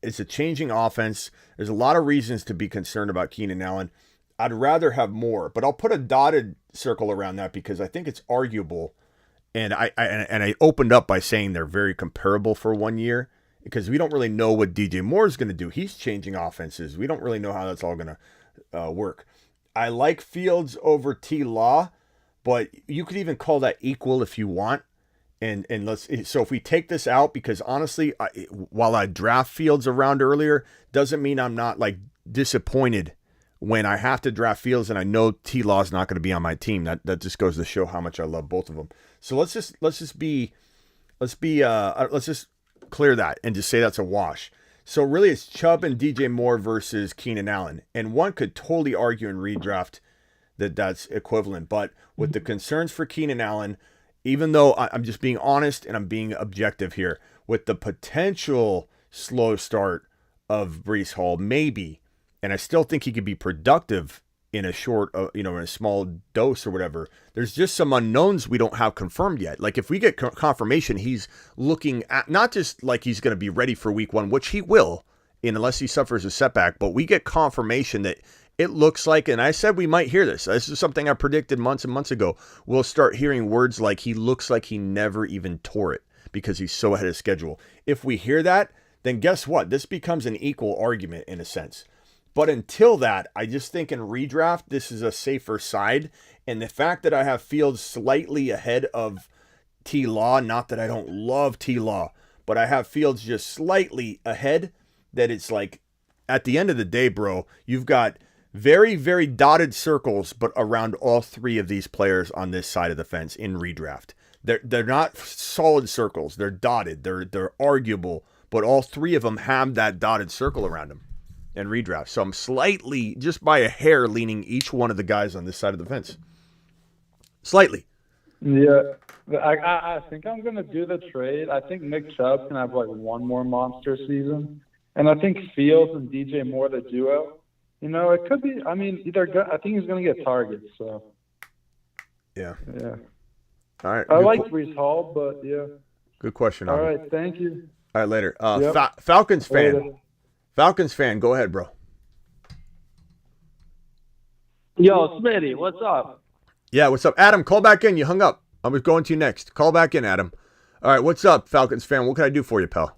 It's a changing offense. There's a lot of reasons to be concerned about Keenan Allen. I'd rather have more, but I'll put a dotted circle around that because I think it's arguable. And I opened up by saying they're very comparable for 1 year because we don't really know what DJ Moore is going to do. He's changing offenses. We don't really know how that's all going to work. I like Fields over T. Law, but you could even call that equal if you want. And so if we take this out, because honestly, while I draft Fields around earlier, doesn't mean I'm not like disappointed when I have to draft Fields and I know T. Law is not going to be on my team. That just goes to show how much I love both of them. So let's just clear that and just say that's a wash. So really it's Chubb and DJ Moore versus Keenan Allen. And one could totally argue in redraft that that's equivalent. But with the concerns for Keenan Allen, even though I'm just being honest and I'm being objective here, with the potential slow start of Breece Hall, maybe, and I still think he could be productive in a short, in a small dose or whatever. There's just some unknowns we don't have confirmed yet. Like if we get confirmation, he's looking at not just like he's going to be ready for week 1, which he will, unless he suffers a setback, but we get confirmation that it looks like, and I said we might hear this. This is something I predicted months and months ago. We'll start hearing words like he looks like he never even tore it because he's so ahead of schedule. If we hear that, then guess what? This becomes an equal argument in a sense. But until that, I just think in redraft, this is a safer side. And the fact that I have Fields slightly ahead of T. Law, not that I don't love T. Law, but I have Fields just slightly ahead, that it's like, at the end of the day, bro, you've got very, very dotted circles, but around all three of these players on this side of the fence in redraft. They're not solid circles. They're dotted. They're arguable, but all three of them have that dotted circle around them. And redraft. So I'm slightly, just by a hair, leaning each one of the guys on this side of the fence. Slightly. Yeah. I think I'm going to do the trade. I think Nick Chubb can have like one more monster season. And I think Fields and DJ Moore, the duo, it could be, I think he's going to get targets. So. Yeah. Yeah. All right. I like Breece Hall, but yeah. Good question. All right. Thank you. All right. Later. Yep. Falcons fan. Later. Falcons fan, go ahead, bro. Yo, Smitty, what's up? Yeah, what's up? Adam, call back in. You hung up. I was going to you next. Call back in, Adam. All right, what's up, Falcons fan? What can I do for you, pal?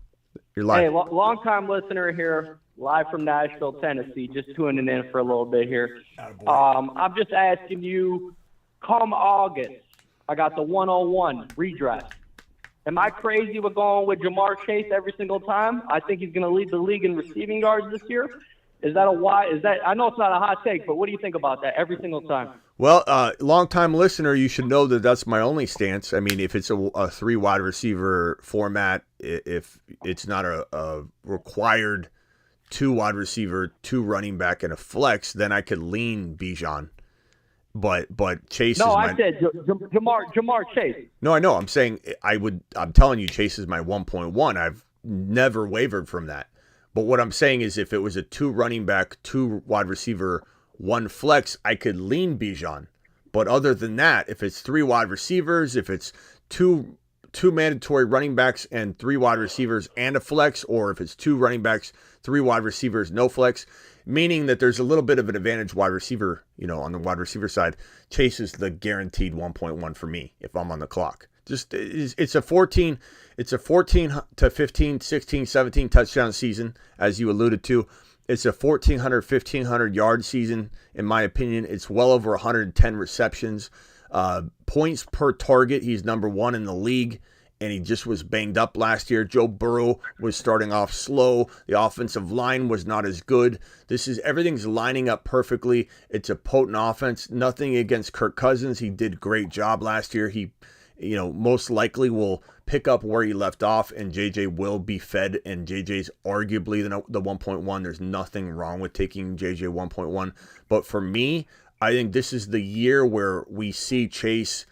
You're live. Hey, long-time listener here, live from Nashville, Tennessee, just tuning in for a little bit here. I'm just asking you, come August, I got the 101 redraft. Am I crazy with going with Jamar Chase every single time? I think he's going to lead the league in receiving yards this year. Is that a why? I know it's not a hot take, but what do you think about that every single time? Well, long-time listener, you should know that that's my only stance. I mean, if it's a 3 wide receiver format, if it's not a required 2 wide receiver, 2 running back, and a flex, then I could lean Bijan. But Chase. No, I said Jamar Chase. No, I know. I'm saying I'm telling you, Chase is my 1.1. I've never wavered from that. But what I'm saying is, if it was a 2 running back, 2 wide receiver, 1 flex, I could lean Bijan. But other than that, if it's 3 wide receivers, if it's two mandatory running backs and 3 wide receivers and a flex, or if it's 2 running backs, 3 wide receivers, no flex, meaning that there's a little bit of an advantage wide receiver, on the wide receiver side. Chase is the guaranteed 1.1 for me if I'm on the clock. It's a 14 to 15, 16, 17 touchdown season, as you alluded to. It's a 1,1500 yard season, in my opinion. It's well over 110 receptions. Points per target, he's number 1 in the league. and he just was banged up last year. Joe Burrow was starting off slow. The offensive line was not as good. Everything's lining up perfectly. It's a potent offense. Nothing against Kirk Cousins. He did a great job last year. He, most likely will pick up where he left off, and JJ will be fed, and JJ's arguably the 1.1. There's nothing wrong with taking JJ 1.1. But for me, I think this is the year where we see Chase.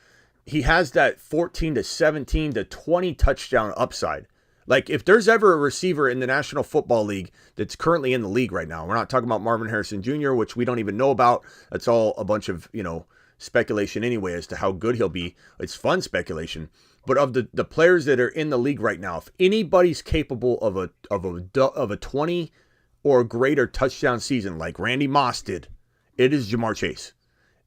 He has that 14 to 17 to 20 touchdown upside. Like, if there's ever a receiver in the National Football League that's currently in the league right now, we're not talking about Marvin Harrison Jr., which we don't even know about. That's all a bunch of, speculation anyway as to how good he'll be. It's fun speculation. But of the players that are in the league right now, if anybody's capable of a 20 or greater touchdown season like Randy Moss did, it is Jamar Chase.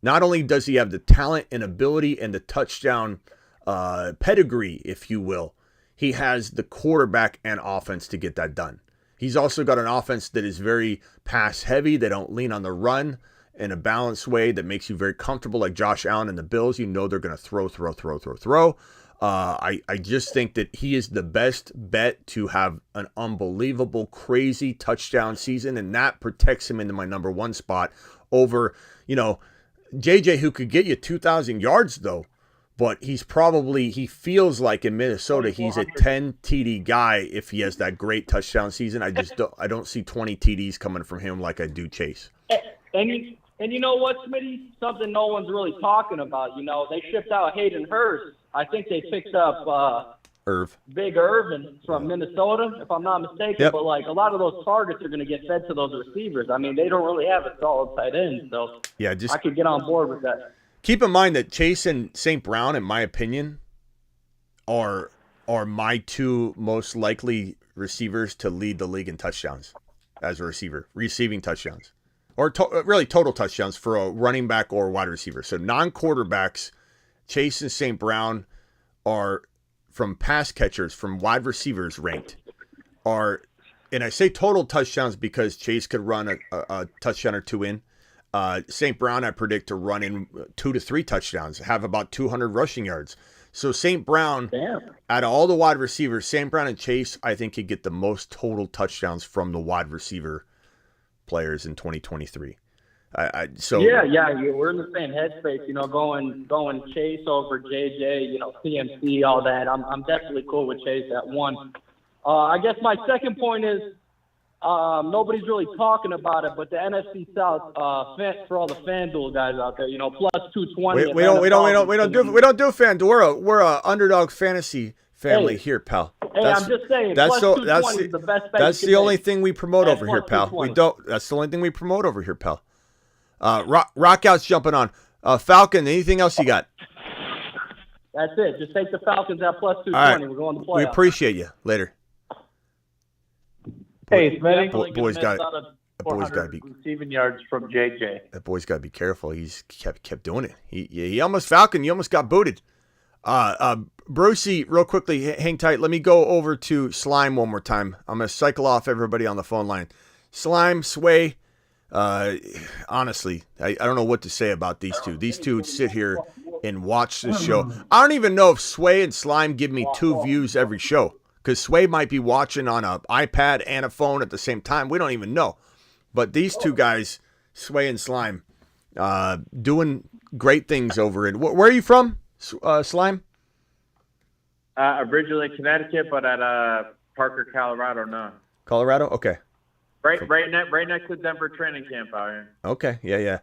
Not only does he have the talent and ability and the touchdown pedigree, if you will, he has the quarterback and offense to get that done. He's also got an offense that is very pass heavy. They don't lean on the run in a balanced way that makes you very comfortable, like Josh Allen and the Bills. You know they're going to throw. I just think that he is the best bet to have an unbelievable, crazy touchdown season, and that protects him into my number one spot over, JJ, who could get you 2,000 yards, though. But he feels like in Minnesota, he's a 10 TD guy if he has that great touchdown season. I don't see 20 TDs coming from him like I do Chase. And you know what, Smitty? Something no one's really talking about. They shipped out Hayden Hurst. I think they picked up Big Irvin from Minnesota, if I'm not mistaken. Yep. But, a lot of those targets are going to get fed to those receivers. I mean, they don't really have a solid tight end. So yeah, I could get on board with that. Keep in mind that Chase and St. Brown, in my opinion, are my two most likely receivers to lead the league in touchdowns as a receiver, receiving touchdowns. Or really total touchdowns for a running back or wide receiver. So non-quarterbacks, Chase and St. Brown are, from pass catchers, from wide receivers ranked, and I say total touchdowns because Chase could run a touchdown or two in. St. Brown, I predict to run in 2 to 3 touchdowns, have about 200 rushing yards. So St. Brown, out of all the wide receivers, St. Brown and Chase, I think could get the most total touchdowns from the wide receiver players in 2023. We're in the same headspace. Going Chase over JJ, CMC, all that. I'm definitely cool with Chase at 1. I guess my second point is nobody's really talking about it, but the NFC South for all the FanDuel guys out there, plus 220. We don't do FanDuel. We're a underdog fantasy family here, pal. I'm just saying, plus 220 is the best bet. That's the only thing we promote over here, pal. That's the only thing we promote over here, pal. Rockout's jumping on. Falcon, anything else you got? That's it. Just take the Falcons at plus 220. Right. We're going to playoffs. We appreciate you. Later. Hey, Smitty. Boy's got to be receiving yards from JJ. That boy's got to be careful. He's kept doing it. He almost Falcon. You almost got booted. Brucey, real quickly, hang tight. Let me go over to Slime one more time. I'm going to cycle off everybody on the phone line. Slime, Sway. Honestly, I don't know what to say about these two. These two would sit here and watch this show. I don't even know if Sway and Slime give me 2 views every show, because Sway might be watching on an iPad and a phone at the same time. We don't even know. But these two guys, Sway and Slime, doing great things over in. Where are you from, Slime? Originally Connecticut, but at Parker, Colorado now. Colorado? Okay. Right next to Denver training camp out here. Okay, yeah.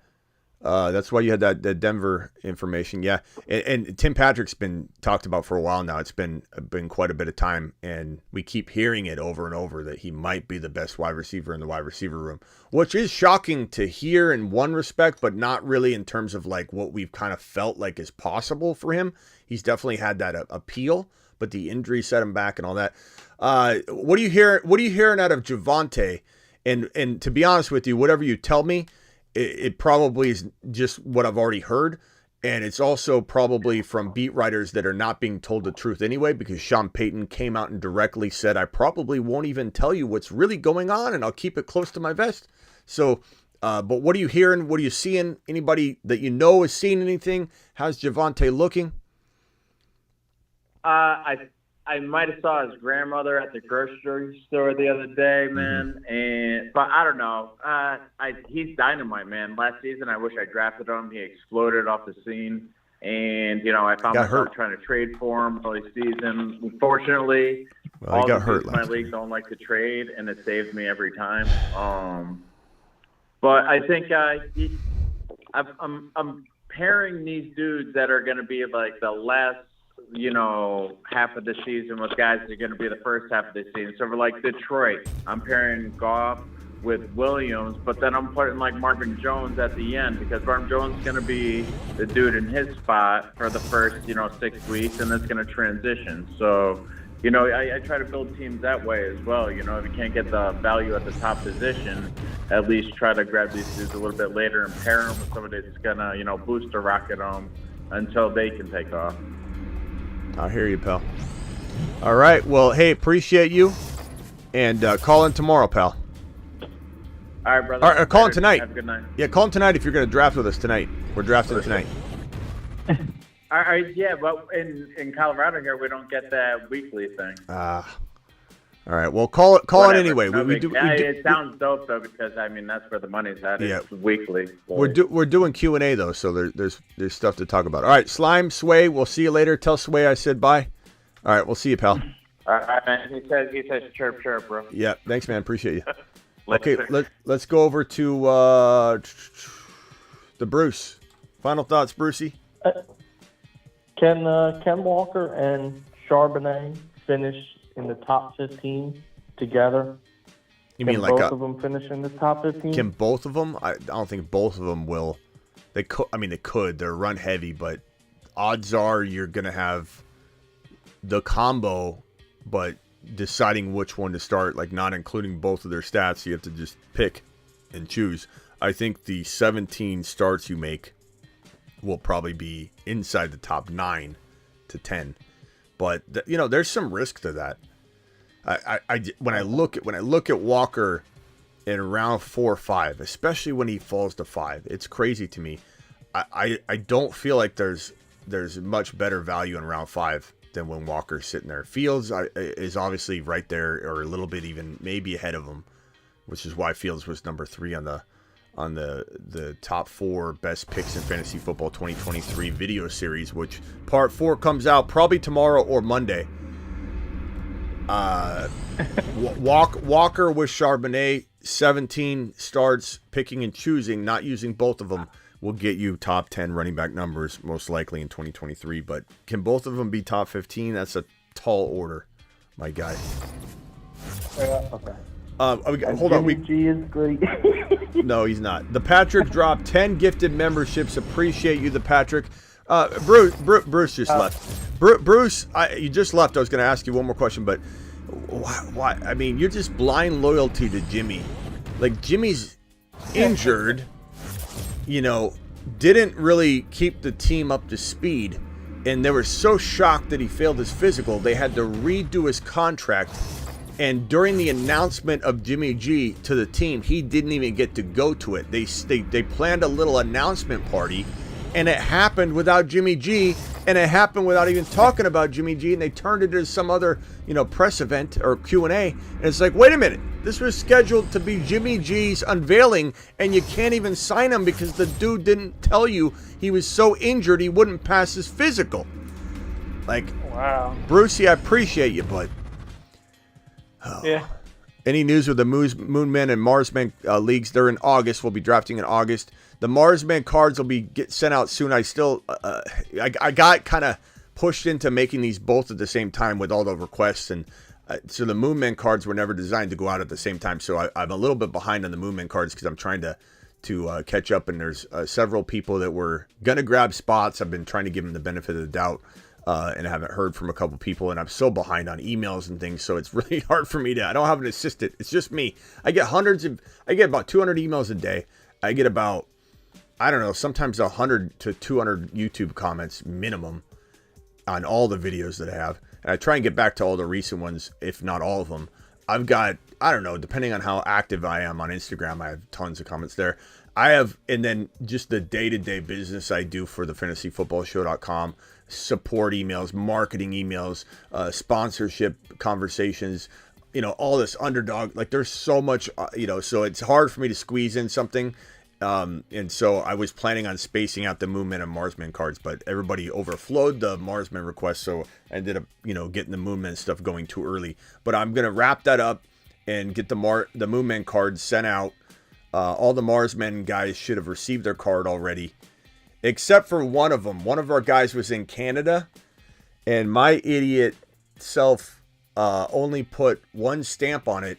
That's why you had that Denver information, yeah. And Tim Patrick's been talked about for a while now. It's been quite a bit of time, and we keep hearing it over and over that he might be the best wide receiver in the wide receiver room, which is shocking to hear in one respect, but not really in terms of like what we've kind of felt like is possible for him. He's definitely had that appeal, but the injury set him back and all that. What are you hearing out of Javonte? And to be honest with you, whatever you tell me, it probably is just what I've already heard. And it's also probably from beat writers that are not being told the truth anyway, because Sean Payton came out and directly said, I probably won't even tell you what's really going on, and I'll keep it close to my vest. So, but what are you hearing? What are you seeing? Anybody that you know is seeing anything? How's Javonte looking? I I might have saw his grandmother at the grocery store the other day, man. But I don't know. He's dynamite, man. Last season, I wish I drafted him. He exploded off the scene, and I found myself trying to trade for him early season. Unfortunately, all the dudes in my league don't like to trade, and it saves me every time. But I think I'm pairing these dudes that are going to be like the last, half of the season with guys that are going to be the first half of the season. So for like Detroit, I'm pairing Goff with Williams, but then I'm putting like Marvin Jones at the end because Marvin Jones is going to be the dude in his spot for the first, 6 weeks, and it's going to transition. So, I try to build teams that way as well. If you can't get the value at the top position, at least try to grab these dudes a little bit later and pair them with somebody that's going to, boost or rocket them until they can take off. I hear you, pal. All right. Well, hey, appreciate you. And call in tomorrow, pal. All right, brother. All right, call in tonight. Have a good night. Yeah, call in tonight if you're going to draft with us tonight. We're drafting tonight. All right, yeah, but in Colorado here, we don't get that weekly thing. All right. Well, call in anyway. It sounds dope though because that's where the money's at. Yeah. It's weekly. We're doing Q&A though, so there's stuff to talk about. All right, Slime, Sway. We'll see you later. Tell Sway I said bye. All right, we'll see you, pal. All right, man. He says chirp chirp, bro. Yeah. Thanks, man. Appreciate you. Okay, let's go over to the Bruce. Final thoughts, Brucey. Can Walker and Charbonnet finish in the top 15 together? You mean like both of them finish in the top 15? Can both of them? I don't think both of them will. They could. They could. They're run heavy, but odds are you're gonna have the combo, but deciding which one to start, like not including both of their stats, you have to just pick and choose. I think the 17 starts you make will probably be inside the top 9 to 10, but there's some risk to that. When I look at Walker in round 4 or 5, especially when he falls to 5, it's crazy to me. I don't feel like there's much better value in round 5 than when Walker's sitting there. Fields is obviously right there, or a little bit even maybe ahead of him, which is why Fields was number 3 on the top 4 best picks in fantasy football 2023 video series, which part 4 comes out probably tomorrow or Monday. Walker with Charbonnet, 17 starts, picking and choosing, not using both of them, will get you top 10 running back numbers most likely in 2023. But can both of them be top 15? That's a tall order, my guy. Okay. Hold on. G is great. No, he's not. The Patrick dropped 10 gifted memberships. Appreciate you, the Patrick. Bruce just left. Bruce, you just left. I was going to ask you one more question, but why? You're just blind loyalty to Jimmy. Like, Jimmy's injured, didn't really keep the team up to speed, and they were so shocked that he failed his physical, they had to redo his contract. And during the announcement of Jimmy G to the team, he didn't even get to go to it. They planned a little announcement party, and it happened without Jimmy G, and it happened without even talking about Jimmy G, and they turned it into some other, press event or Q&A. And it's like, wait a minute, this was scheduled to be Jimmy G's unveiling, and you can't even sign him because the dude didn't tell you he was so injured he wouldn't pass his physical. Like, wow. Brucey, I appreciate you, but... Oh. Yeah. Any news with the Moonman and Marsman leagues? They're in August. We'll be drafting in August. The Marsman cards will be sent out soon. I still, I got kind of pushed into making these both at the same time with all the requests, and so the Moonman cards were never designed to go out at the same time. So I'm a little bit behind on the Moonman cards because I'm trying to catch up. And there's several people that were gonna grab spots. I've been trying to give them the benefit of the doubt. And I haven't heard from a couple people, and I'm so behind on emails and things, so it's really hard for me I don't have an assistant. It's just me. I get about 200 emails a day. I get about, sometimes 100 to 200 YouTube comments minimum on all the videos that I have. And I try and get back to all the recent ones, if not all of them. I've got, depending on how active I am on Instagram, I have tons of comments there. I have, and then just the day-to-day business I do for the fantasyfootballshow.com, support emails, marketing emails, sponsorship conversations, all this underdog. Like there's so much, so it's hard for me to squeeze in something. And so I was planning on spacing out the Moonman and Marsman cards, but everybody overflowed the Marsman request. So I ended up, getting the Moonman stuff going too early, but I'm going to wrap that up and get the Moonman cards sent out. All the Marsmen guys should have received their card already, except for one of them. One of our guys was in Canada, and my idiot self only put one stamp on it,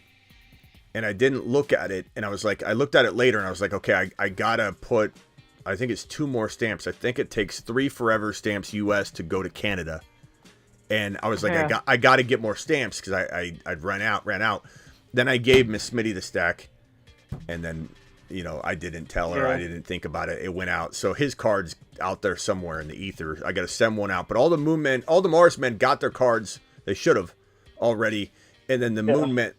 and I didn't look at it. And I was like, I looked at it later, and I was like, okay, I gotta put, I think it's 2 more stamps. I think it takes 3 forever stamps US to go to Canada. And I was like, I got to get more stamps because I'd ran out. Then I gave Miss Smitty the stack. And then, I didn't tell her. I didn't think about it. It went out. So his card's out there somewhere in the ether. I got to send one out. But all the Marsmen got their cards. They should have already. And then the Moonmen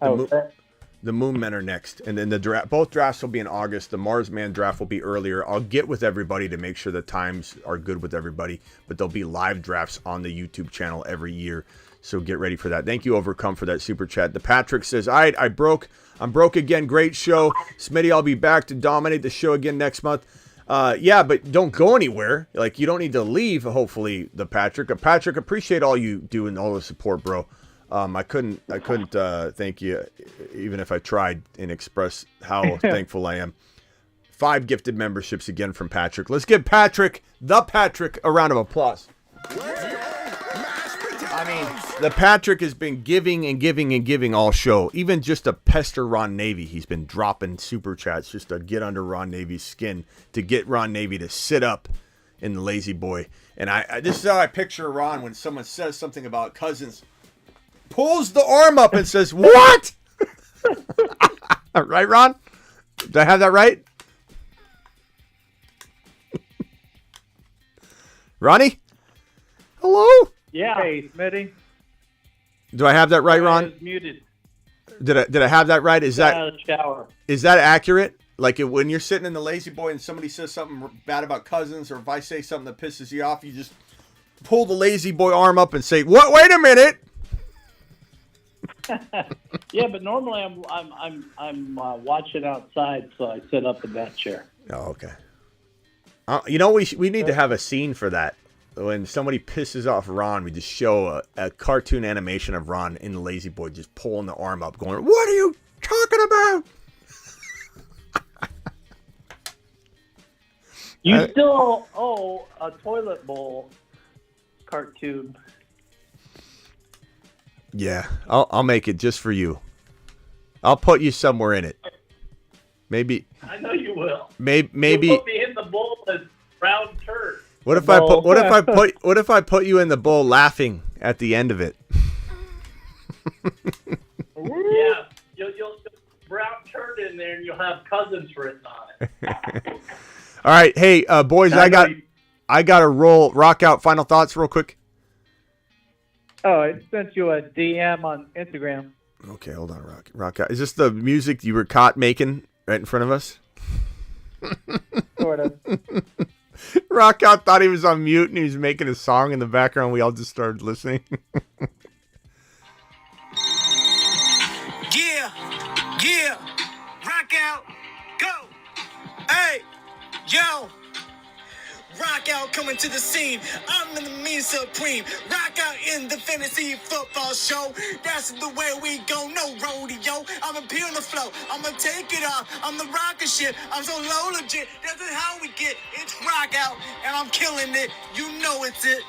are next. And then both drafts will be in August. The Marsman draft will be earlier. I'll get with everybody to make sure the times are good with everybody. But there'll be live drafts on the YouTube channel every year. So get ready for that. Thank you, Overcome, for that super chat. The Patrick says, all right, I'm broke again. Great show. Smitty, I'll be back to dominate the show again next month. Yeah, but don't go anywhere. Like, you don't need to leave, hopefully, the Patrick. Patrick, appreciate all you do and all the support, bro. I couldn't thank you, even if I tried and express how thankful I am. 5 gifted memberships again from Patrick. Let's give Patrick, a round of applause. I mean, the Patrick has been giving and giving and giving all show. Even just to pester Ron Navy, he's been dropping super chats just to get under Ron Navy's skin, to get Ron Navy to sit up in the lazy boy. And this is how I picture Ron when someone says something about Cousins, pulls the arm up and says, "What?" Right, Ron? Did I have that right? Ronnie? Hello? Yeah. Hey, Smitty. Do I have that right, Ron? I was muted. Did I have that right? Is out of the shower. Is that accurate? Like when you're sitting in the lazy boy and somebody says something bad about Cousins, or if I say something that pisses you off, you just pull the lazy boy arm up and say, "What? Wait a minute." Yeah, but normally I'm watching outside, so I sit up in that chair. Oh, okay. We need to have a scene for that. When somebody pisses off Ron, we just show a cartoon animation of Ron in the lazy boy just pulling the arm up, going, "What are you talking about?" You still owe a toilet bowl cartoon. Yeah, I'll make it just for you. I'll put you somewhere in it. Maybe. I know you will. Maybe. You'll put me in the bowl as round turd. What if I put you in the bowl laughing at the end of it? Yeah, you'll brown turd in there, and you'll have Cousins written on it. All right, hey boys, I got to roll. Rock out. Final thoughts, real quick. Oh, I sent you a DM on Instagram. Okay, hold on, Rock out. Is this the music you were caught making right in front of us? Sort of. Rock out thought he was on mute and he was making a song in the background. We all just started listening. Yeah, rock out, go, hey, yo, rock out coming to the scene. I'm in the mean supreme. Rock out in the fantasy football show. That's the way we go, no rodeo. I'm a pee on the flow. I'ma take it off. I'm the rocket ship. I'm so low legit. That's how we get. It's rock out, and I'm killing it. You know it's it.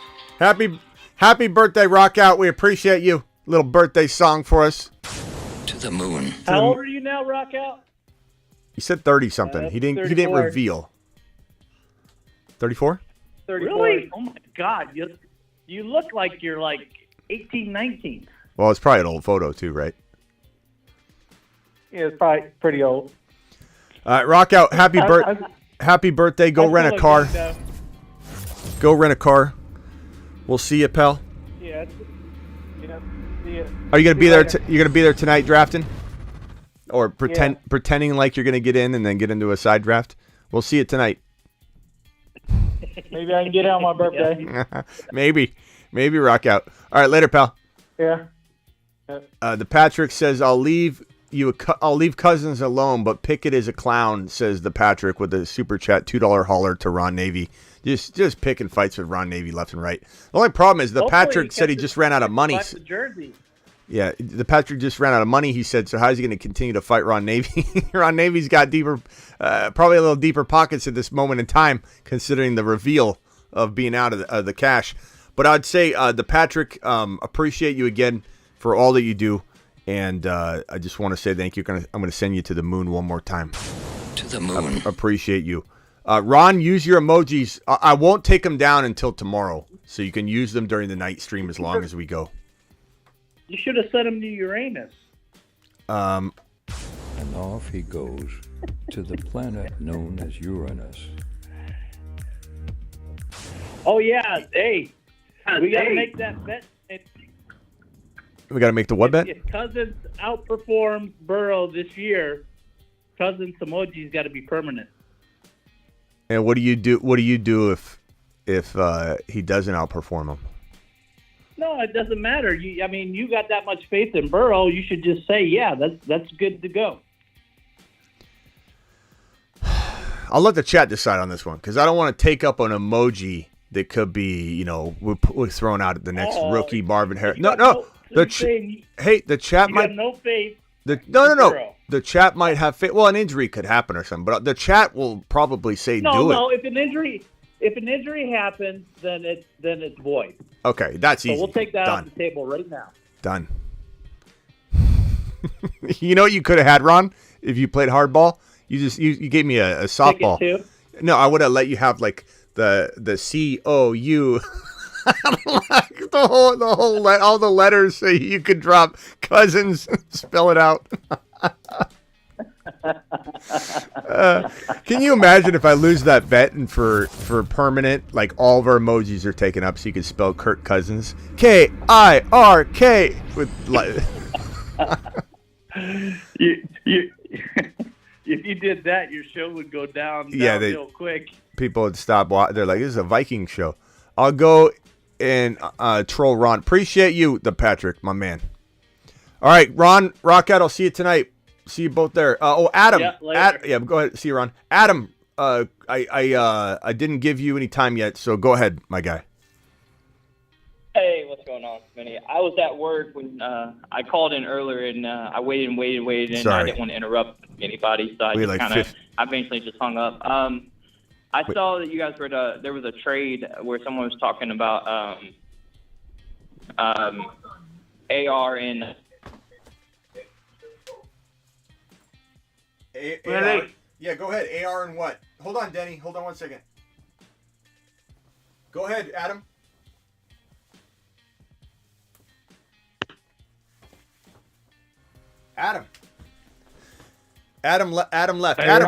Happy birthday, Rock out. We appreciate you. Little birthday song for us. To the moon. How old are you now, Rock out? He said 30 something. He didn't reveal. 34? Really? Oh my God! You look like you're like 18, 19. Well, it's probably an old photo too, right? Yeah, it's probably pretty old. All right, Rock out. Happy birthday. Go rent a car. Go rent a car. We'll see you, pal. Yeah. See ya. Are you gonna be there? You're gonna be there tonight drafting, or pretending like you're gonna get in and then get into a side draft? We'll see you tonight. Maybe I can get out on my birthday. Maybe rock out. All right, later, pal. Yeah. The Patrick says, I'll leave Cousins alone, but Pickett is a clown, says the Patrick with a super chat $2 hauler to Ron Navy. Just picking fights with Ron Navy left and right. The only problem is the Patrick said he just ran out of money. Jersey. Yeah, the Patrick just ran out of money, he said, so how's he going to continue to fight Ron Navy? Ron Navy's got deeper, probably a little deeper pockets at this moment in time, considering the reveal of being out of the cash. But I'd say the Patrick, appreciate you again for all that you do, and I just want to say thank you. I'm going to send you to the moon one more time. To the moon. Appreciate you. Ron, use your emojis. I won't take them down until tomorrow, so you can use them during the night stream as long as we go. You should have set him to Uranus. And off he goes to the planet known as Uranus. Oh, yeah. Hey, we got to make that bet. We got to make the what bet? If Cousins outperforms Burrow this year, Cousins' emoji's got to be permanent. And what do you do? What do you do if he doesn't outperform him? No, it doesn't matter. You got that much faith in Burrow. You should just say, yeah, that's good to go. I'll let the chat decide on this one because I don't want to take up an emoji that could be, we're thrown out at the next rookie Marvin Harris. No. The chat you might got no faith. No. The chat might have faith. Well, an injury could happen or something, but the chat will probably say do it. No. If an injury happens, then it's void. Okay, that's easy. So we'll take that Done. off the table right now. Done. You know what you could have had, Ron, if you played hardball? You gave me a softball. Ticket too? No, I would have let you have like the COU. the whole all the letters so you could drop Cousins, spell it out. Can you imagine if I lose that bet and for permanent, like all of our emojis are taken up so you can spell Kirk Cousins KIRK with If you did that, your show would go down real quick. People would stop. They're like, this is a Viking show. I'll go and troll Ron. Appreciate you, the Patrick, my man. All right, Ron, rock out. I'll see you tonight. See you both there. Adam. Yeah, go ahead. See you, Ron. Adam, I didn't give you any time yet, so go ahead, my guy. Hey, what's going on, Smitty? I was at work when I called in earlier, and I waited, and Sorry. I didn't want to interrupt anybody, so I eventually just hung up. I saw that you guys there was a trade where someone was talking about AR and AR. Yeah, go ahead. AR and what? Hold on, Denny. Hold on one second. Go ahead, Adam. Adam left. Adam,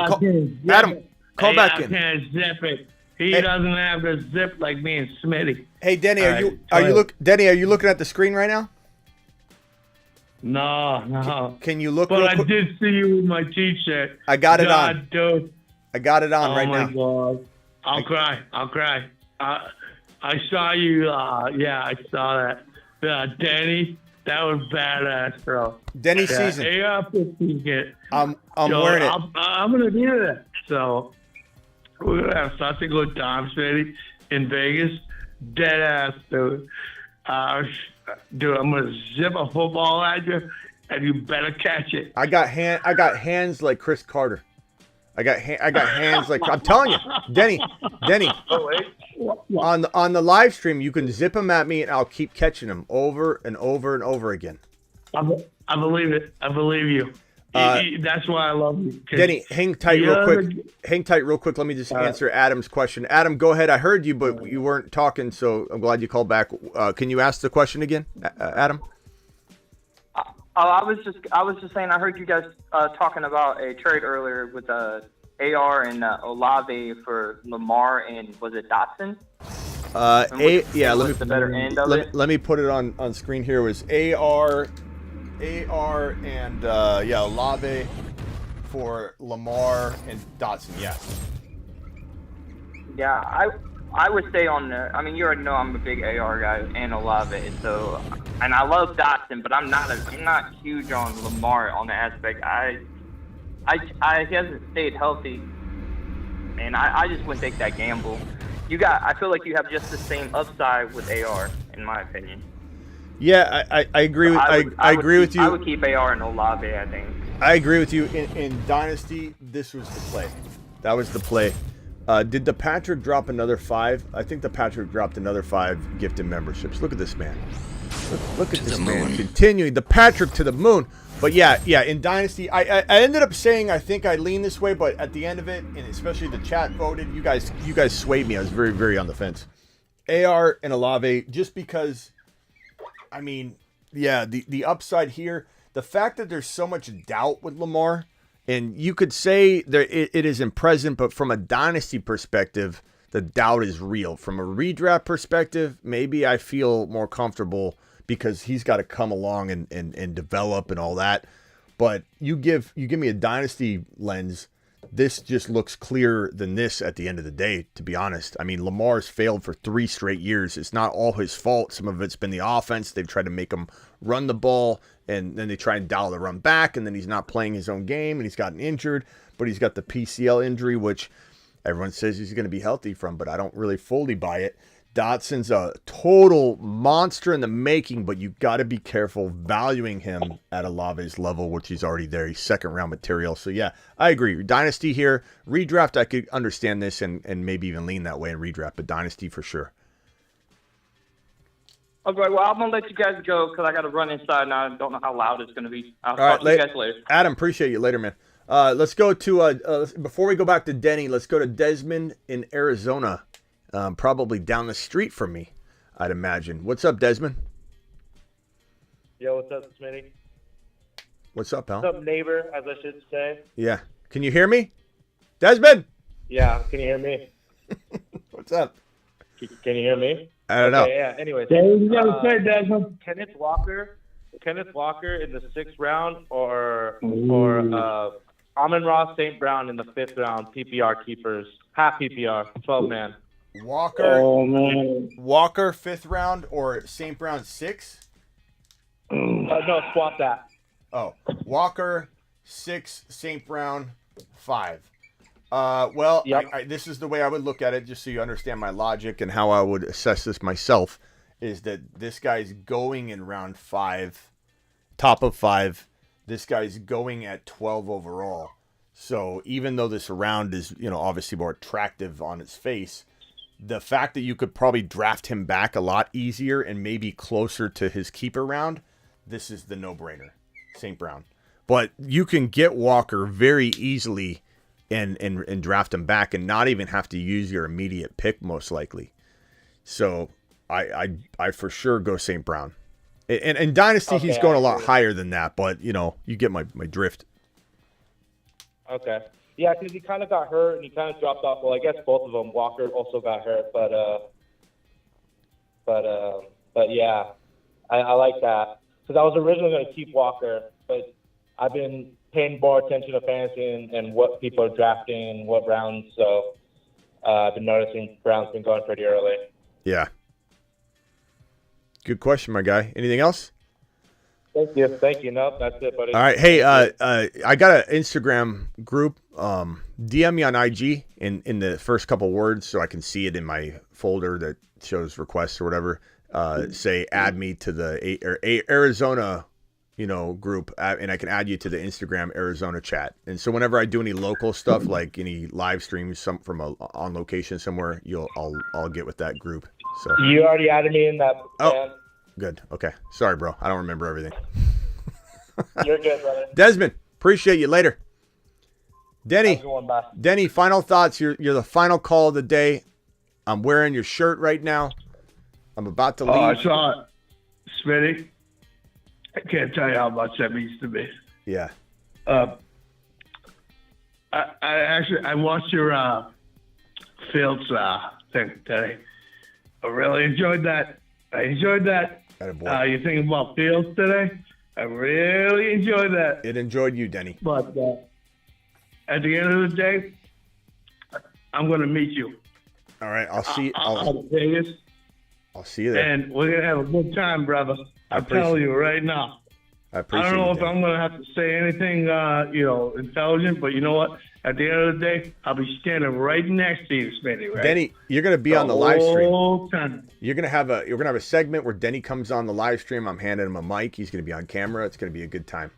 call back in. I can't zip it. He doesn't have to zip like me and Smitty. Hey, Denny, are you looking at the screen right now? No. Can you look? But I did see you with my T-shirt. I got it on. Dude. I got it on right now. Oh my God! I'll cry. I saw you. I saw that. Danny, that was badass, bro. Denny season. AR-15 kit. I'm wearing it. I'm gonna do that. So we're gonna have such a good time, Smitty, in Vegas. Dead ass, dude. Dude, I'm gonna zip a football at you, and you better catch it. I got hands like Chris Carter. I got hands like I'm telling you, Denny. On the live stream, you can zip them at me, and I'll keep catching them over and over and over again. I believe it. I believe you. That's why I love you. Denny, hang tight real quick. Let me just answer Adam's question. Adam, go ahead. I heard you, but you weren't talking, so I'm glad you called back. Can you ask the question again, Adam? I was just saying I heard you guys talking about a trade earlier with AR and Olave for Lamar and was it Dotson? Let me put it on screen here. It was AR and Olave for Lamar and Dotson. Yeah. Yeah, I would say on the. I mean, you already know I'm a big AR guy and Olave, so and I love Dotson, but I'm not huge on Lamar on the aspect. He hasn't stayed healthy, and I just wouldn't take that gamble. I feel like you have just the same upside with AR, in my opinion. Yeah, I agree with I agree with you. I would keep AR and Olave, I think. I agree with you. In Dynasty, this was the play. That was the play. Did the Patrick drop another 5? I think the Patrick dropped another 5 gifted memberships. Look at this man. Look at this man continuing the Patrick to the moon. But yeah, in Dynasty, I ended up saying I think I lean this way, but at the end of it, and especially the chat voted, you guys swayed me. I was very, very on the fence. AR and Olave, just because, I mean, yeah, the upside here, the fact that there's so much doubt with Lamar, and you could say that it isn't present, but from a Dynasty perspective, the doubt is real. From a redraft perspective, maybe I feel more comfortable because he's got to come along and develop and all that. But you give me a Dynasty lens, this just looks clearer than this at the end of the day, to be honest. I mean, Lamar's failed for 3 straight years. It's not all his fault. Some of it's been the offense. They've tried to make him run the ball, and then they try and dial the run back, and then he's not playing his own game, and he's gotten injured. But he's got the PCL injury, which everyone says he's going to be healthy from, but I don't really fully buy it. Dotson's a total monster in the making, but you got to be careful valuing him at Olave's level, which he's already there. He's second-round material. So, yeah, I agree. Dynasty here. Redraft, I could understand this and maybe even lean that way in redraft, but Dynasty for sure. Okay, well, I'm going to let you guys go because I got to run inside now. I don't know how loud it's going to be. I'll All right, talk to you guys later. Adam, appreciate you. Later, man. Let's go to, before we go back to Denny, let's go to Desmond in Arizona. Probably down the street from me, I'd imagine. What's up, Desmond? Yo, what's up, Smitty? What's up, pal? What's up, neighbor, as I should say? Yeah. Can you hear me? Desmond! Yeah, can you hear me? What's up? Can you hear me? I don't know. Yeah, anyways. Kenneth Walker in the 6th round or Amon-Ra St. Brown in the 5th round, PPR keepers, half PPR, 12-man. Walker. Oh, man. Walker 5th round or St. Brown 6? No, swap that. Oh, Walker 6, St. Brown 5. Well, yep. This is the way I would look at it, just so you understand my logic and how I would assess this myself, is that this guy's going in round 5, top of 5. This guy's going at 12 overall. So even though this round is, obviously more attractive on its face, the fact that you could probably draft him back a lot easier and maybe closer to his keeper round, this is the no-brainer, St. Brown. But you can get Walker very easily and draft him back and not even have to use your immediate pick, most likely. So I for sure go St. Brown. And Dynasty, he's going a lot higher than that, but, you get my drift. Okay. Yeah, because he kind of got hurt and he kind of dropped off. Well, I guess both of them. Walker also got hurt, but yeah, I like that because I was originally going to keep Walker, but I've been paying more attention to fantasy and what people are drafting and what rounds. So I've been noticing Brown's been going pretty early. Yeah. Good question, my guy. Anything else? Thank you. No, that's it, buddy. All right. Hey, I got an Instagram group. DM me on IG in the first couple words so I can see it in my folder that shows requests or whatever. Say add me to the Arizona, group, and I can add you to the Instagram Arizona chat. And so whenever I do any local stuff, like any live streams from on location somewhere, I'll get with that group. So you already added me in that. Oh, good. Okay. Sorry, bro. I don't remember everything. You're good, brother. Desmond, appreciate you. Later. Denny, final thoughts. You're the final call of the day. I'm wearing your shirt right now. I'm about to leave. Oh, I saw it. Smitty, I can't tell you how much that means to me. Yeah. I watched your Fields thing today. I really enjoyed that. You thinking about Fields today? I really enjoyed that. It enjoyed you, Denny. But at the end of the day, I'm going to meet you. All right, I'll see. out of Vegas. I'll see you there. And we're gonna have a good time, brother. I'm telling you right now. I appreciate don't know you, if Denny. I'm gonna have to say anything, intelligent, but you know what? At the end of the day, I'll be standing right next to you, Smitty. Right? Denny, you're gonna be on the live stream. whole time. You're gonna have a segment where Denny comes on the live stream. I'm handing him a mic. He's gonna be on camera. It's gonna be a good time.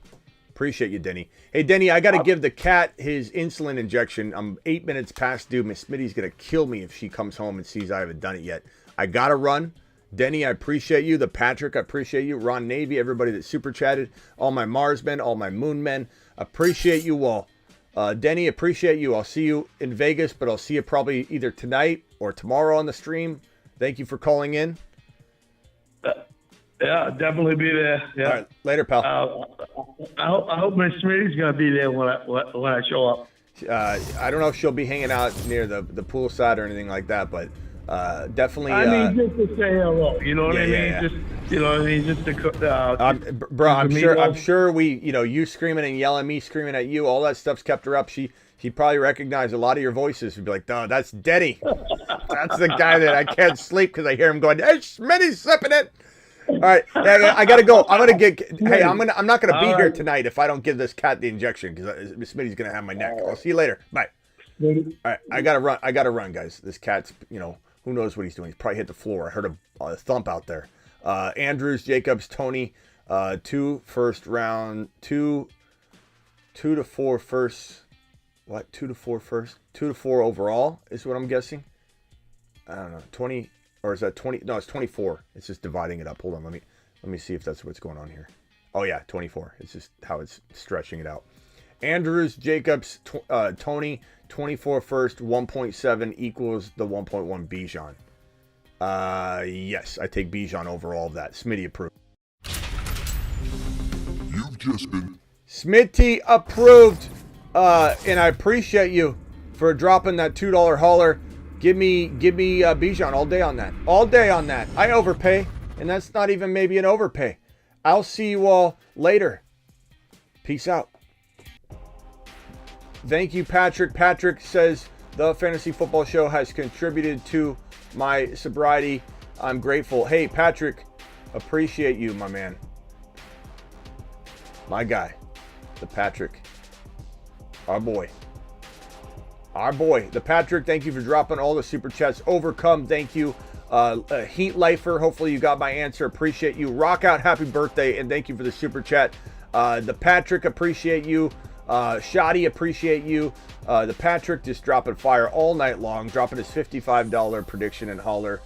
Appreciate you, Denny. Hey, Denny, I got to give the cat his insulin injection. I'm 8 minutes past due. Miss Smitty's going to kill me if she comes home and sees I haven't done it yet. I got to run. Denny, I appreciate you. The Patrick, I appreciate you. Ron Navy, everybody that super chatted. All my Mars men, all my Moon men. Appreciate you all. Denny, appreciate you. I'll see you in Vegas, but I'll see you probably either tonight or tomorrow on the stream. Thank you for calling in. Yeah, definitely be there. Yeah. All right, later, pal. I hope Miss Smitty's gonna be there when I show up. I don't know if she'll be hanging out near the poolside or anything like that, but definitely. I mean, just to say hello. You know what I mean? Yeah. Just just to. Bro, I'm meet sure we, you screaming and yelling, me screaming at you, all that stuff's kept her up. She'd probably recognize a lot of your voices. She'd be like, "Oh, that's Denny. That's the guy that I can't sleep because I hear him going, hey, Smitty's sipping it." All right, I gotta go. I'm not gonna be here tonight if I don't give this cat the injection because Smitty's gonna have my neck. I'll see you later. Bye. All right, I gotta run, guys. This cat's, who knows what he's doing. He's probably hit the floor. I heard a thump out there. Andrews, Jacobs, Tony, 2 first round, 2 to 4 first. What? 2 to 4 first? 2 to 4 overall is what I'm guessing. I don't know. 20. Or is that 20? No, it's 24. It's just dividing it up. Hold on. Let me see if that's what's going on here. Oh, yeah, 24. It's just how it's stretching it out. Andrews, Jacobs, Tony, 24 first, 1.7 equals the 1.1 Bijan. Yes, I take Bijan over all of that. Smitty approved. You've just been... Smitty approved. And I appreciate you for dropping that $2 hauler. Give me Bijan all day on that. All day on that. I overpay, and that's not even maybe an overpay. I'll see you all later. Peace out. Thank you, Patrick. Patrick says the Fantasy Football Show has contributed to my sobriety. I'm grateful. Hey, Patrick, appreciate you, my man. My guy, the Patrick. Our boy. Our boy, the Patrick, thank you for dropping all the super chats. Overcome, thank you. Heat Lifer, hopefully you got my answer. Appreciate you. Rock Out, happy birthday, and thank you for the super chat. The Patrick, appreciate you. Shoddy, appreciate you. The Patrick just dropping fire all night long, dropping his $55 prediction and hauler.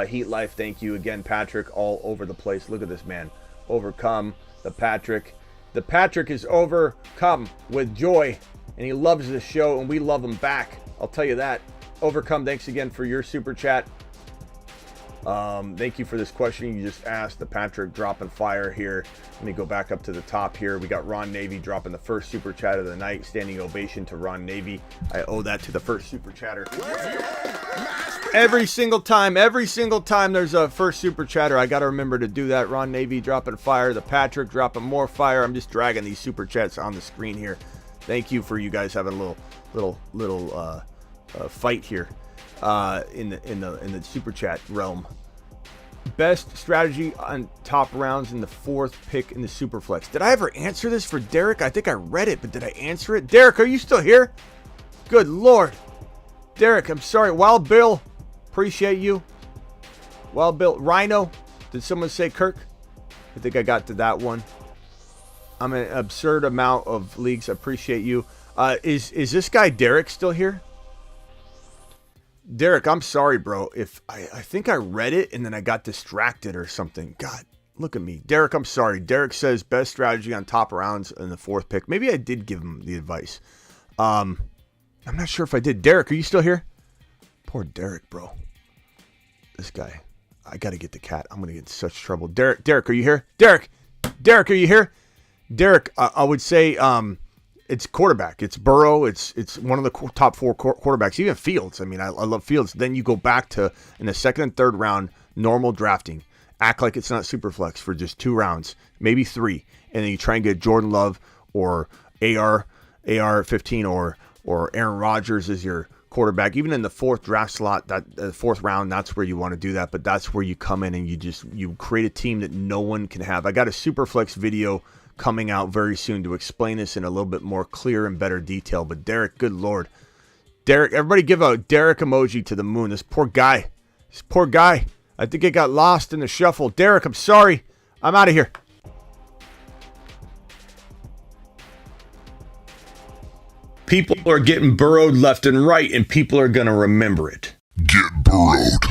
Heat Life, thank you again, Patrick, all over the place. Look at this man. Overcome, the Patrick. The Patrick is overcome with joy. And he loves this show, and we love him back. I'll tell you that. Overcome, thanks again for your super chat. Thank you for this question you just asked. The Patrick dropping fire here. Let me go back up to the top here. We got Ron Navy dropping the first super chat of the night. Standing ovation to Ron Navy. I owe that to the first super chatter. Every single time there's a first super chatter, I got to remember to do that. Ron Navy dropping fire. The Patrick dropping more fire. I'm just dragging these super chats on the screen here. Thank you for you guys having a little fight here in the super chat realm. Best strategy on top rounds in the 4th pick in the super flex. Did I ever answer this for Derek? I think I read it, but did I answer it? Derek, are you still here? Good Lord. Derek, I'm sorry. Wild Bill, appreciate you. Wild Bill. Rhino, did someone say Kirk? I think I got to that one. I'm an absurd amount of leagues. I appreciate you. Is this guy Derek still here? Derek, I'm sorry, bro. If I think I read it and then I got distracted or something. God, look at me. Derek, I'm sorry. Derek says best strategy on top rounds in the 4th pick. Maybe I did give him the advice. I'm not sure if I did. Derek, are you still here? Poor Derek, bro. This guy. I got to get the cat. I'm going to get in such trouble. Derek, are you here? Derek, are you here? Derek, I would say it's quarterback. It's Burrow. It's one of the top 4 quarterbacks. Even Fields. I mean, I love Fields. Then you go back to, in the 2nd and 3rd round, normal drafting. Act like it's not super flex for just 2 rounds, maybe 3. And then you try and get Jordan Love or AR-15 or Aaron Rodgers as your quarterback, even in the fourth draft slot, that fourth round, that's where you want to do that. But that's where you come in and you create a team that no one can have. I got a Superflex video coming out very soon to explain this in a little bit more clear and better detail. But Derek, good Lord. Derek, everybody give a Derek emoji to the moon. This poor guy. I think it got lost in the shuffle. Derek, I'm sorry. I'm out of here. People are getting burrowed left and right, and people are going to remember it. Get burrowed.